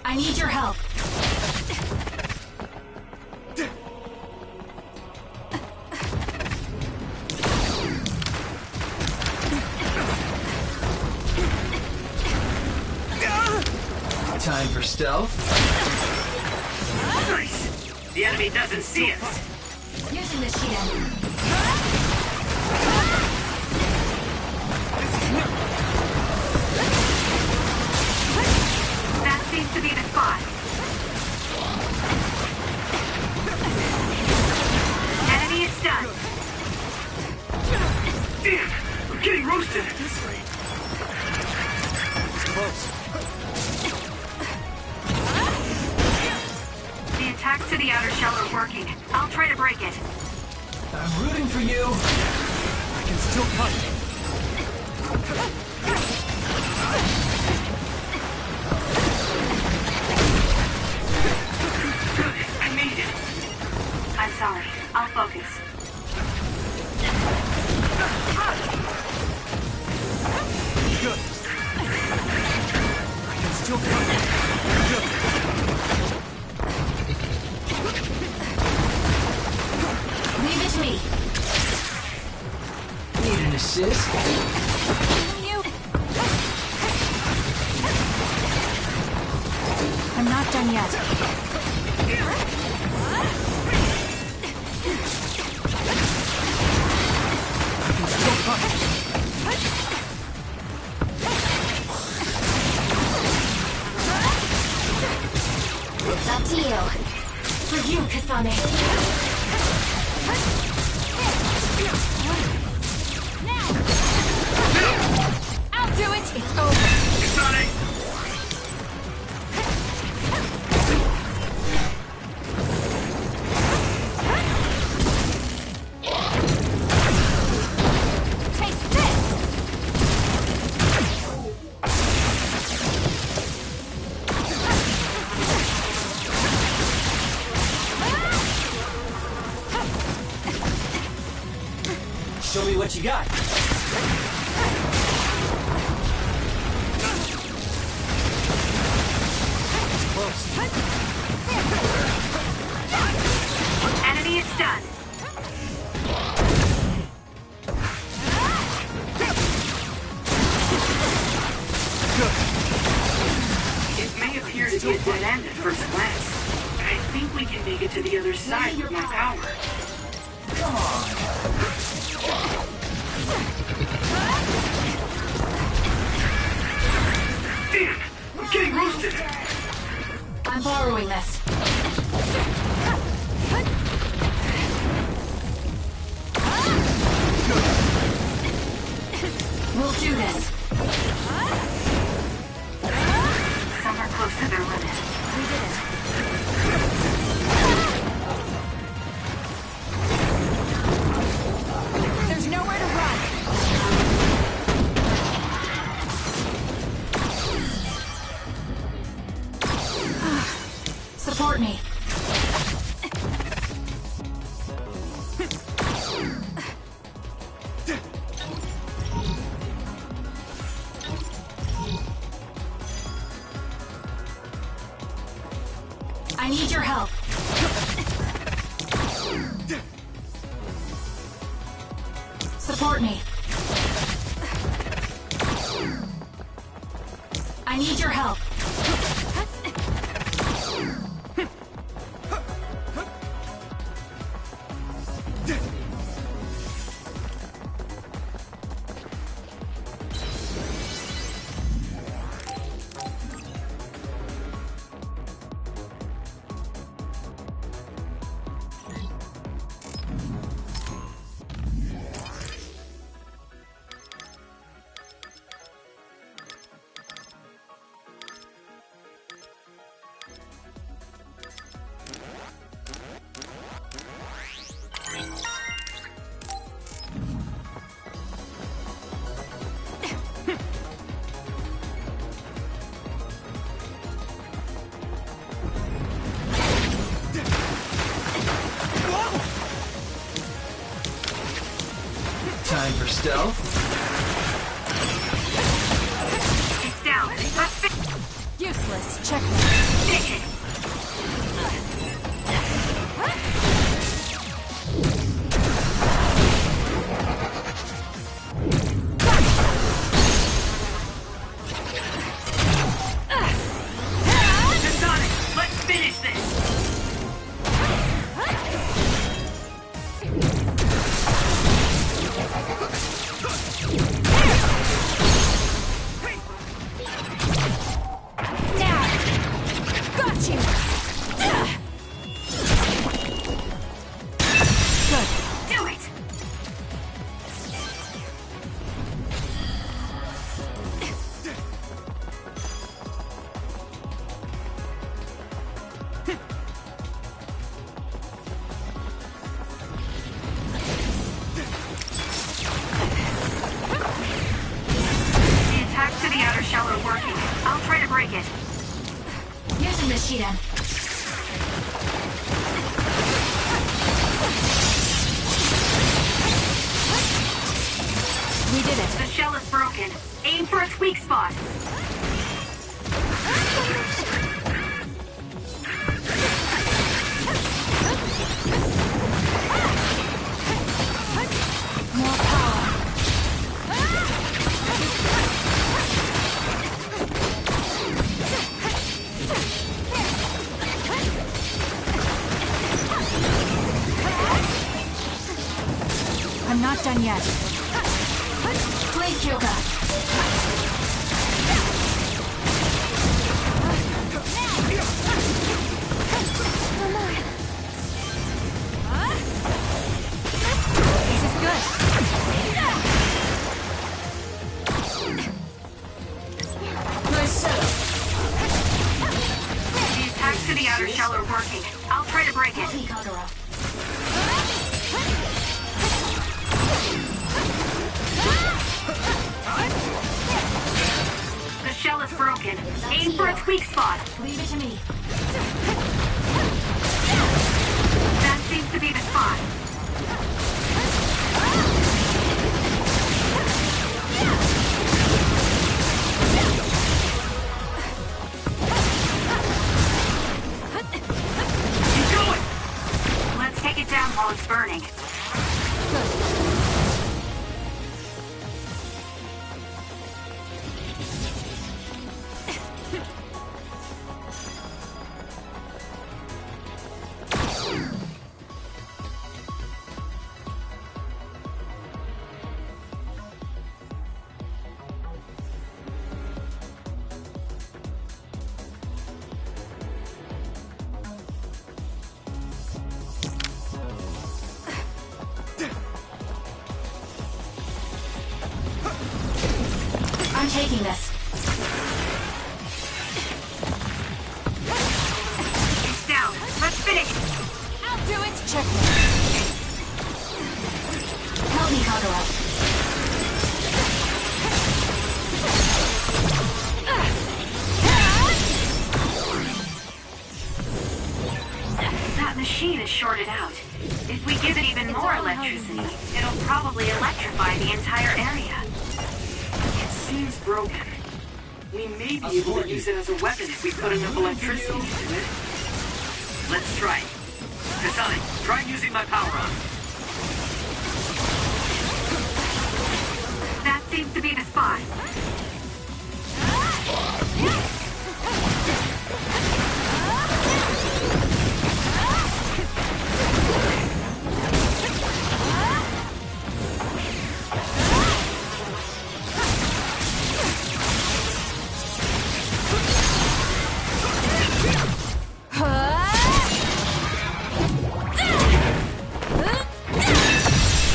I need your help. Time for stealth. Nice. The enemy doesn't see us. Using the shield. That seems to be the spot. Enemy is stunned. Damn! I'm getting roasted! It's close. The attacks to the outer shell are working. I'll try to break it. I'm rooting for you. I can still cut. I made it. I'm sorry. I'll focus. Good. I can still cut. Good. Leave it to me. Need an assist? I'm not done yet. I can still cut. It's up to you. For you, Kasane. I'll do it. It's over. Sonic! Taste this. Show me what you got. It's close. Enemy is stunned. It may appear to be a dead end at first glance. I think we can make it to the other side with my power. Come on. Damn! I'm getting roasted! I'm borrowing this. We'll do this. Some are close to their limit. We did it. There's nowhere to run. Support me. I need your help. Support me. I need your help. Time for stealth. It's down. Let's Useless. Checkmate. Finish it! Sonic, let's finish this! We did it. The shell is broken. Aim for its weak spot. More power. I'm not done yet. Please, Kyoga. This is good. Nice setup. The attacks to the outer shell are working. I'll try to break it. The shell is broken. Aim for its weak spot. Leave it to me. That seems to be the spot. Keep going. Let's take it down while it's burning. I'm taking this. It's down. Let's finish. I'll do it. Checkmate. Help me, Kagura. That machine is shorted out. If we give it even more electricity, it'll probably electrify the entire area. It seems broken. We may be able to use it as a weapon if we put enough electricity into it. Let's try. Kasane, try using my power on. That seems to be the spot.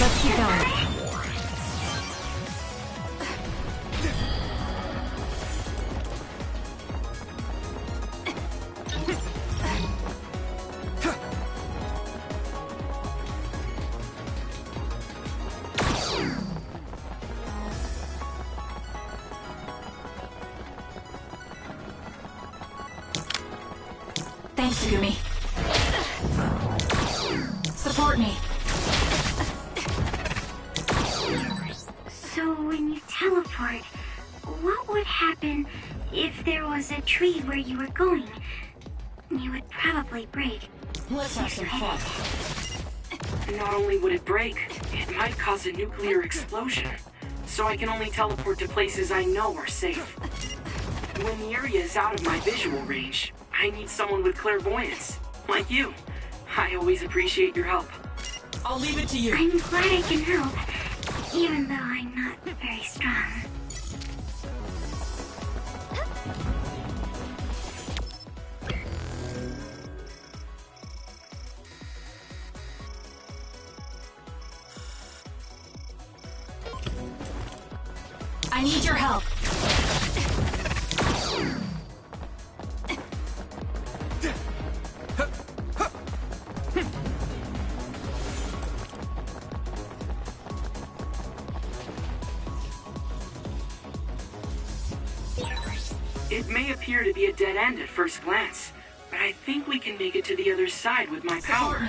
Let's keep going. Thanks, Sugumi. Support me. So when you teleport, what would happen if there was a tree where you were going? You would probably break. Let's have some fun. Not only would it break, it might cause a nuclear explosion. So I can only teleport to places I know are safe. When the area is out of my visual range, I need someone with clairvoyance. Like you. I always appreciate your help. I'll leave it to you. I'm glad I can help, even though I'm not very strong. I need your help. It may appear to be a dead end at first glance, but I think we can make it to the other side with my power.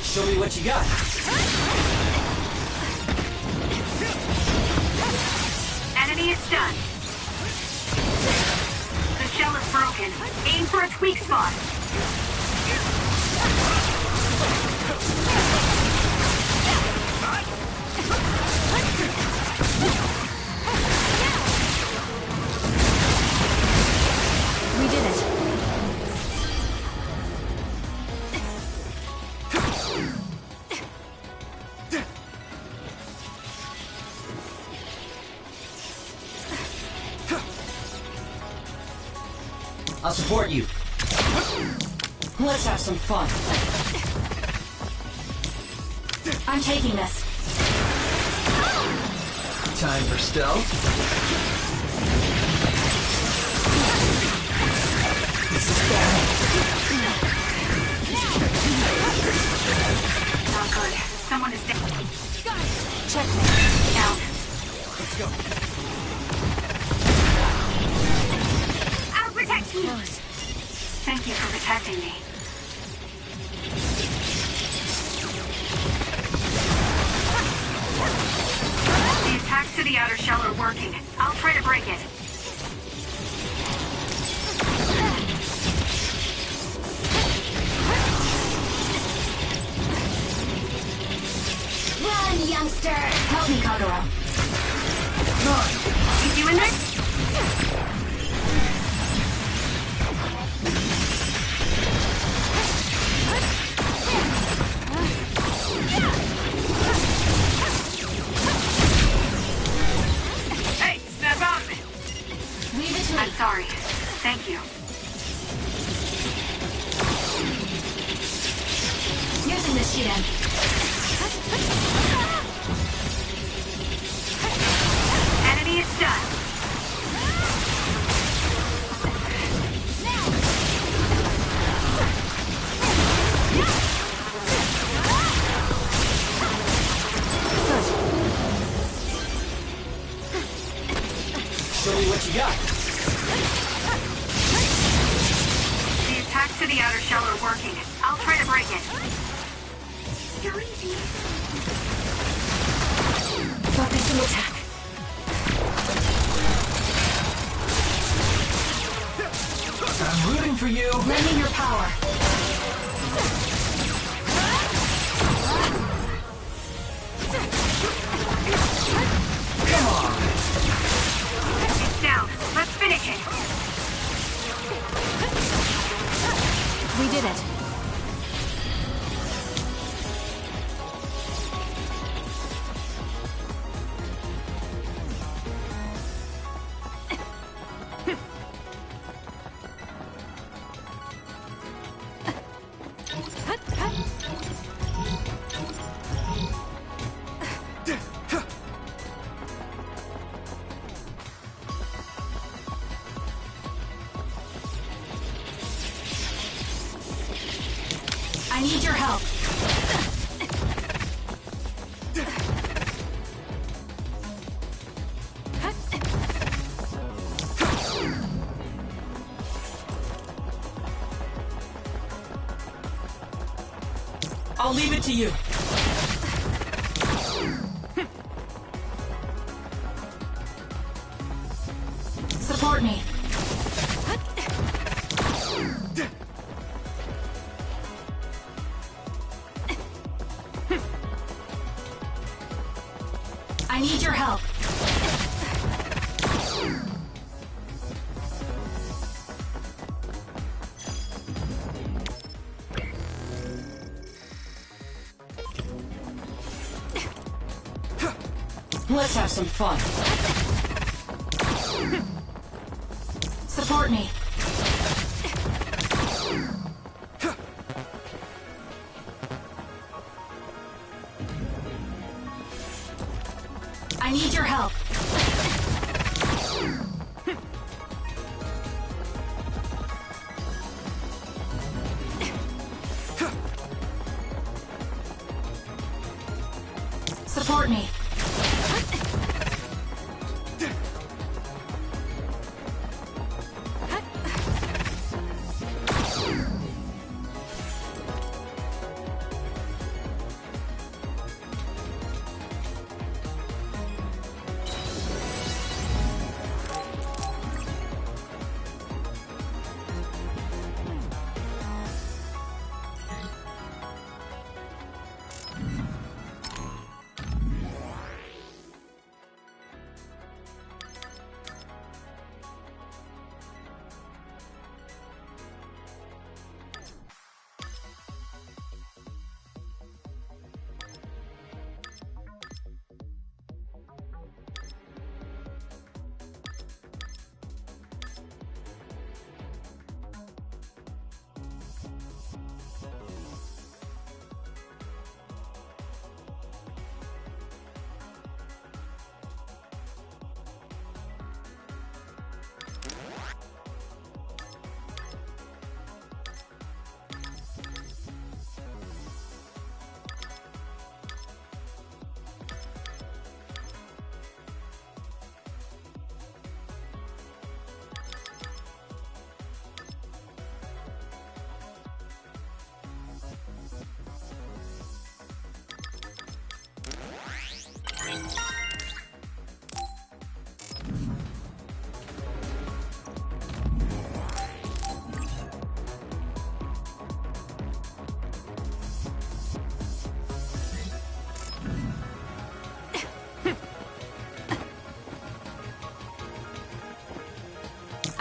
Show me what you got. Enemy is done. The shell is broken. Aim for its weak spot. We did it. I'll support you. Let's have some fun. I'm taking this. Time for stealth. Not good. Someone is down. Checkmate. Down. Let's go. I'll protect you. Thank you for protecting me. The attacks to the outer shell are working. I'll try to break it. Run, youngster! Help me, Kagura. Is you in there? Hey, snap out of it! Leave it to me. I'm sorry. Thank you. Using this shield. Enemy is done. Show me what you got. The attacks to the outer shell are working. I'll try to break it. Go easy. Focus and attack. I'm rooting for you. Lend me your power. Come on. It's down. Let's finish it. We did it. I need your help. I'll leave it to you. Support me. I need your help. Let's have some fun. Support me. I need your help. Support me.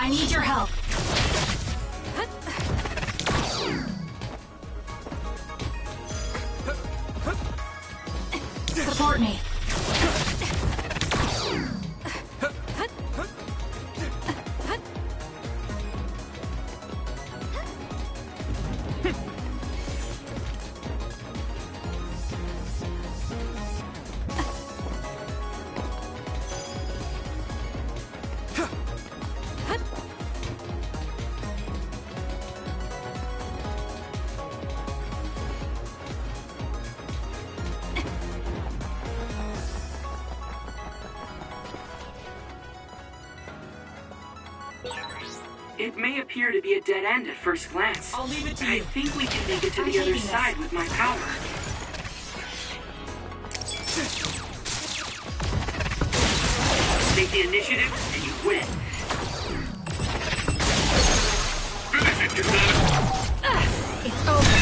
I need your help. Support me. It may appear to be a dead end at first glance. I'll leave it to I you. think we can make it to the other side with my power. Take the initiative, and you win. Finish it, Katana! It's over.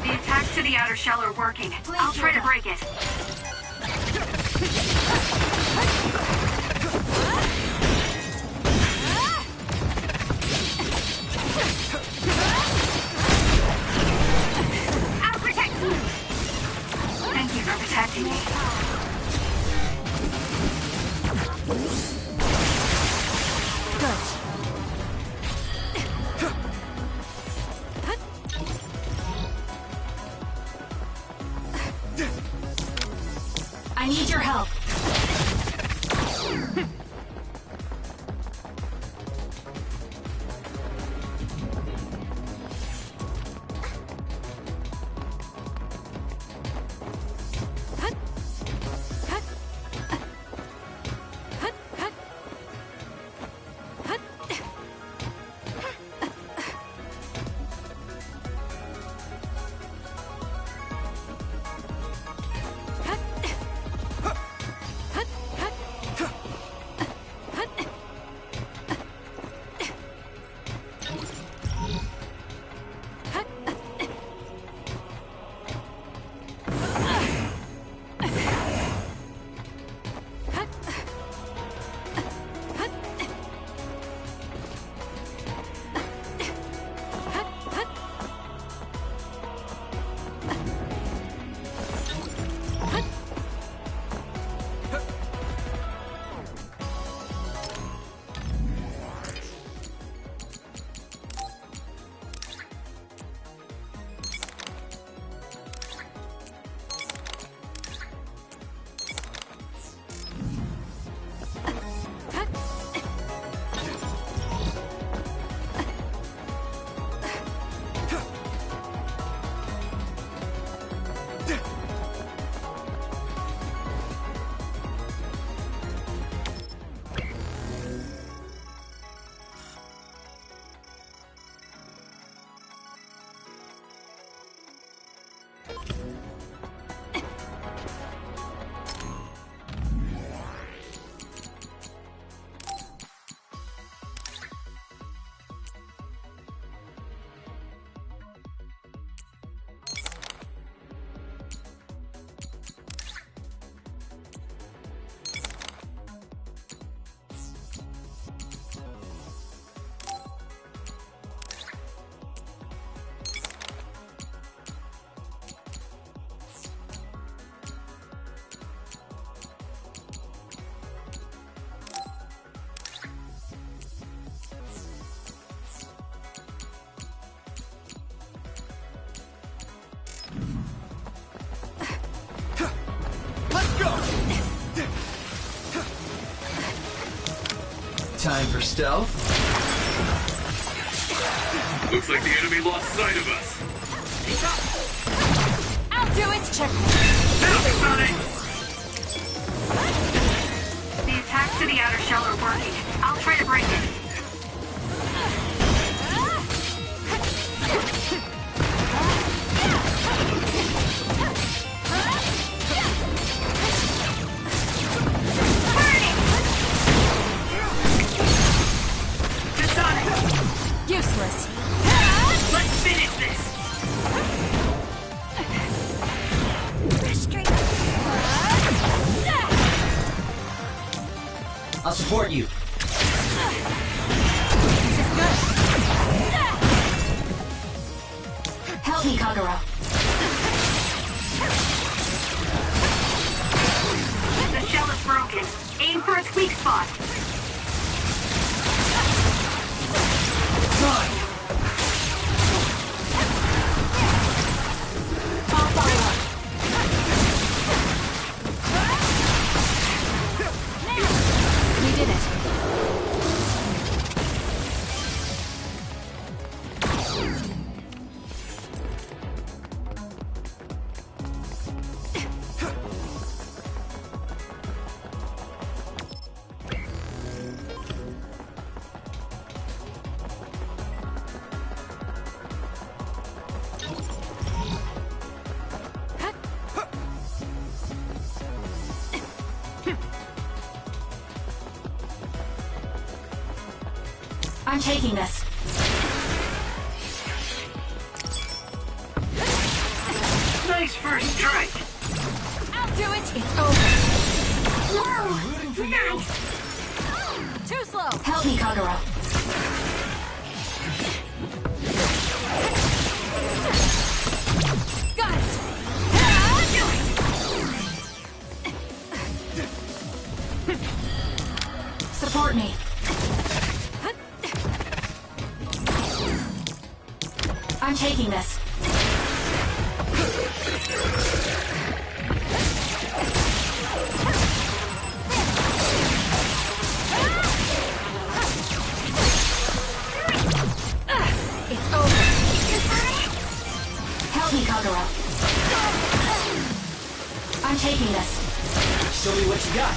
The attacks to the outer shell are working. I'll try to break it. I'll protect you! Thank you for protecting me. I need your help. Time for stealth. Looks like the enemy lost sight of us. I'll do it! Check. Focus on it! The attacks to the outer shell are working. I'll try to break it. Useless. Let's finish this! I'll support you. This is good. Help me, Kagura. The shell is broken. Aim for its weak spot. Time. I'll follow up. We did it. I'm taking this. Nice first strike. I'll do it. It's over. Rooting for you. Too slow. Help me, Kagura. Got it. Do it. Support me. I'm taking this. It's over. Help me, Kagura. I'm taking this. Show me what you got.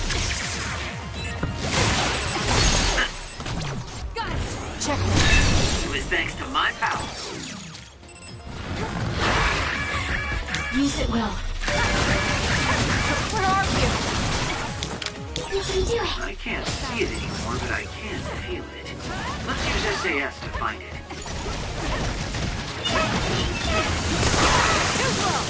Got it. Check me. It was thanks to my power. Use it well. Where are you? You can do it. I can't see it anymore, but I can feel it. Let's use SAS to find it. Too slow.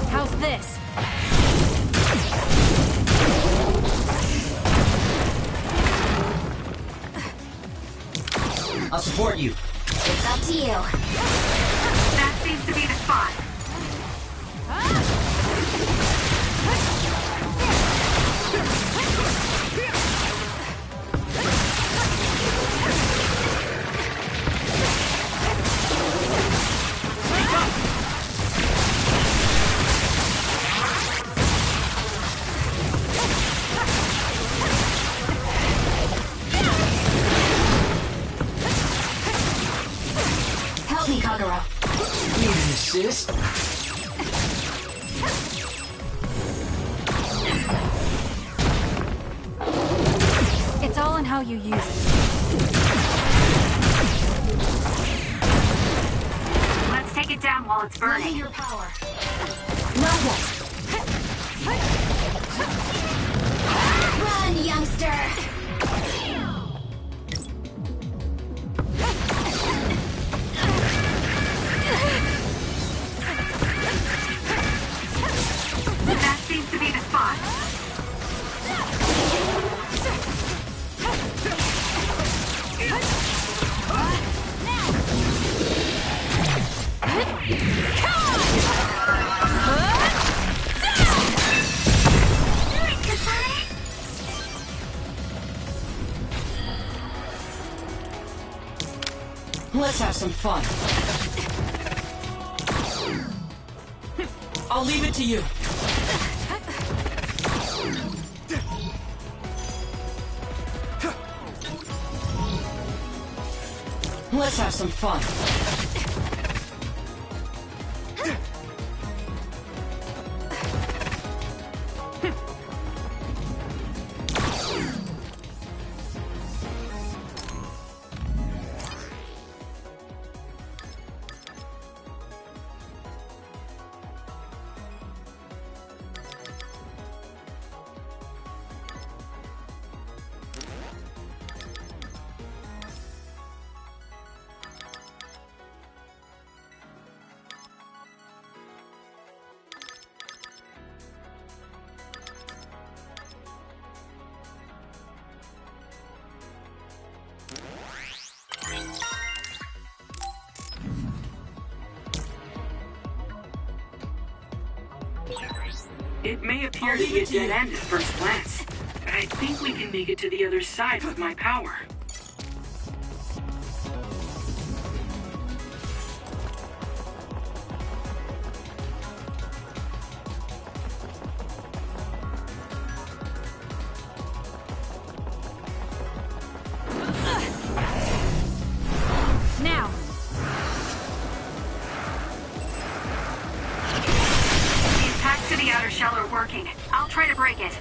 How's this? I'll support you. It's up to you. That seems to be the spot. Help me, Kagura. Need an assist? It's all in how you use it. Let's take it down while it's burning. Your power. Not yet. Run, youngster! That seems to be the spot. Let's have some fun. I'll leave it to you. Let's have some fun. It may appear to be a dead end at first glance, but I think we can make it to the other side with my power. Now! These packs to the outer shell are working. I'll try to break it.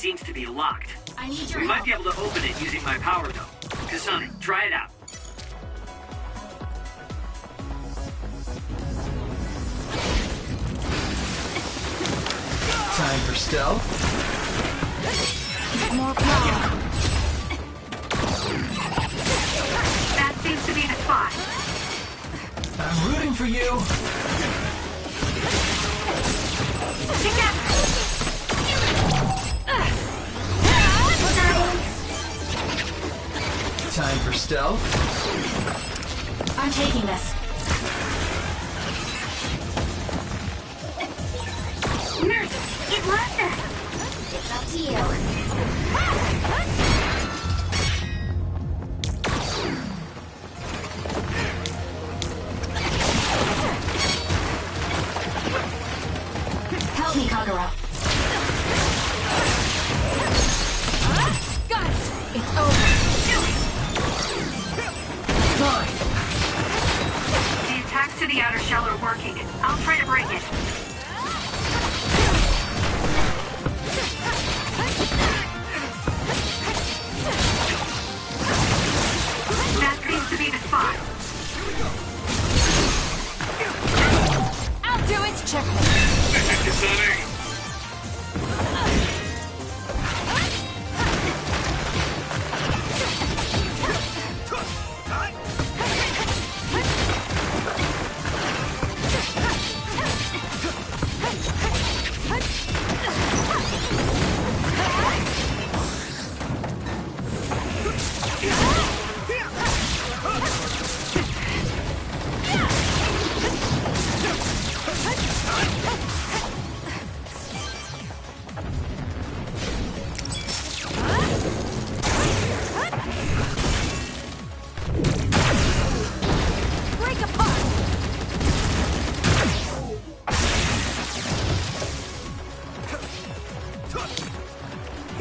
seems to be locked. I need your We help. might be able to open it using my power, though. Kasane, try it out. Time for stealth. More power. That seems to be the spot. I'm rooting for you. Time for stealth. I'm taking this. Nurse, it left us. It's up to you. Help me, Kagura. Got it. It's over. Fine. The attacks to the outer shell are working. I'll try to break it. That seems to be the spot. I'll do it. Check me. Kasane! Break apart.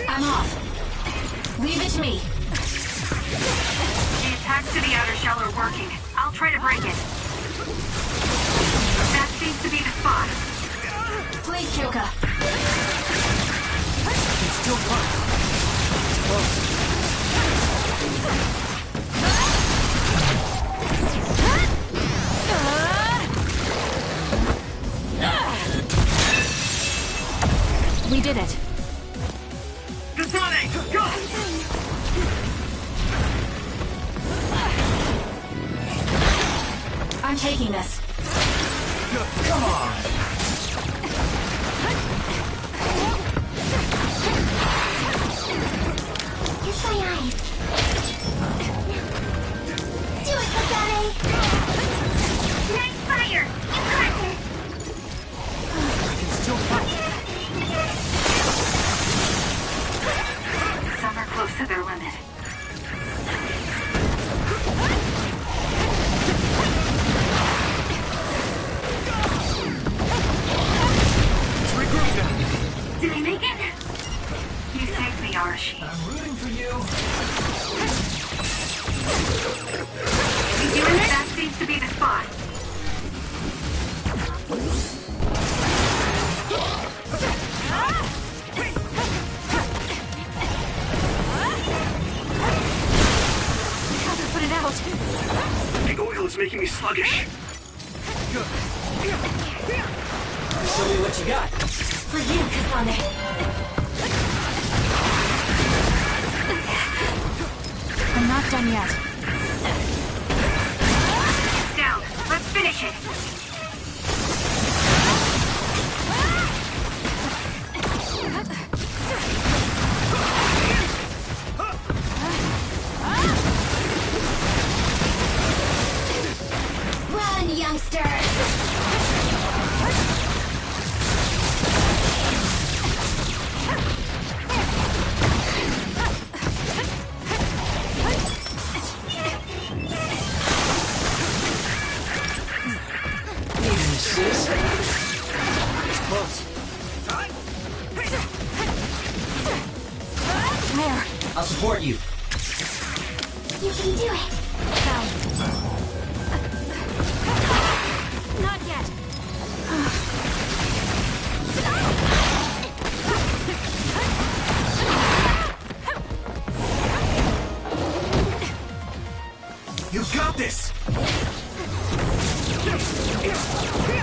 I'm off. Leave it to me. The attacks to the outer shell are working. I'll try to break it. That seems to be the spot. Please, Kyoka. It's still fun. It's close. We did it. Kasane, go! I'm taking this. Come on. Kiss my eyes. Do it, Kasane! Nice fire! You got it! I can still fight. Some are close to their limit. Let's regroup now. Did I make it? You saved me, Arashi. I'm rooting for you. You doing it? That seems to be the spot. How to put it out? The oil is making me sluggish. Show me what you got. For you, Kasane. I'm not done yet. Down. Let's finish it. Run, youngsters! Need an assist? It's close. Where? I'll support you. You can do it! Not yet.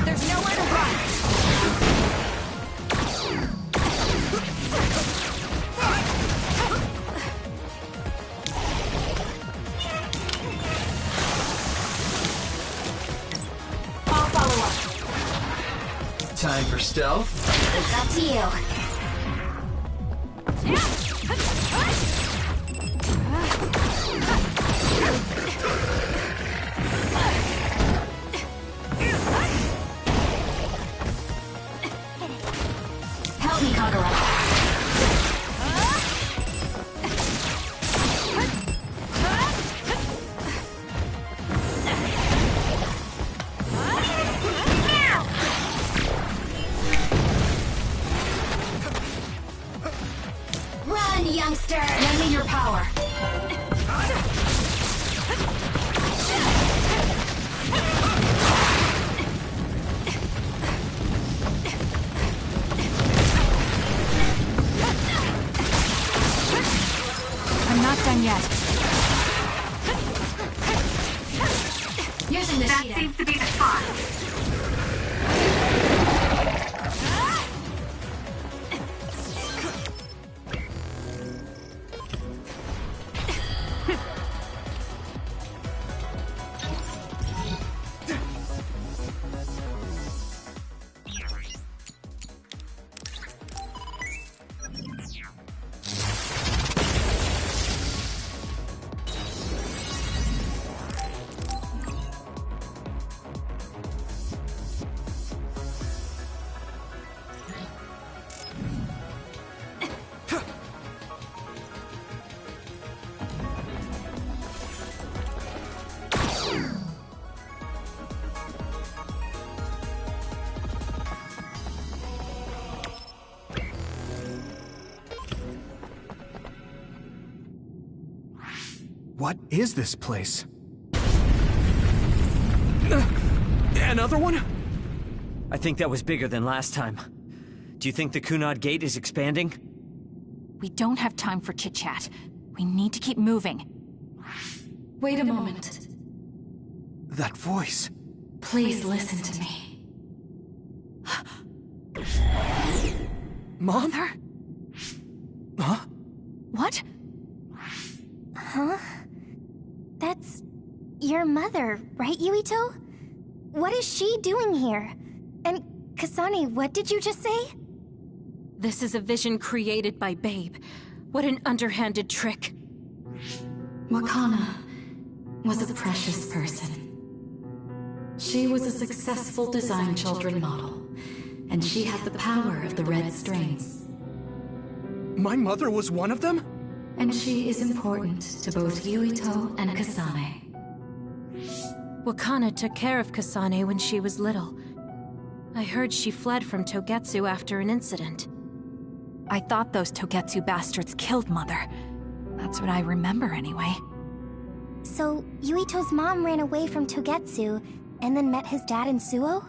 There's nowhere to run! I'll follow up. Time for stealth? It's up to you. Help me, Kagura. Run, youngster! Lend me your power. I'm not done yet. Using the That sheet. seems to be the spot. What is this place? Another one? I think that was bigger than last time. Do you think the Kunad Gate is expanding? We don't have time for chit-chat. We need to keep moving. Wait a moment. That voice. Please listen to me. Mom? Mother? Huh? What? Huh? That's your mother, right, Yuito? What is she doing here? And Kasane, what did you just say? This is a vision created by Babe. What an underhanded trick. Wakana was a precious person. She was a successful design children model, and she had the power of the red strings. My mother was one of them? And she is important to both Yuito and Kasane. Wakana took care of Kasane when she was little. I heard she fled from Togetsu after an incident. I thought those Togetsu bastards killed Mother. That's what I remember anyway. So, Yuito's mom ran away from Togetsu and then met his dad in Suo?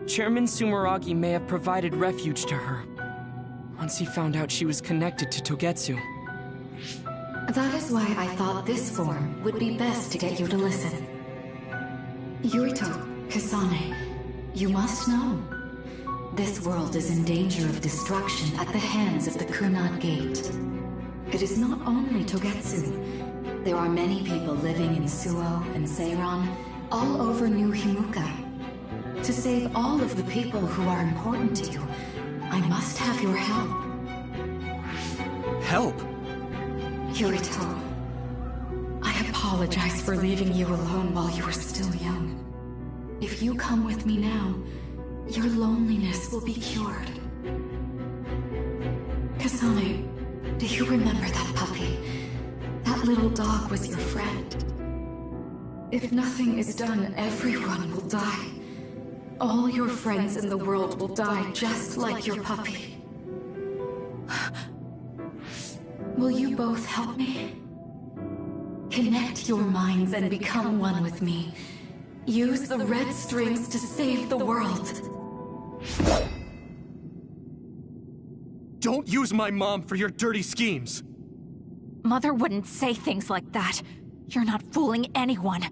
Chairman Sumeragi may have provided refuge to her. Once he found out she was connected to Togetsu. That is why I thought this form would be best to get you to listen. Yuito, Kasane, you must know. This world is in danger of destruction at the hands of the Kunad Gate. It is not only Togetsu. There are many people living in Suo and Seiran, all over New Himuka. To save all of the people who are important to you, I must have your help. Help? Yuito, I apologize for leaving you alone while you were still young. If you come with me now, your loneliness will be cured. Kasane, do you remember that puppy? That little dog was your friend. If nothing is done, everyone will die. All your friends in the world will die just like your puppy. Will you both help me? Connect your minds and become one with me. Use the red strings to save the world. Don't use my mom for your dirty schemes. Mother wouldn't say things like that. You're not fooling anyone.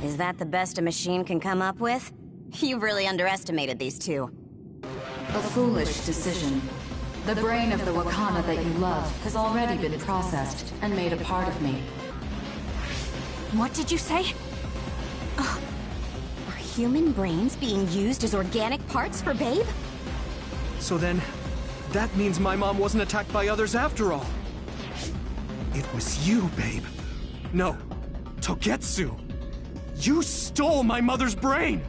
Is that the best a machine can come up with? You've really underestimated these two. A foolish decision. The brain of the Wakana that you love has already been processed and made a part of me. What did you say? Are human brains being used as organic parts for Babe? So then, that means my mom wasn't attacked by others after all. It was you, Babe. No, Togetsu. You stole my mother's brain!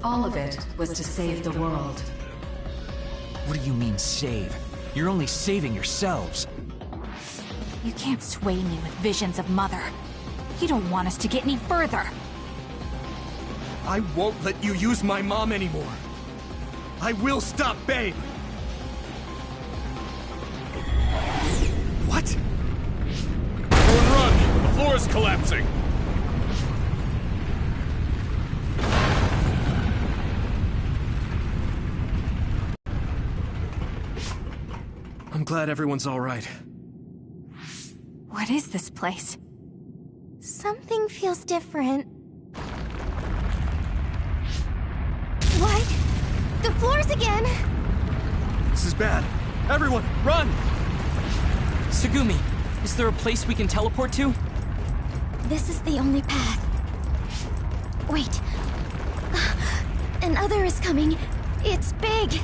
All of it was to save the world. What do you mean, save? You're only saving yourselves. You can't sway me with visions of Mother. You don't want us to get any further. I won't let you use my mom anymore. I will stop Babe! What? Everyone run! The floor is collapsing! I'm glad everyone's all right. What is this place? Something feels different. What? The floors again! This is bad. Everyone, run! Tsugumi, is there a place we can teleport to? This is the only path. Wait. Another is coming. It's big.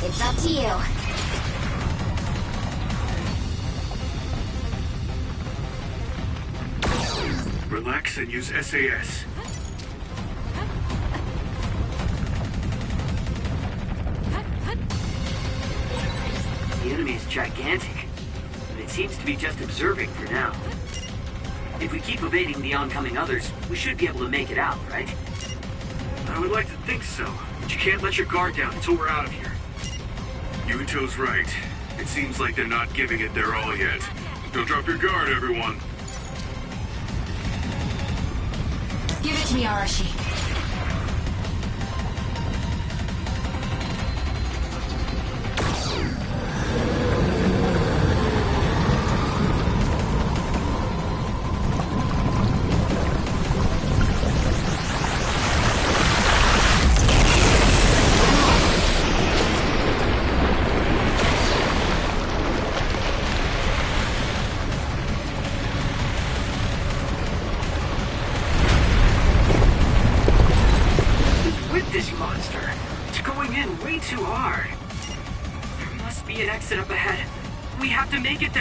It's up to you. Relax and use SAS. The enemy is gigantic, but it seems to be just observing for now. If we keep evading the oncoming others, we should be able to make it out, right? I would like to think so, but you can't let your guard down until we're out of here. Yuto's right. It seems like they're not giving it their all yet. Don't drop your guard, everyone. Give it to me, Arashi.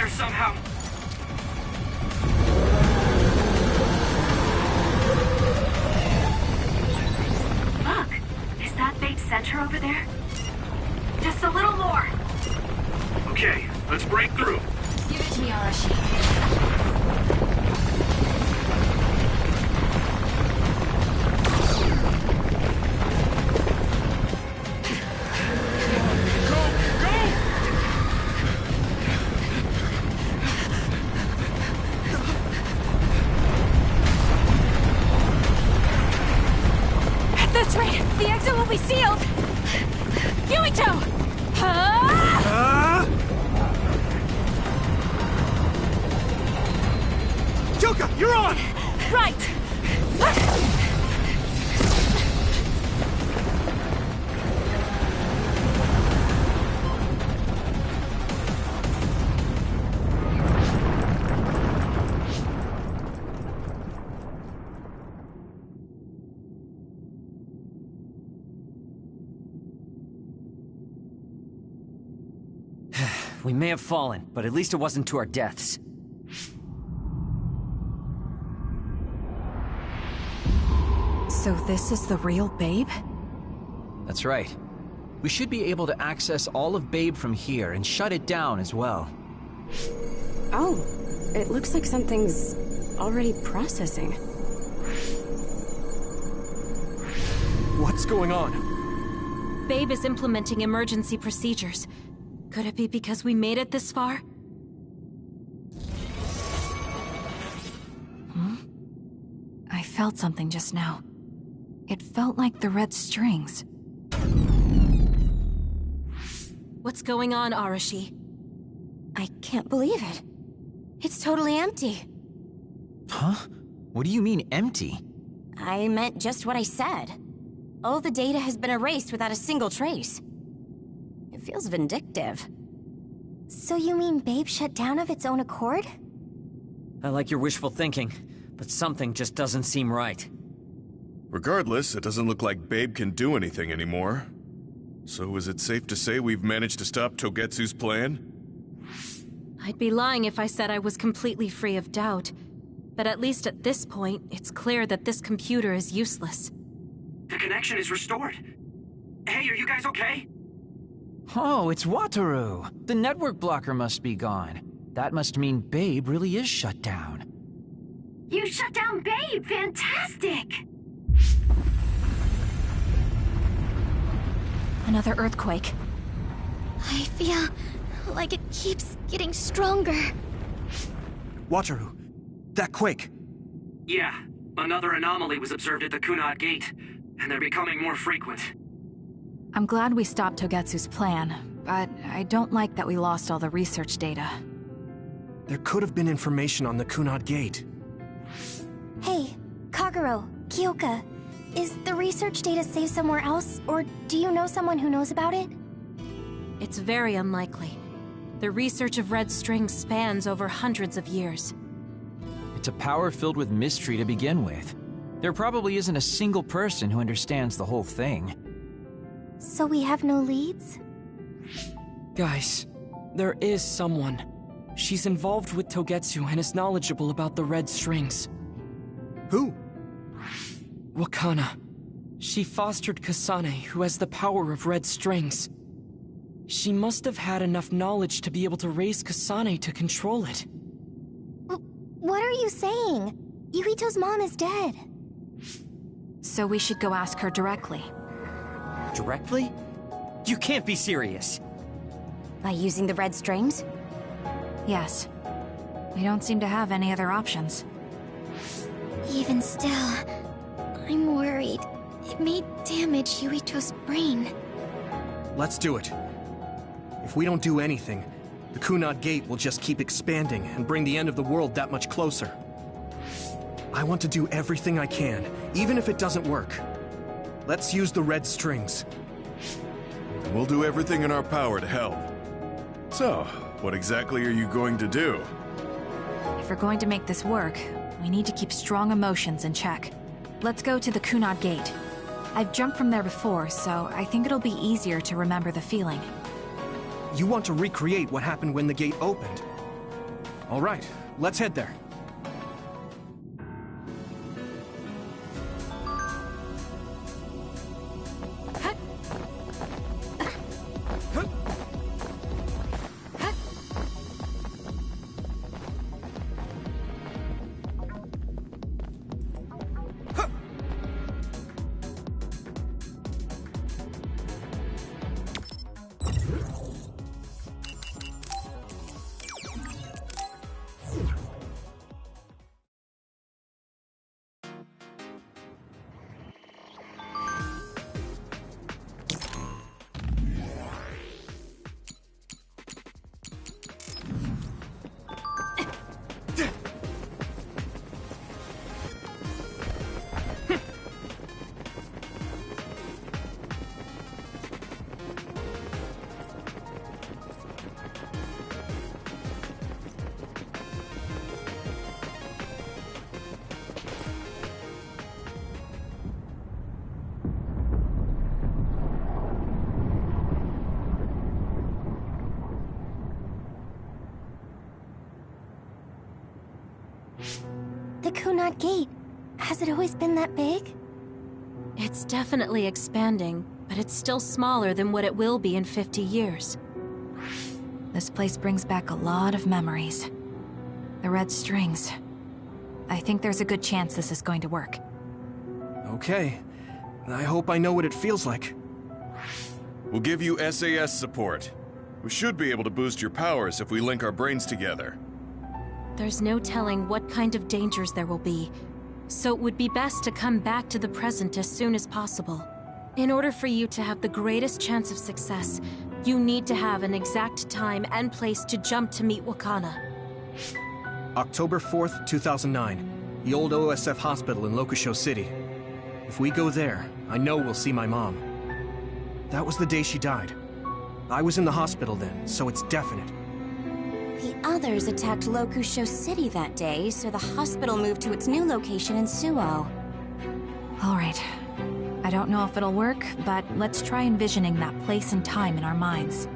Somehow. Look, is that Babe's center over there? Just a little more. Okay, let's break through. Give it to me, Arashi. The exit will be sealed! Yuito! You're on! Right! We may have fallen, but at least it wasn't to our deaths. So this is the real Babe? That's right. We should be able to access all of Babe from here and shut it down as well. Oh, it looks like something's already processing. What's going on? Babe is implementing emergency procedures. Could it be because we made it this far? I felt something just now. It felt like the red strings. What's going on, Arashi? I can't believe it. It's totally empty. Huh? What do you mean, empty? I meant just what I said. All the data has been erased without a single trace. It feels vindictive. So you mean Babe shut down of its own accord? I like your wishful thinking, but something just doesn't seem right. Regardless, it doesn't look like Babe can do anything anymore. So is it safe to say we've managed to stop Togetsu's plan? I'd be lying if I said I was completely free of doubt. But at least at this point, it's clear that this computer is useless. The connection is restored. Hey, are you guys okay? Oh, it's Wataru! The network blocker must be gone. That must mean Babe really is shut down. You shut down Babe! Fantastic! Another earthquake. I feel like it keeps getting stronger. Wataru, that quake. Yeah, another anomaly was observed at the Kunad Gate, and they're becoming more frequent. I'm glad we stopped Togetsu's plan, but I don't like that we lost all the research data. There could have been information on the Kunad Gate. Hey, Kagero, Kyoka, is the research data saved somewhere else, or do you know someone who knows about it? It's very unlikely. The research of red strings spans over hundreds of years. It's a power filled with mystery to begin with. There probably isn't a single person who understands the whole thing. So we have no leads? Guys, there is someone. She's involved with Togetsu and is knowledgeable about the red strings. Who? Wakana. She fostered Kasane, who has the power of red strings. She must have had enough knowledge to be able to raise Kasane to control it. What are you saying? Yuhito's mom is dead. So we should go ask her directly. Directly? You can't be serious! By using the red strings? Yes. We don't seem to have any other options. Even still, I'm worried. It may damage Yuito's brain. Let's do it. If we don't do anything, the Kunad Gate will just keep expanding and bring the end of the world that much closer. I want to do everything I can, even if it doesn't work. Let's use the red strings. And we'll do everything in our power to help. So, what exactly are you going to do? If we're going to make this work, we need to keep strong emotions in check. Let's go to the Kunad Gate. I've jumped from there before, so I think it'll be easier to remember the feeling. You want to recreate what happened when the gate opened? All right, let's head there. The Kunat Gate. Has it always been that big? It's definitely expanding, but it's still smaller than what it will be in 50 years. This place brings back a lot of memories. The red strings. I think there's a good chance this is going to work. Okay. I hope I know what it feels like. We'll give you SAS support. We should be able to boost your powers if we link our brains together. There's no telling what kind of dangers there will be, so it would be best to come back to the present as soon as possible. In order for you to have the greatest chance of success, you need to have an exact time and place to jump to meet Wakana. October 4th, 2009. The old OSF hospital in Lokusho City. If we go there, I know we'll see my mom. That was the day she died. I was in the hospital then, so it's definite. The others attacked Lokusho City that day, so the hospital moved to its new location in Suo. All right. I don't know if it'll work, but let's try envisioning that place and time in our minds.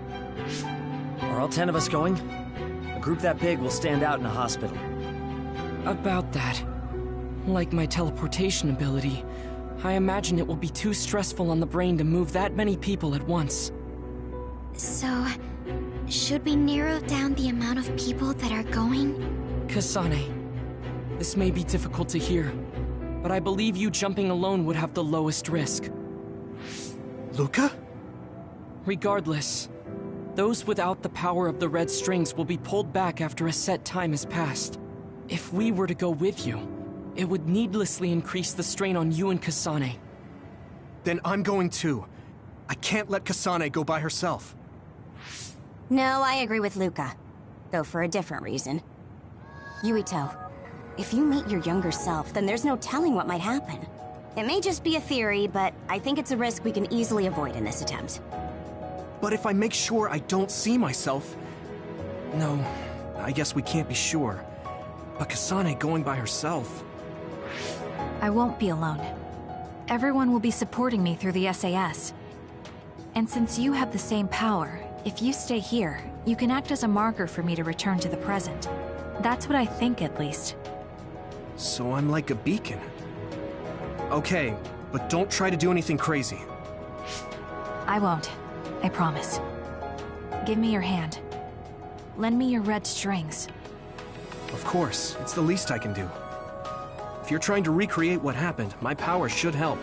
Are all 10 of us going? A group that big will stand out in a hospital. About that. Like my teleportation ability, I imagine it will be too stressful on the brain to move that many people at once. So, should we narrow down the amount of people that are going? Kasane, this may be difficult to hear, but I believe you jumping alone would have the lowest risk. Luca? Regardless, those without the power of the red strings will be pulled back after a set time has passed. If we were to go with you, it would needlessly increase the strain on you and Kasane. Then I'm going too. I can't let Kasane go by herself. No, I agree with Luca. Though for a different reason. Yuito, if you meet your younger self, then there's no telling what might happen. It may just be a theory, but I think it's a risk we can easily avoid in this attempt. But if I make sure I don't see myself... No, I guess we can't be sure. But Kasane going by herself... I won't be alone. Everyone will be supporting me through the SAS. And since you have the same power, if you stay here, you can act as a marker for me to return to the present. That's what I think, at least. So I'm like a beacon. Okay, but don't try to do anything crazy. I won't. I promise. Give me your hand. Lend me your red strings. Of course, it's the least I can do. If you're trying to recreate what happened, my power should help.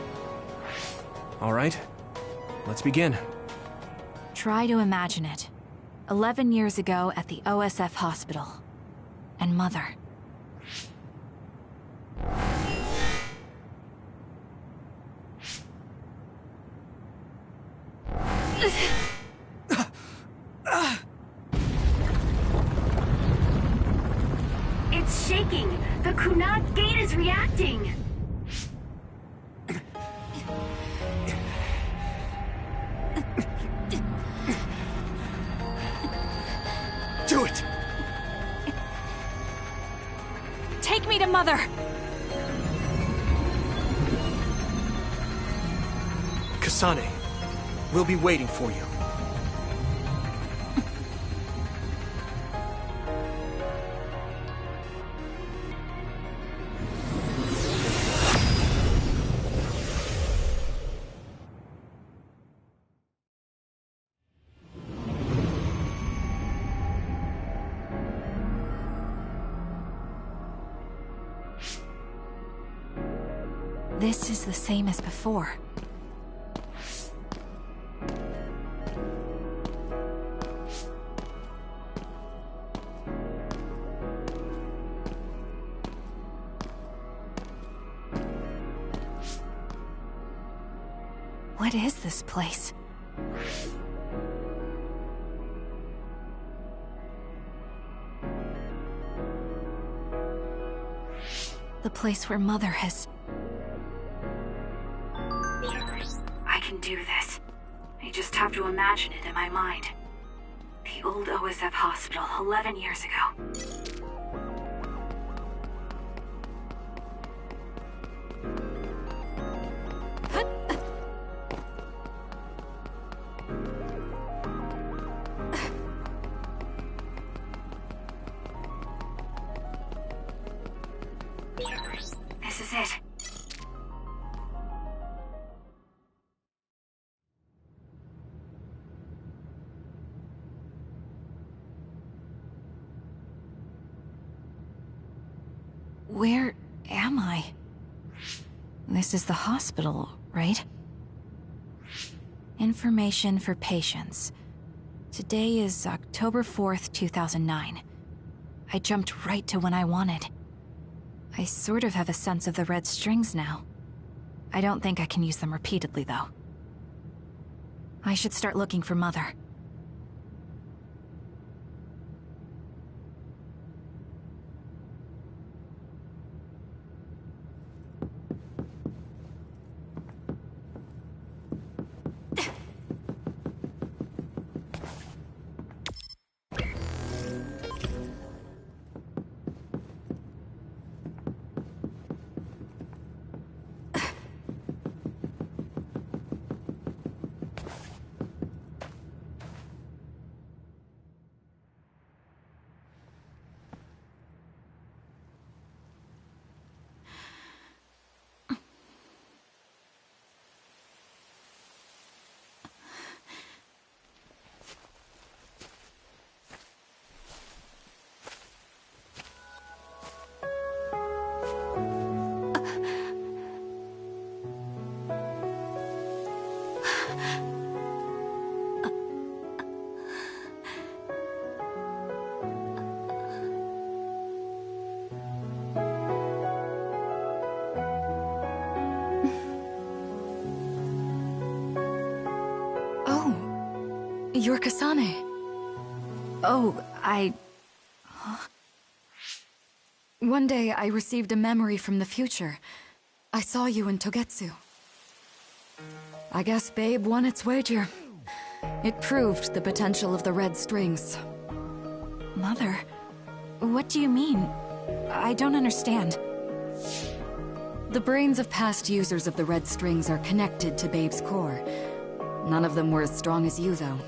All right, let's begin. Try to imagine it. 11 years ago at the OSF hospital. And Mother. It's shaking! The Kunat Gate is reacting! Do it! Take me to Mother! Kasane, we'll be waiting for you. This is the same as before. What is this place? The place where Mother has... I can do this. I just have to imagine it in my mind. The old OSF hospital 11 years ago. This is it. Where am I? This is the hospital, right? Information for patients. Today is October 4th, 2009. I jumped right to when I wanted. I sort of have a sense of the red strings now. I don't think I can use them repeatedly, though. I should start looking for Mother. You're Kasane. Oh, Huh? One day, I received a memory from the future. I saw you in Togetsu. I guess Babe won its wager. It proved the potential of the red strings. Mother? What do you mean? I don't understand. The brains of past users of the red strings are connected to Babe's core. None of them were as strong as you, though.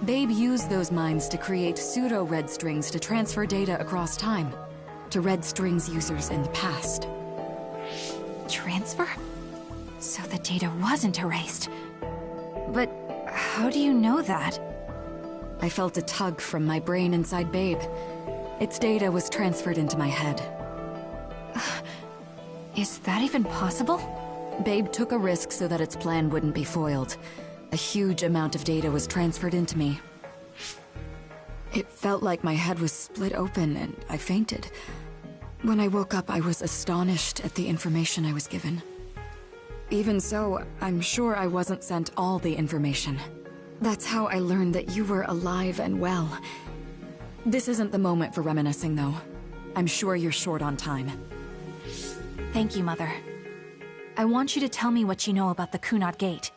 Babe used those minds to create pseudo-red strings to transfer data across time to red strings users in the past. Transfer? So the data wasn't erased. But how do you know that? I felt a tug from my brain inside Babe. Its data was transferred into my head. Is that even possible? Babe took a risk so that its plan wouldn't be foiled. A huge amount of data was transferred into me. It felt like my head was split open and I fainted. When I woke up, I was astonished at the information I was given. Even so, I'm sure I wasn't sent all the information. That's how I learned that you were alive and well. This isn't the moment for reminiscing, though. I'm sure you're short on time. Thank you, Mother. I want you to tell me what you know about the Kunad Gate.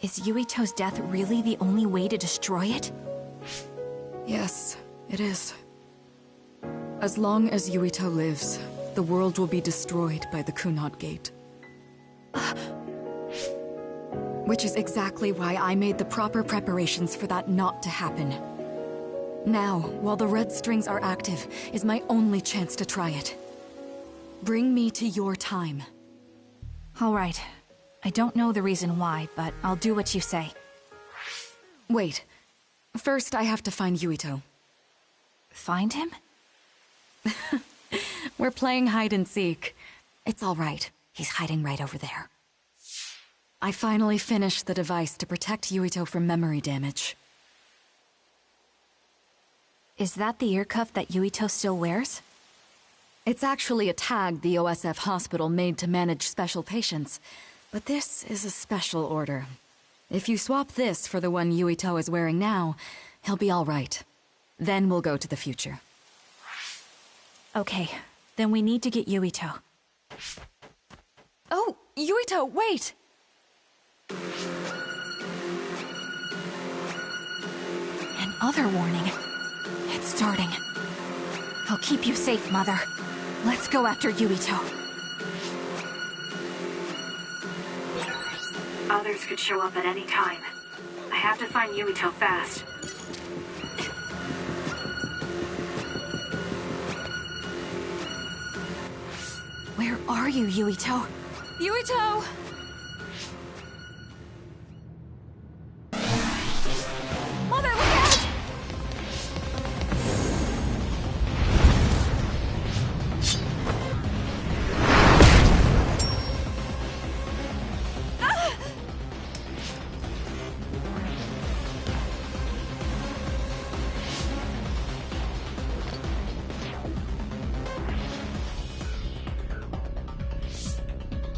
Is Yuito's death really the only way to destroy it? Yes, it is. As long as Yuito lives, the world will be destroyed by the Kunad Gate. Which is exactly why I made the proper preparations for that not to happen. Now, while the red strings are active, is my only chance to try it. Bring me to your time. All right. I don't know the reason why, but I'll do what you say. Wait. First, I have to find Yuito. Find him? We're playing hide and seek. It's all right. He's hiding right over there. I finally finished the device to protect Yuito from memory damage. Is that the ear cuff that Yuito still wears? It's actually a tag the OSF hospital made to manage special patients. But this is a special order. If you swap this for the one Yuito is wearing now, he'll be all right. Then we'll go to the future. Okay, then we need to get Yuito. Oh, Yuito, wait! Another warning. It's starting. I'll keep you safe, Mother. Let's go after Yuito. Others could show up at any time. I have to find Yuito fast. are you, Yuito? Yuito! Mother, look out!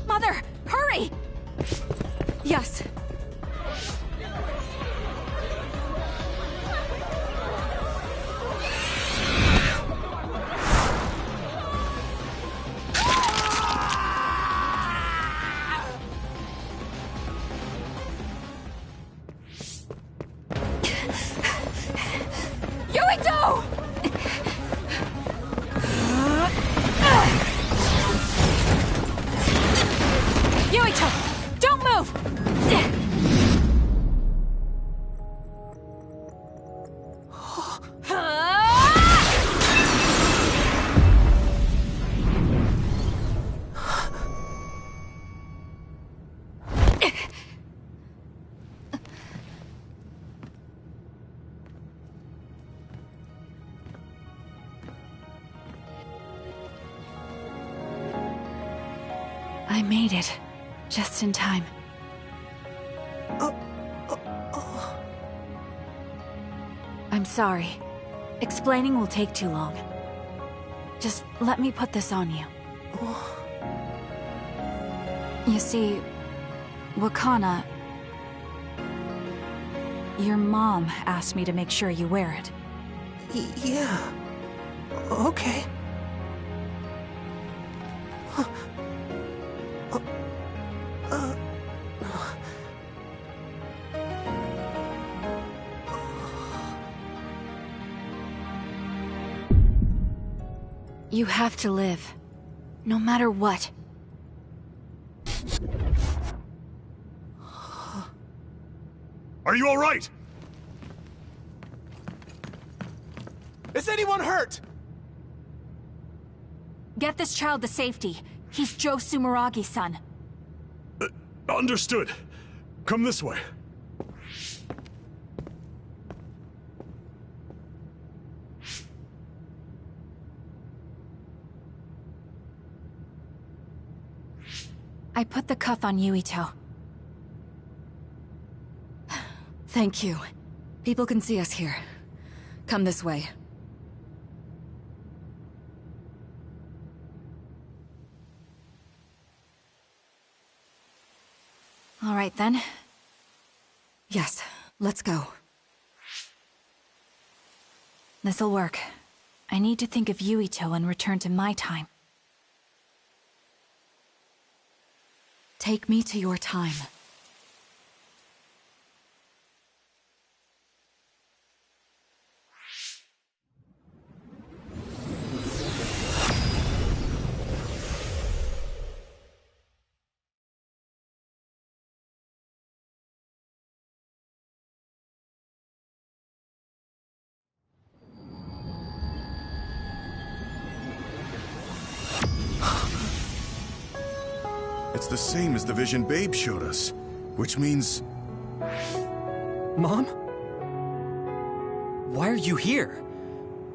Mother, hurry! Yes. Yuito! Yuito, don't move! I made it. Just in time. I'm sorry. Explaining will take too long. Just let me put this on you. You see, Wakana... Your mom asked me to make sure you wear it. Yeah. Okay. You have to live. No matter what. Are you all right? Is anyone hurt? Get this child to safety. He's Joe Sumeragi's son. Understood. Come this way. I put the cuff on Yuito. Thank you. People can see us here. Come this way. All right, then. Yes, let's go. This'll work. I need to think of Yuito and return to my time. Take me to your time. It's the same as the vision Babe showed us, which means... Mom? Why are you here?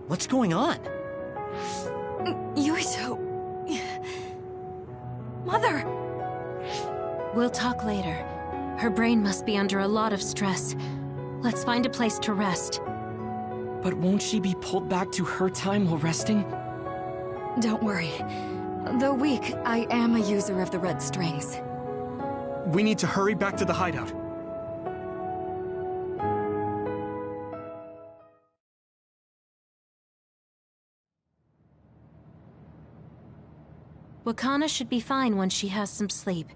What's going on? Yuito... Mother! We'll talk later. Her brain must be under a lot of stress. Let's find a place to rest. But won't she be pulled back to her time while resting? Don't worry. Though weak, I am a user of the red strings. We need to hurry back to the hideout. Wakana should be fine once she has some sleep.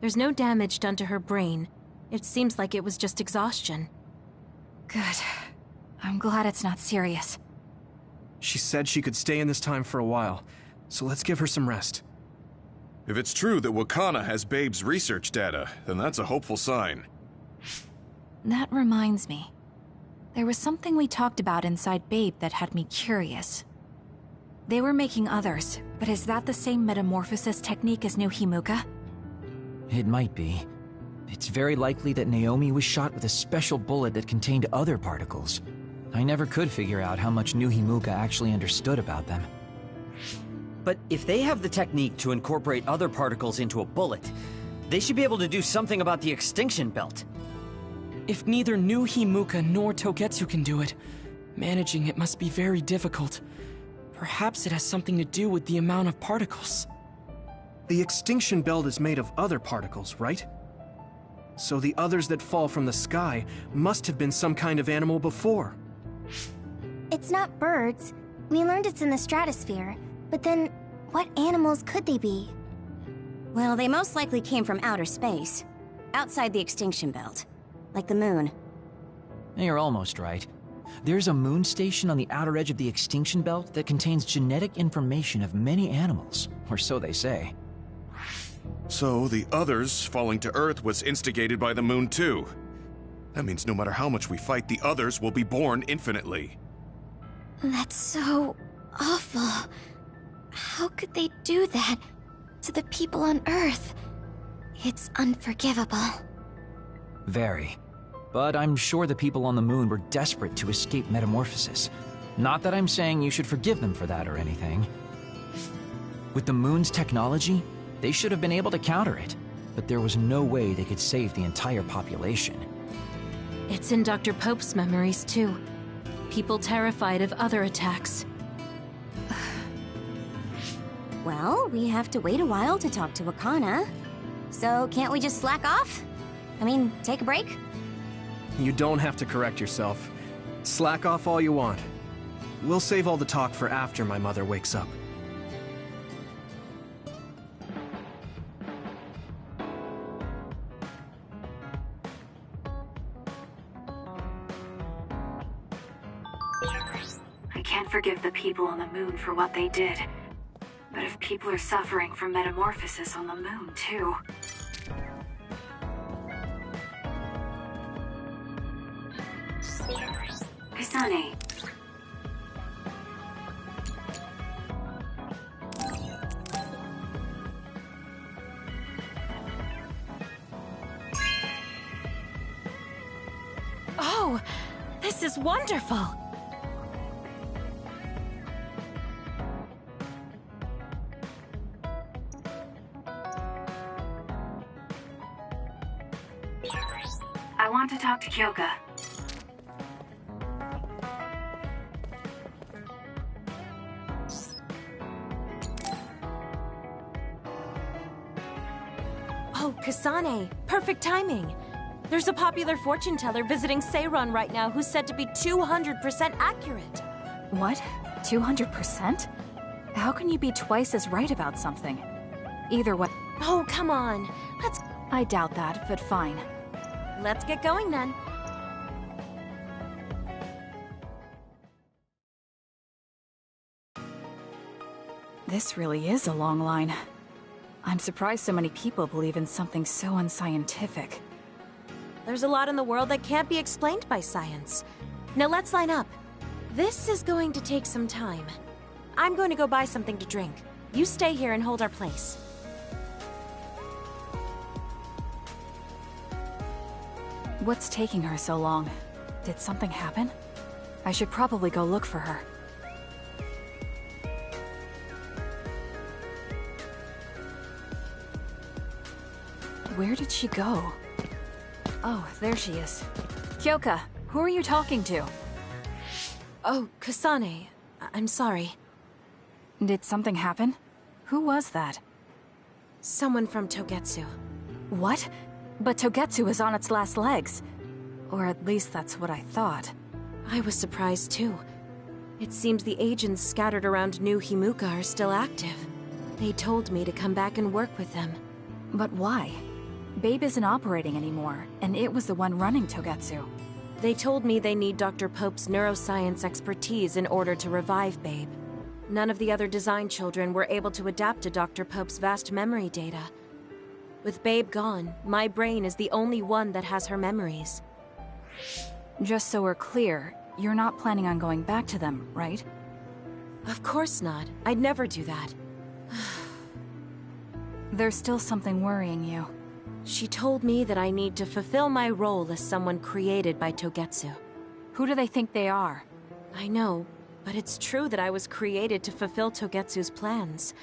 There's no damage done to her brain. It seems like it was just exhaustion. Good. I'm glad it's not serious. She said she could stay in this time for a while, so let's give her some rest. If it's true that Wakana has Babe's research data, then that's a hopeful sign. That reminds me. There was something we talked about inside Babe that had me curious. They were making others, but is that the same metamorphosis technique as New Himuka? It might be. It's very likely that Naomi was shot with a special bullet that contained other particles. I never could figure out how much New Himuka actually understood about them. But if they have the technique to incorporate other particles into a bullet, they should be able to do something about the extinction belt. If neither New Himuka nor Togetsu can do it, managing it must be very difficult. Perhaps it has something to do with the amount of particles. The extinction belt is made of other particles, right? So the others that fall from the sky must have been some kind of animal before. It's not birds. We learned it's in the stratosphere. But then, what animals could they be? Well, they most likely came from outer space. Outside the extinction belt. Like the moon. You're almost right. There's a moon station on the outer edge of the extinction belt that contains genetic information of many animals, or so they say. So the others falling to Earth was instigated by the moon too. That means no matter how much we fight, the others will be born infinitely. That's so awful. How could they do that to the people on Earth? It's unforgivable. Very. But I'm sure the people on the moon were desperate to escape metamorphosis. Not that I'm saying you should forgive them for that or anything. With the moon's technology, they should have been able to counter it, but there was no way they could save the entire population. It's in Dr. Pope's memories, too. People terrified of other attacks. Well, we have to wait a while to talk to Akana. So can't we just slack off? I mean, take a break? You don't have to correct yourself. Slack off all you want. We'll save all the talk for after my mother wakes up. I can't forgive the people on the moon for what they did. But if people are suffering from metamorphosis on the moon, too... Kasane. Oh, this is wonderful! I want to talk to Kyoka. Oh, Kasane, perfect timing. There's a popular fortune teller visiting Seiron right now who's said to be 200% accurate. What? 200%? How can you be twice as right about something? Either way... Oh, come on. Let's... I doubt that, but fine. Let's get going then. This really is a long line. I'm surprised so many people believe in something so unscientific. There's a lot in the world that can't be explained by science. Now let's line up. This is going to take some time. I'm going to go buy something to drink. You stay here and hold our place. What's taking her so long? Did something happen? I should probably go look for her. Where did she go? Oh, there she is. Kyoka, who are you talking to? Oh, Kasane. I'm sorry. Did something happen? Who was that? Someone from Togetsu. What? But Togetsu is on its last legs. Or at least that's what I thought. I was surprised too. It seems the agents scattered around New Himuka are still active. They told me to come back and work with them. But why? Babe isn't operating anymore, and it was the one running Togetsu. They told me they need Dr. Pope's neuroscience expertise in order to revive Babe. None of the other design children were able to adapt to Dr. Pope's vast memory data. With Babe gone, my brain is the only one that has her memories. Just so we're clear, you're not planning on going back to them, right? Of course not. I'd never do that. There's still something worrying you. She told me that I need to fulfill my role as someone created by Togetsu. Who do they think they are? I know, but it's true that I was created to fulfill Togetsu's plans.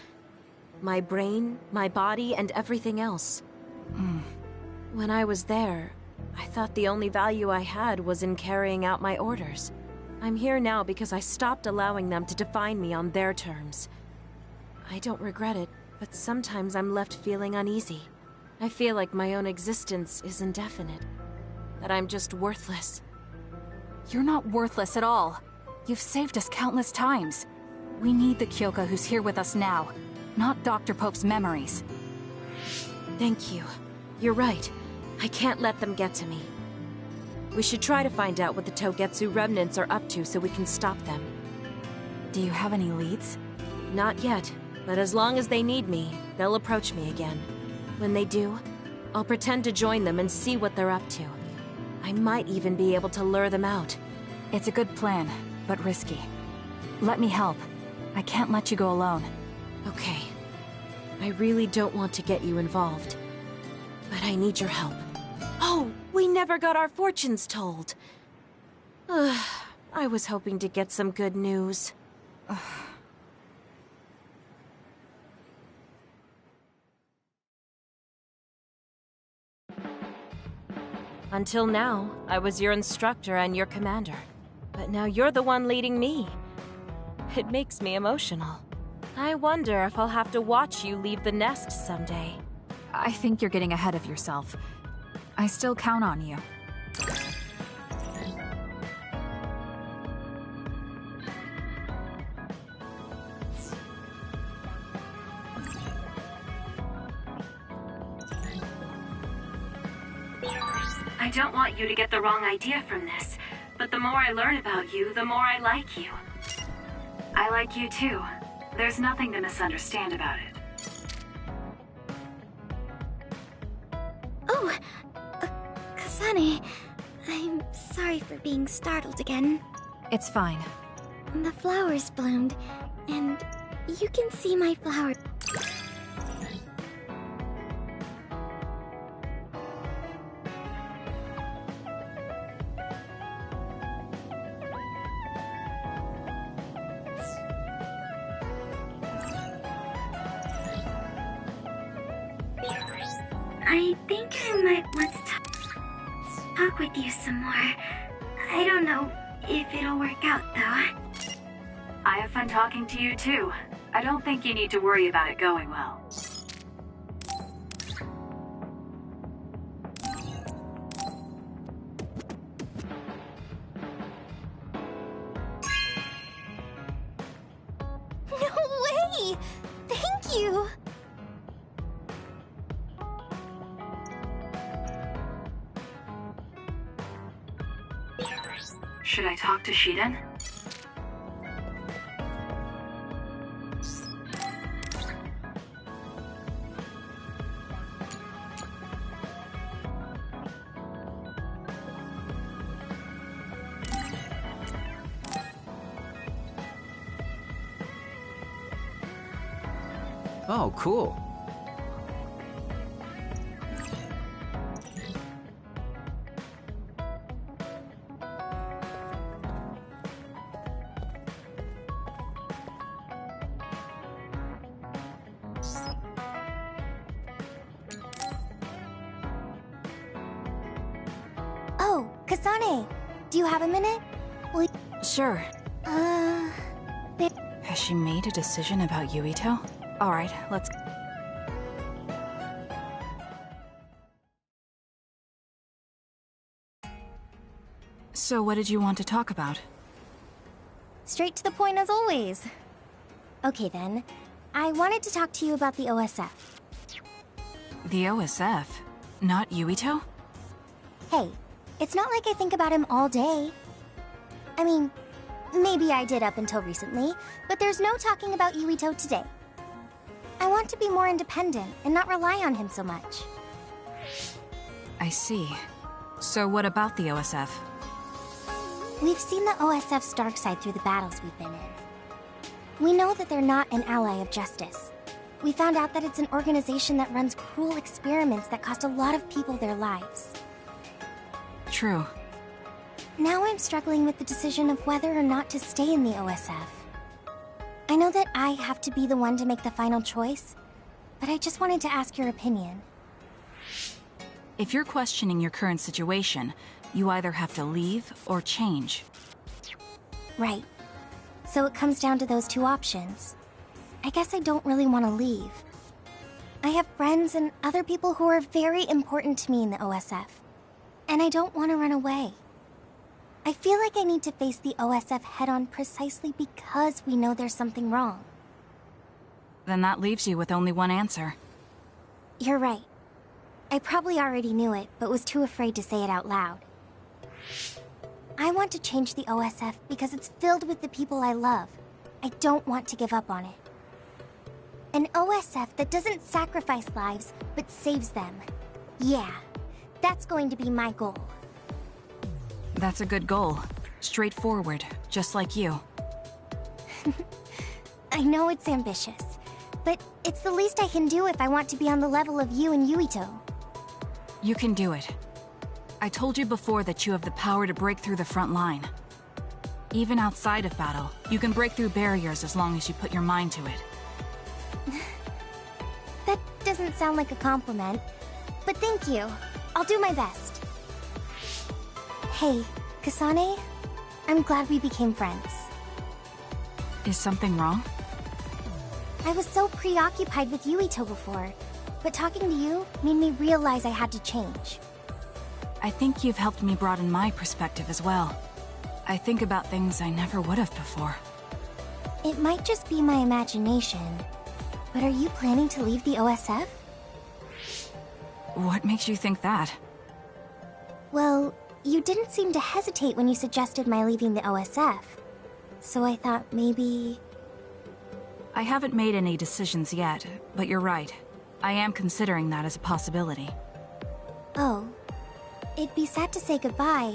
My brain, my body, and everything else. When I was there, I thought the only value I had was in carrying out my orders. I'm here now because I stopped allowing them to define me on their terms. I don't regret it, but sometimes I'm left feeling uneasy. I feel like my own existence is indefinite. That I'm just worthless. You're not worthless at all. You've saved us countless times. We need the Kyoka who's here with us now, not Dr. Pope's memories. Thank you. You're right. I can't let them get to me. We should try to find out what the Togetsu remnants are up to so we can stop them. Do you have any leads? Not yet, but as long as they need me, they'll approach me again. When they do, I'll pretend to join them and see what they're up to. I might even be able to lure them out. It's a good plan, but risky. Let me help. I can't let you go alone. Okay. I really don't want to get you involved. But I need your help. Oh, we never got our fortunes told. I was hoping to get some good news. Until now, I was your instructor and your commander. But now you're the one leading me. It makes me emotional. I wonder if I'll have to watch you leave the nest someday. I think you're getting ahead of yourself. I still count on you. I don't want you to get the wrong idea from this, but the more I learn about you, the more I like you. I like you too. There's nothing to misunderstand about it. Oh, Kasane, I'm sorry for being startled again. It's fine. The flowers bloomed, and you can see my flower. I think I might want to talk with you some more. I don't know if it'll work out, though. I have fun talking to you, too. I don't think you need to worry about it going well. No way! Thank you! Should I talk to Shiden? Oh, cool. Oh, Kasane, do you have a minute? Will Sure. Has she made a decision about Yuito? Alright, let's... So what did you want to talk about? Straight to the point as always. Okay then, I wanted to talk to you about the OSF. The OSF? Not Yuito? Hey, it's not like I think about him all day. I mean, maybe I did up until recently, but there's no talking about Yuito today. I want to be more independent and not rely on him so much. I see. So what about the OSF? We've seen the OSF's dark side through the battles we've been in. We know that they're not an ally of justice. We found out that it's an organization that runs cruel experiments that cost a lot of people their lives. True. Now I'm struggling with the decision of whether or not to stay in the OSF. I know that I have to be the one to make the final choice, but I just wanted to ask your opinion. If you're questioning your current situation, you either have to leave or change. Right. So it comes down to those two options. I guess I don't really want to leave. I have friends and other people who are very important to me in the OSF, and I don't want to run away. I feel like I need to face the OSF head-on precisely because we know there's something wrong. Then that leaves you with only one answer. You're right. I probably already knew it, but was too afraid to say it out loud. I want to change the OSF because it's filled with the people I love. I don't want to give up on it. An OSF that doesn't sacrifice lives, but saves them. Yeah, that's going to be my goal. That's a good goal. Straightforward, just like you. I know it's ambitious, but it's the least I can do if I want to be on the level of you and Yuito. You can do it. I told you before that you have the power to break through the front line. Even outside of battle, you can break through barriers as long as you put your mind to it. That doesn't sound like a compliment, but thank you. I'll do my best. Hey, Kasane, I'm glad we became friends. Is something wrong? I was so preoccupied with Yuito before, but talking to you made me realize I had to change. I think you've helped me broaden my perspective as well. I think about things I never would have before. It might just be my imagination, but are you planning to leave the OSF? What makes you think that? Well, you didn't seem to hesitate when you suggested my leaving the OSF, so I thought maybe... I haven't made any decisions yet, but you're right. I am considering that as a possibility. Oh. It'd be sad to say goodbye,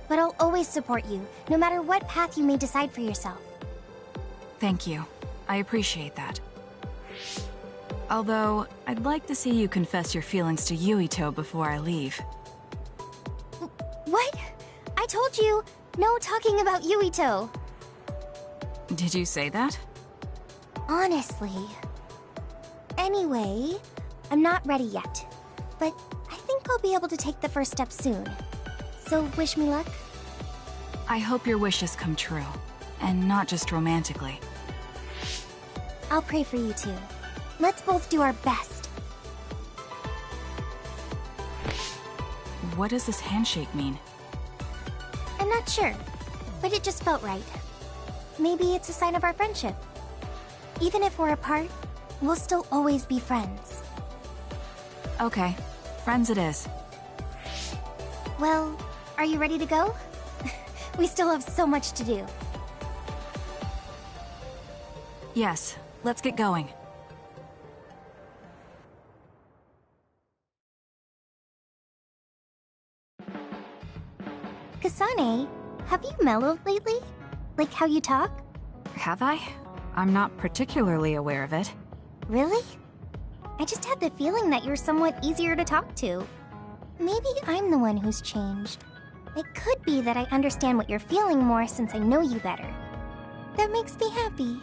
but I'll always support you, no matter what path you may decide for yourself. Thank you. I appreciate that. Although, I'd like to see you confess your feelings to Yuito before I leave. What? I told you, no talking about Yuito. Did you say that? Honestly. Anyway, I'm not ready yet, but I think I'll be able to take the first step soon. So wish me luck. I hope your wishes come true, and not just romantically. I'll pray for you too. Let's both do our best. What does this handshake mean? I'm not sure, but it just felt right. Maybe it's a sign of our friendship. Even if we're apart, we'll still always be friends. Okay, friends it is. Well, are you ready to go? We still have so much to do. Yes, let's get going. Kasane, have you mellowed lately? Like how you talk? Have I? I'm not particularly aware of it. Really? I just had the feeling that you're somewhat easier to talk to. Maybe I'm the one who's changed. It could be that I understand what you're feeling more since I know you better. That makes me happy.